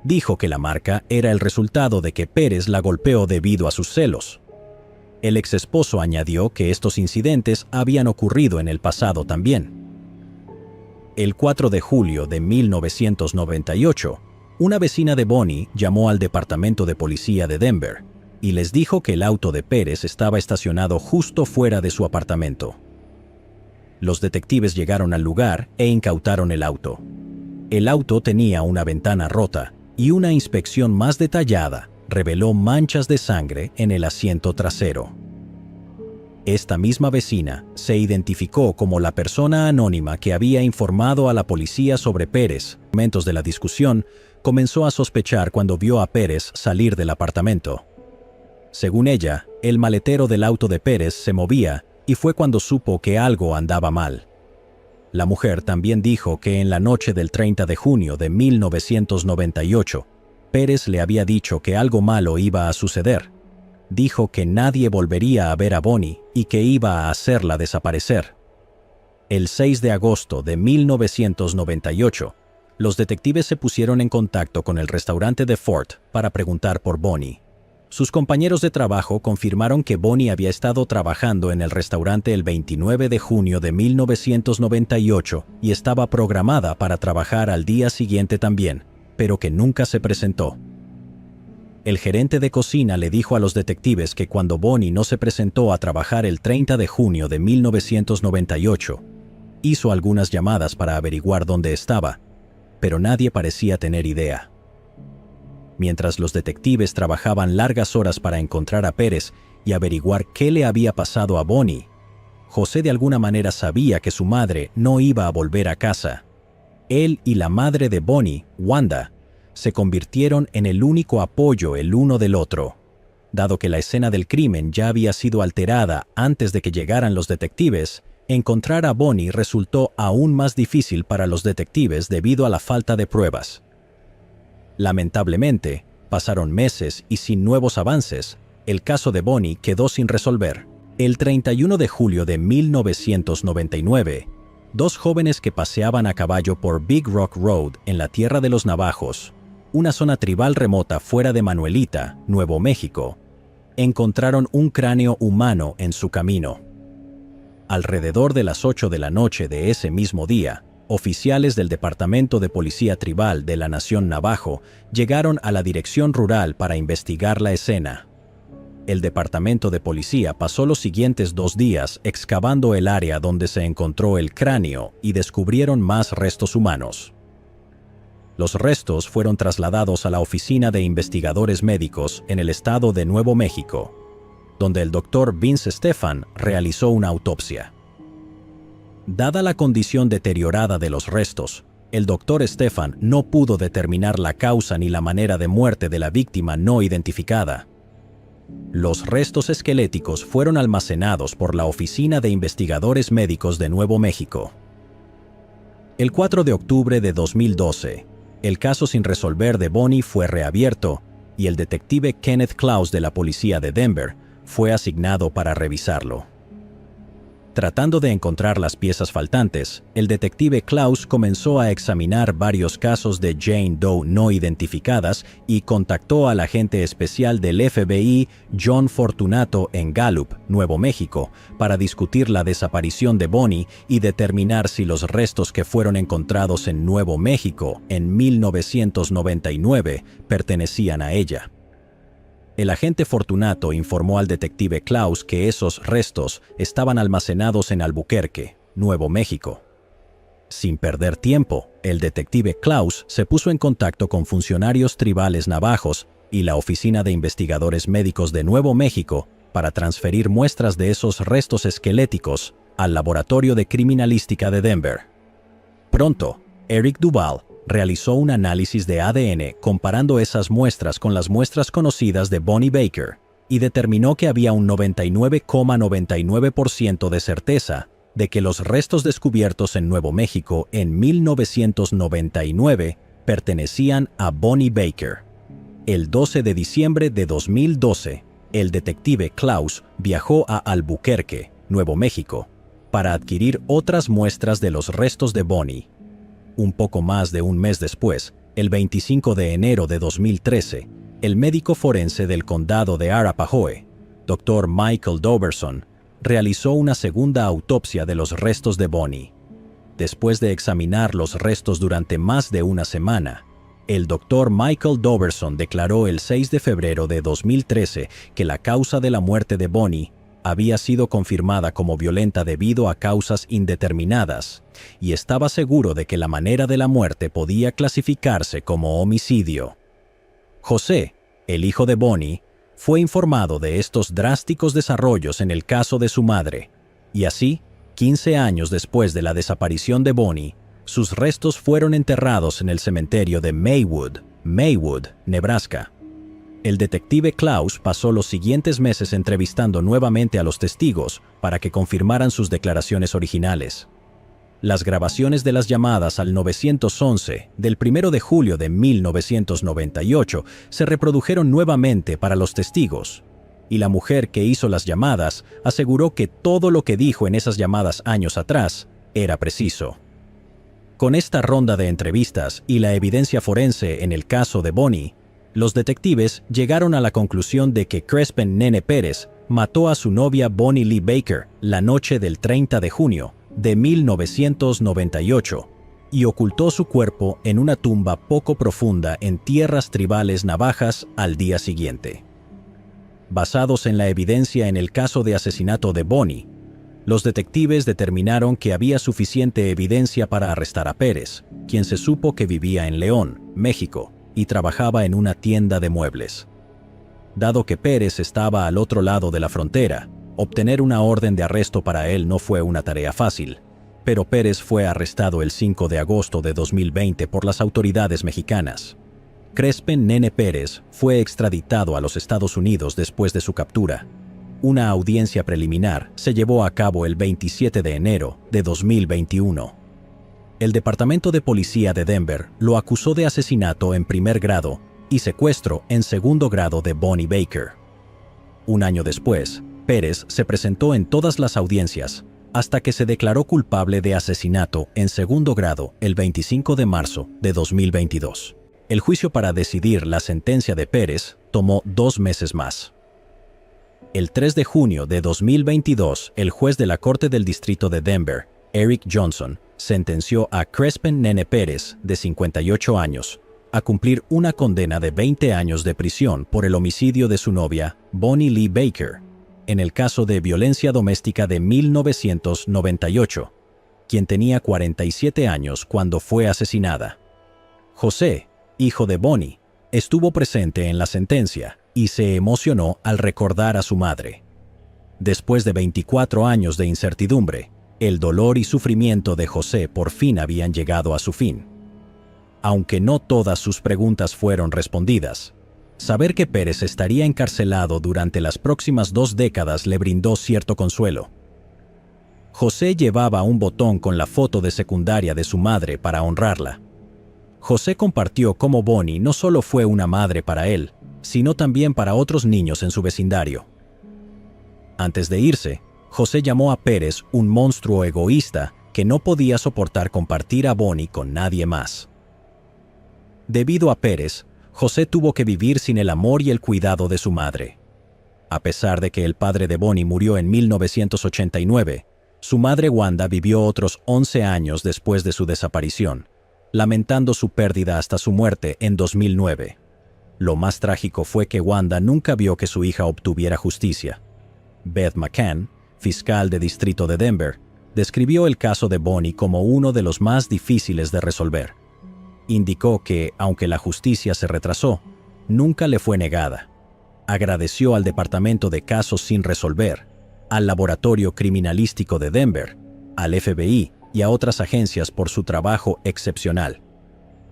Dijo que la marca era el resultado de que Pérez la golpeó debido a sus celos. El exesposo añadió que estos incidentes habían ocurrido en el pasado también. El 4 de julio de 1998, una vecina de Bonnie llamó al Departamento de Policía de Denver y les dijo que el auto de Pérez estaba estacionado justo fuera de su apartamento. Los detectives llegaron al lugar e incautaron el auto. El auto tenía una ventana rota y una inspección más detallada reveló manchas de sangre en el asiento trasero. Esta misma vecina se identificó como la persona anónima que había informado a la policía sobre Pérez. En momentos de la discusión, comenzó a sospechar cuando vio a Pérez salir del apartamento. Según ella, el maletero del auto de Pérez se movía y fue cuando supo que algo andaba mal. La mujer también dijo que en la noche del 30 de junio de 1998, Pérez le había dicho que algo malo iba a suceder. Dijo que nadie volvería a ver a Bonnie y que iba a hacerla desaparecer. El 6 de agosto de 1998, los detectives se pusieron en contacto con el restaurante de Fort para preguntar por Bonnie. Sus compañeros de trabajo confirmaron que Bonnie había estado trabajando en el restaurante el 29 de junio de 1998 y estaba programada para trabajar al día siguiente también, pero que nunca se presentó. El gerente de cocina le dijo a los detectives que cuando Bonnie no se presentó a trabajar el 30 de junio de 1998, hizo algunas llamadas para averiguar dónde estaba, pero nadie parecía tener idea. Mientras los detectives trabajaban largas horas para encontrar a Pérez y averiguar qué le había pasado a Bonnie, José de alguna manera sabía que su madre no iba a volver a casa. Él y la madre de Bonnie, Wanda, se convirtieron en el único apoyo el uno del otro. Dado que la escena del crimen ya había sido alterada antes de que llegaran los detectives, encontrar a Bonnie resultó aún más difícil para los detectives debido a la falta de pruebas. Lamentablemente, pasaron meses y sin nuevos avances, el caso de Bonnie quedó sin resolver. El 31 de julio de 1999, dos jóvenes que paseaban a caballo por Big Rock Road en la Tierra de los Navajos, una zona tribal remota fuera de Manuelita, Nuevo México, encontraron un cráneo humano en su camino. Alrededor de las 8 de la noche de ese mismo día, oficiales del Departamento de Policía Tribal de la Nación Navajo llegaron a la dirección rural para investigar la escena. El Departamento de Policía pasó los siguientes 2 días excavando el área donde se encontró el cráneo y descubrieron más restos humanos. Los restos fueron trasladados a la Oficina de Investigadores Médicos en el estado de Nuevo México, donde el Dr. Vince Stephan realizó una autopsia. Dada la condición deteriorada de los restos, el Dr. Stephan no pudo determinar la causa ni la manera de muerte de la víctima no identificada. Los restos esqueléticos fueron almacenados por la Oficina de Investigadores Médicos de Nuevo México. El 4 de octubre de 2012, el caso sin resolver de Bonnie fue reabierto y el detective Kenneth Klaus de la policía de Denver fue asignado para revisarlo. Tratando de encontrar las piezas faltantes, el detective Klaus comenzó a examinar varios casos de Jane Doe no identificadas y contactó al agente especial del FBI John Fortunato en Gallup, Nuevo México, para discutir la desaparición de Bonnie y determinar si los restos que fueron encontrados en Nuevo México en 1999 pertenecían a ella. El agente Fortunato informó al detective Klaus que esos restos estaban almacenados en Albuquerque, Nuevo México. Sin perder tiempo, el detective Klaus se puso en contacto con funcionarios tribales navajos y la Oficina de Investigadores Médicos de Nuevo México para transferir muestras de esos restos esqueléticos al Laboratorio de Criminalística de Denver. Pronto, Eric Duval realizó un análisis de ADN comparando esas muestras con las muestras conocidas de Bonnie Baker y determinó que había un 99,99% de certeza de que los restos descubiertos en Nuevo México en 1999 pertenecían a Bonnie Baker. El 12 de diciembre de 2012, el detective Klaus viajó a Albuquerque, Nuevo México, para adquirir otras muestras de los restos de Bonnie. Un poco más de un mes después, el 25 de enero de 2013, el médico forense del condado de Arapahoe, Dr. Michael Doberson, realizó una segunda autopsia de los restos de Bonnie. Después de examinar los restos durante más de una semana, el Dr. Michael Doberson declaró el 6 de febrero de 2013 que la causa de la muerte de Bonnie había sido confirmada como violenta debido a causas indeterminadas, y estaba seguro de que la manera de la muerte podía clasificarse como homicidio. José, el hijo de Bonnie, fue informado de estos drásticos desarrollos en el caso de su madre, y así, 15 años después de la desaparición de Bonnie, sus restos fueron enterrados en el cementerio de Maywood, Nebraska. El detective Klaus pasó los siguientes meses entrevistando nuevamente a los testigos para que confirmaran sus declaraciones originales. Las grabaciones de las llamadas al 911 del 1 de julio de 1998 se reprodujeron nuevamente para los testigos, y la mujer que hizo las llamadas aseguró que todo lo que dijo en esas llamadas años atrás era preciso. Con esta ronda de entrevistas y la evidencia forense en el caso de Bonnie, los detectives llegaron a la conclusión de que Crespin Nene Pérez mató a su novia Bonnie Lee Baker la noche del 30 de junio de 1998 y ocultó su cuerpo en una tumba poco profunda en tierras tribales navajas al día siguiente. Basados en la evidencia en el caso de asesinato de Bonnie, los detectives determinaron que había suficiente evidencia para arrestar a Pérez, quien se supo que vivía en León, México, y trabajaba en una tienda de muebles. Dado que Pérez estaba al otro lado de la frontera, obtener una orden de arresto para él no fue una tarea fácil, pero Pérez fue arrestado el 5 de agosto de 2020 por las autoridades mexicanas. Crespin Nene Pérez fue extraditado a los Estados Unidos después de su captura. Una audiencia preliminar se llevó a cabo el 27 de enero de 2021. El Departamento de Policía de Denver lo acusó de asesinato en primer grado y secuestro en segundo grado de Bonnie Baker. Un año después, Pérez se presentó en todas las audiencias hasta que se declaró culpable de asesinato en segundo grado el 25 de marzo de 2022. El juicio para decidir la sentencia de Pérez tomó 2 meses más. El 3 de junio de 2022, el juez de la Corte del Distrito de Denver, Eric Johnson, sentenció a Crespin Nene Pérez, de 58 años, a cumplir una condena de 20 años de prisión por el homicidio de su novia, Bonnie Lee Baker, en el caso de violencia doméstica de 1998, quien tenía 47 años cuando fue asesinada. José, hijo de Bonnie, estuvo presente en la sentencia y se emocionó al recordar a su madre. Después de 24 años de incertidumbre, el dolor y sufrimiento de José por fin habían llegado a su fin. Aunque no todas sus preguntas fueron respondidas, saber que Pérez estaría encarcelado durante las próximas 2 décadas le brindó cierto consuelo. José llevaba un botón con la foto de secundaria de su madre para honrarla. José compartió cómo Bonnie no solo fue una madre para él, sino también para otros niños en su vecindario. Antes de irse, José llamó a Pérez un monstruo egoísta que no podía soportar compartir a Bonnie con nadie más. Debido a Pérez, José tuvo que vivir sin el amor y el cuidado de su madre. A pesar de que el padre de Bonnie murió en 1989, su madre Wanda vivió otros 11 años después de su desaparición, lamentando su pérdida hasta su muerte en 2009. Lo más trágico fue que Wanda nunca vio que su hija obtuviera justicia. Beth McCann, fiscal de distrito de Denver, describió el caso de Bonnie como uno de los más difíciles de resolver. Indicó que, aunque la justicia se retrasó, nunca le fue negada. Agradeció al Departamento de Casos sin Resolver, al Laboratorio Criminalístico de Denver, al FBI y a otras agencias por su trabajo excepcional.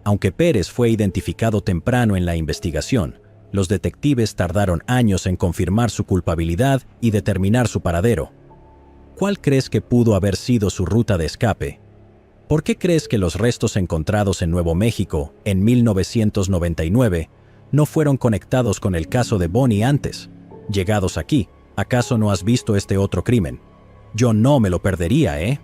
Aunque Pérez fue identificado temprano en la investigación, los detectives tardaron años en confirmar su culpabilidad y determinar su paradero. ¿Cuál crees que pudo haber sido su ruta de escape? ¿Por qué crees que los restos encontrados en Nuevo México en 1999 no fueron conectados con el caso de Bonnie antes? Llegados aquí, ¿acaso no has visto este otro crimen? Yo no me lo perdería, ¿eh?